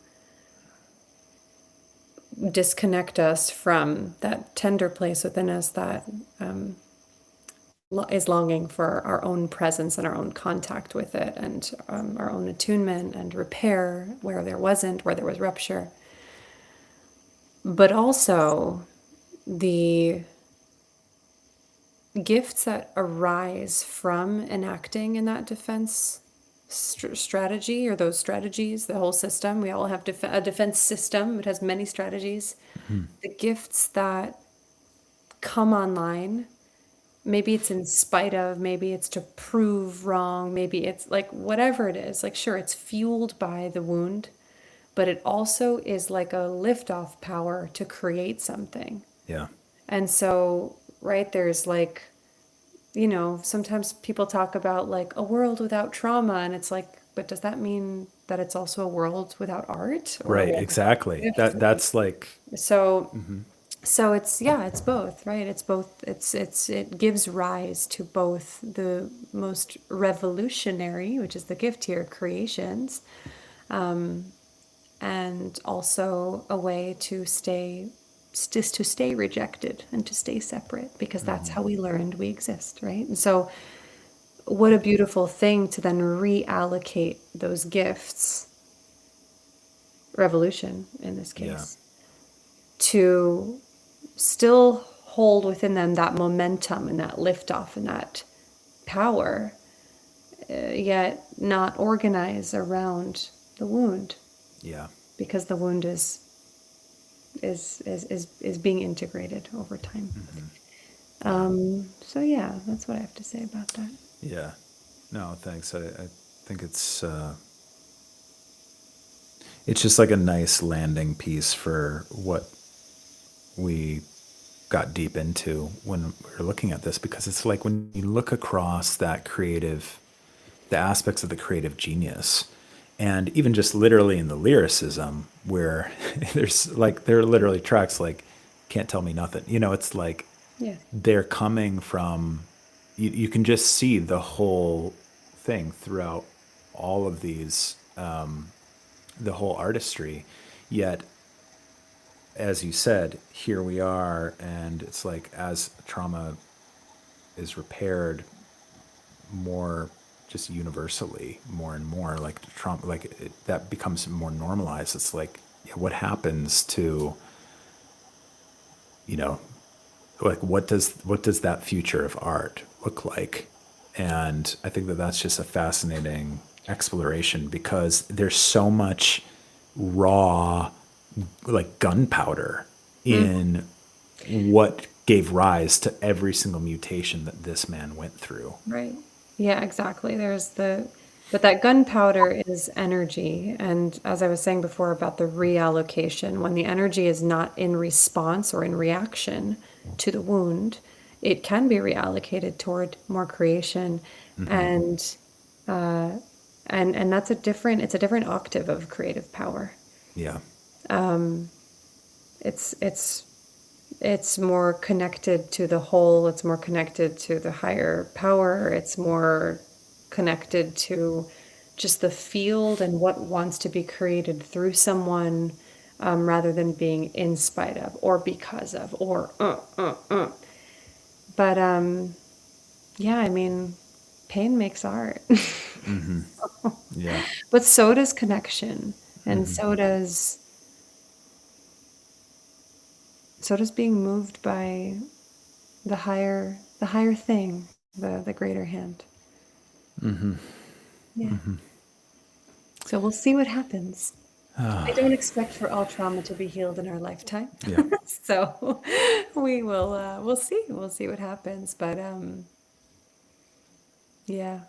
disconnect us from that tender place within us that is longing for our own presence and our own contact with it, and our own attunement and repair where there wasn't, where there was rupture. But also the gifts that arise from enacting in that defense strategy, or those strategies, the whole system. We all have a defense system. It has many strategies. The gifts that come online, maybe it's in spite of, maybe it's to prove wrong, maybe it's like whatever it is. Like, sure, it's fueled by the wound, but it also is like a liftoff power to create something. yeah. And so, right, there's like, sometimes people talk about like a world without trauma, and it's like, but does that mean that it's also a world without art or a Right, world without exactly. gifts? That's like So, so it's, yeah, it's both, right? It's both. It gives rise to both the most revolutionary, which is the gift here, creations, and also a way to stay just to stay rejected and to stay separate, because that's how we learned we exist, right? And so what a beautiful thing to then reallocate those gifts, revolution in this yeah. case, to still hold within them that momentum and that liftoff and that power, yet not organize around the wound, Yeah. because the wound is being integrated over time. So yeah, that's what I have to say about that. Yeah. No, thanks. I think it's just like a nice landing piece for what we got deep into when we were looking at this, because it's like when you look across the aspects of the creative genius, And even just literally in the lyricism, where there are literally tracks like "Can't Tell Me Nothing." It's like Yeah. they're coming from. You can just see the whole thing throughout all of these, the whole artistry. Yet, as you said, here we are, and it's like as trauma is repaired more, just universally, more and more, like trauma, that becomes more normalized. It's like, yeah, what happens to, you know, like what does that future of art look like? And I think that that's just a fascinating exploration, because there's so much raw, like gunpowder Mm, in what gave rise to every single mutation that this man went through. right. Yeah, exactly. But that gunpowder is energy. And as I was saying before about the reallocation, when the energy is not in response or in reaction to the wound, it can be reallocated toward more creation. Hmm. And uh, and it's a different octave of creative power. Yeah. It's it's it's more connected to the whole, it's more connected to the higher power, it's more connected to just the field and what wants to be created through someone, rather than being in spite of or because of or. But yeah, I mean, pain makes art. Hmm. Yeah. But so does connection, and Hmm. so does being moved by the higher thing, the greater hand. Yeah. So we'll see what happens. I don't expect for all trauma to be healed in our lifetime. Yeah. So we'll see what happens. But yeah.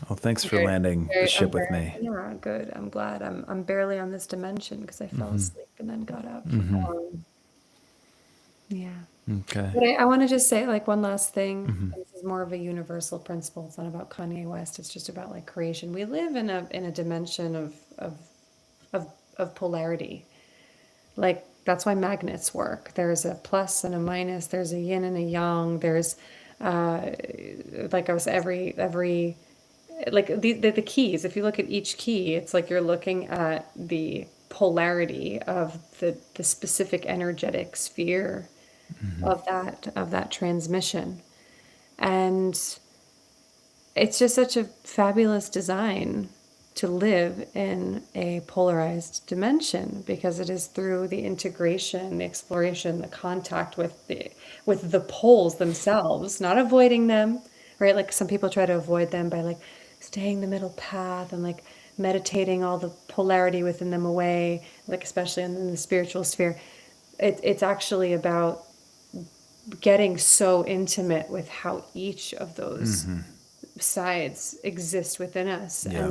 Well, thanks for Very, landing the I'm ship with very, me. yeah, good. I'm glad. I'm barely on this dimension because I fell Hmm. asleep and then got up. Hmm. Yeah. Okay. But I want to just say, like, one last thing. Hmm. And this is more of a universal principle. It's not about Kanye West. It's just about like creation. We live in a dimension of of polarity. Like that's why magnets work. There's a plus and a minus. There's a yin and a yang. There's uh, like I was every like the keys. If you look at each key, it's like you're looking at the polarity of the specific energetic sphere Hmm. of that transmission. And it's just such a fabulous design to live in a polarized dimension, because it is through the integration, the exploration, the contact with the poles themselves, not avoiding them, right? Like some people try to avoid them by like staying the middle path and like meditating all the polarity within them away, like especially in the spiritual sphere. It's actually about getting so intimate with how each of those Hmm. sides exist within us, Yeah.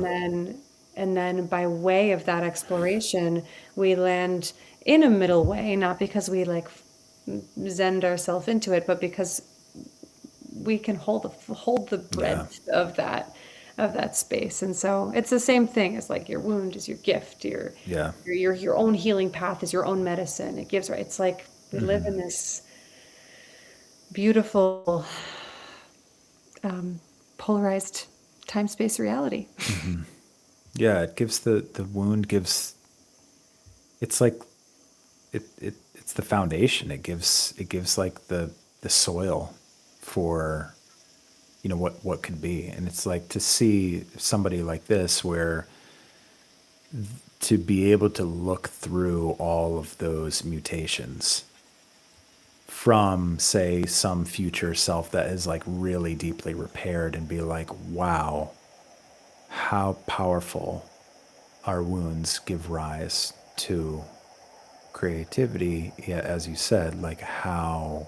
and then by way of that exploration we land in a middle way, not because we like zend ourselves into it, but because we can hold the Yeah. breadth of that space. And so it's the same thing as like your wound is your gift, Yeah. your own healing path is your own medicine. It gives, right? It's like we live Hmm. in this beautiful, polarized time space reality. Hmm. Yeah. It gives the wound gives. It's like it's the foundation. It gives like the soil for, what could be. And it's like to see somebody like this, where to be able to look through all of those mutations from, say, some future self that is like really deeply repaired, and be like, wow, how powerful our wounds give rise to creativity. Yeah, as you said, like how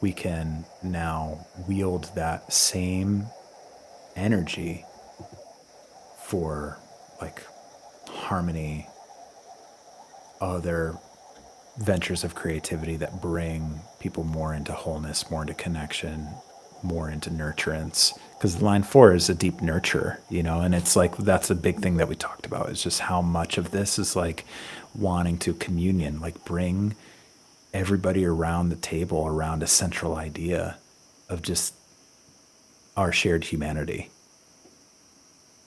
we can now wield that same energy for like harmony, other ventures of creativity that bring people more into wholeness, more into connection, more into nurturance, because line 4 is a deep nurture, and it's like that's a big thing that we talked about, is just how much of this is like wanting to communion, like bring everybody around the table around a central idea of just our shared humanity.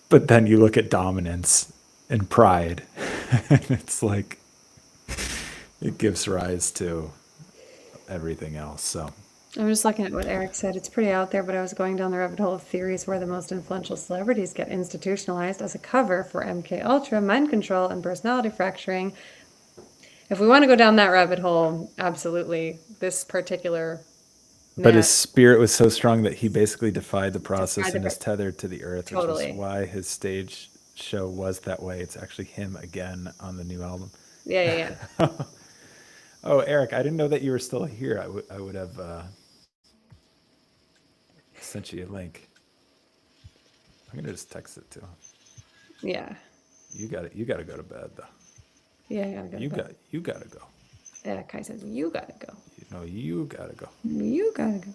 But then you look at dominance and pride, and it's like it gives rise to everything else. So I'm just looking at what Eric said. It's pretty out there, but I was going down the rabbit hole of theories where the most influential celebrities get institutionalized as a cover for MK Ultra, mind control, and personality fracturing. If we want to go down that rabbit hole, absolutely. This particular but his man, spirit was so strong that he basically defied the process Defied the and is pro- tethered to the earth, Totally. which is why his stage show was that way. It's actually him again on the new album. Yeah. Oh, Eric, I didn't know that you were still here. I would have sent you a link. I'm gonna just text it to him. Yeah. You got it. You got to go to bed though. Yeah, I gotta go. You got to go. Yeah, Kai says, you gotta go. You got to go. You gotta go.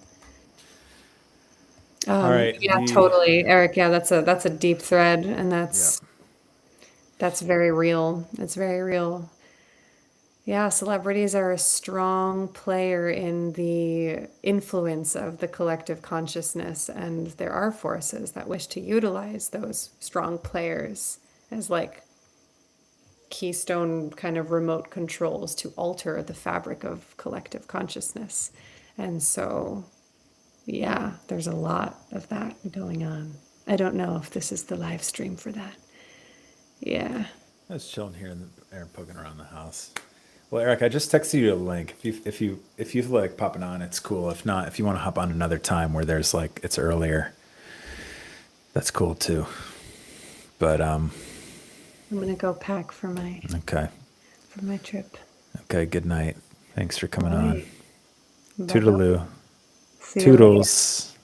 All right. Yeah, totally, Eric. Yeah, that's a deep thread, and Yeah. that's very real. It's very real. Yeah, celebrities are a strong player in the influence of the collective consciousness, and there are forces that wish to utilize those strong players as like keystone kind of remote controls to alter the fabric of collective consciousness. And so, yeah, there's a lot of that going on. I don't know if this is the live stream for that. Yeah. I was chilling here in the air, poking around the house. Well, Eric, I just texted you a link. If you like popping on, it's cool. If not, if you want to hop on another time where there's like it's earlier, that's cool too. But I'm gonna go pack for my okay. trip. Okay, good night. Thanks for coming on. Bye-bye. Toodaloo. See you later. Toodles.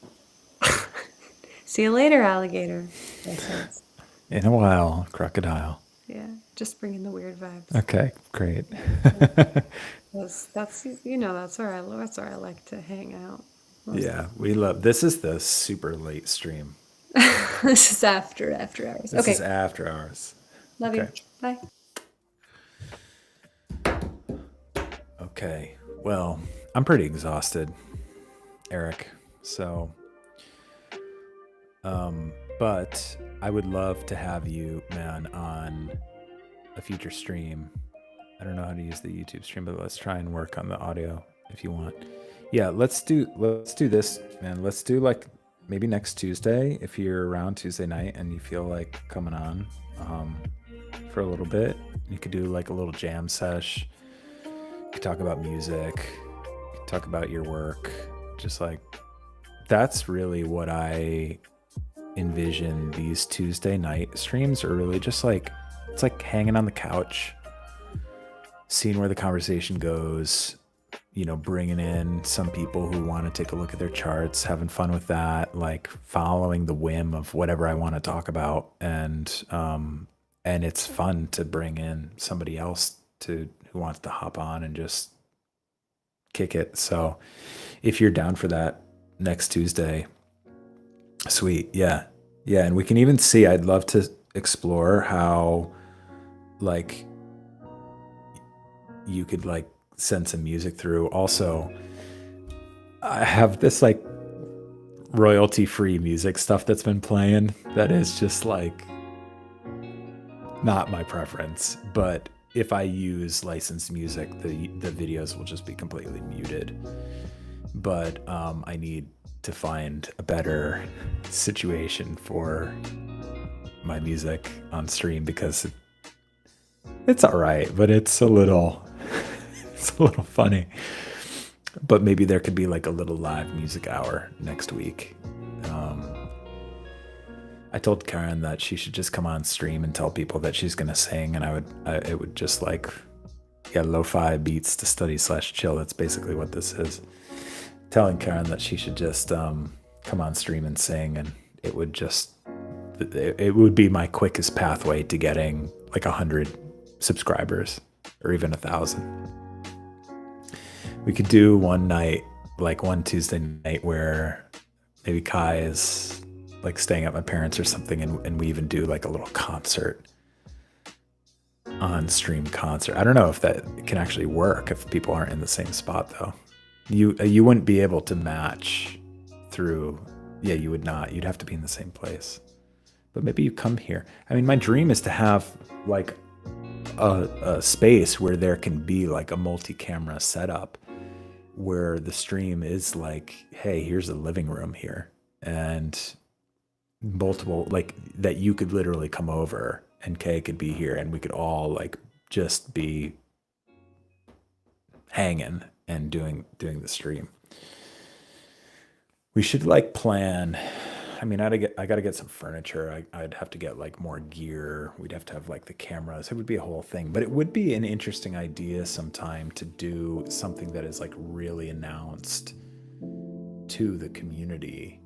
See you later, alligator. That sounds- In a while, crocodile. Yeah, just bringing the weird vibes. Okay, great. That's that's where I like to hang out. Yeah, we love this. Is the super late stream. This is after hours. This Okay, is after hours. love okay. you. Bye. Okay. Well, I'm pretty exhausted, Eric. So, but I would love to have you, man, on a future stream. I don't know how to use the YouTube stream, but let's try and work on the audio if you want. Yeah, let's do this, man. Let's do like maybe next Tuesday if you're around Tuesday night and you feel like coming on for a little bit. You could do like a little jam sesh. You could talk about music, you could talk about your work. Just like that's really what I envision these Tuesday night streams are really just like it's like hanging on the couch, seeing where the conversation goes, bringing in some people who want to take a look at their charts, having fun with that, like following the whim of whatever I want to talk about. And it's fun to bring in somebody else who wants to hop on and just kick it. So if you're down for that next Tuesday, sweet. Yeah. And we can even see, I'd love to explore how like you could like send some music through. Also, I have this like royalty free music stuff that's been playing that is just like not my preference, but if I use licensed music, the videos will just be completely muted. But I need to find a better situation for my music on stream because it's all right, but it's a little funny. But maybe there could be like a little live music hour next week. I told Karen that she should just come on stream and tell people that she's gonna sing, and it would just like, lo-fi beats to study / chill. That's basically what this is. Telling Karen that she should just come on stream and sing, and it would be my quickest pathway to getting like 100 subscribers or even 1,000. We could do one night, like one Tuesday night where Maybe Kai is like staying at my parents or something, and we even do like a little concert, on stream concert. I don't know if that can actually work if people aren't in the same spot though. You wouldn't be able to match through. Yeah, you would not. You'd have to be in the same place. But maybe you come here. I mean, my dream is to have like a space where there can be like a multi-camera setup where the stream is like, hey, here's a living room here, and multiple, like, that you could literally come over and Kay could be here and we could all like just be hanging and doing the stream. We should like plan. I mean, I gotta get some furniture. I'd have to get like more gear. We'd have to have like the cameras. It would be a whole thing, but it would be an interesting idea sometime to do something that is like really announced to the community.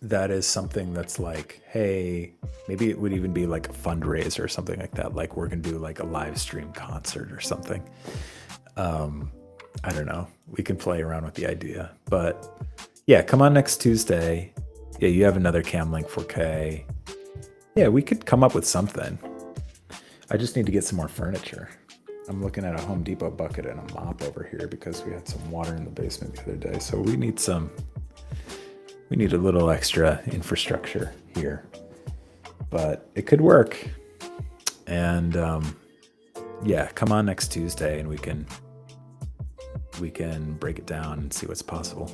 That is something that's like, hey, maybe it would even be like a fundraiser or something like that. Like we're gonna do like a live stream concert or something. I don't know. We can play around with the idea, but yeah, come on next Tuesday. Yeah, you have another cam link 4K. Yeah, we could come up with something. I just need to get some more furniture. I'm looking at a Home Depot bucket and a mop over here because we had some water in the basement the other day. So we need a little extra infrastructure here, but it could work. And yeah, come on next Tuesday and we can break it down and see what's possible.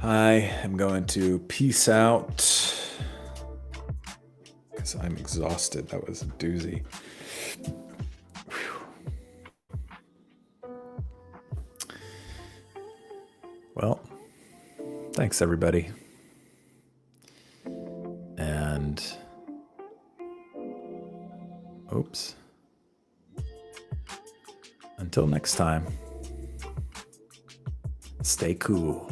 I am going to peace out because I'm exhausted. That was a doozy. Well, thanks everybody. And oops. Until next time, stay cool.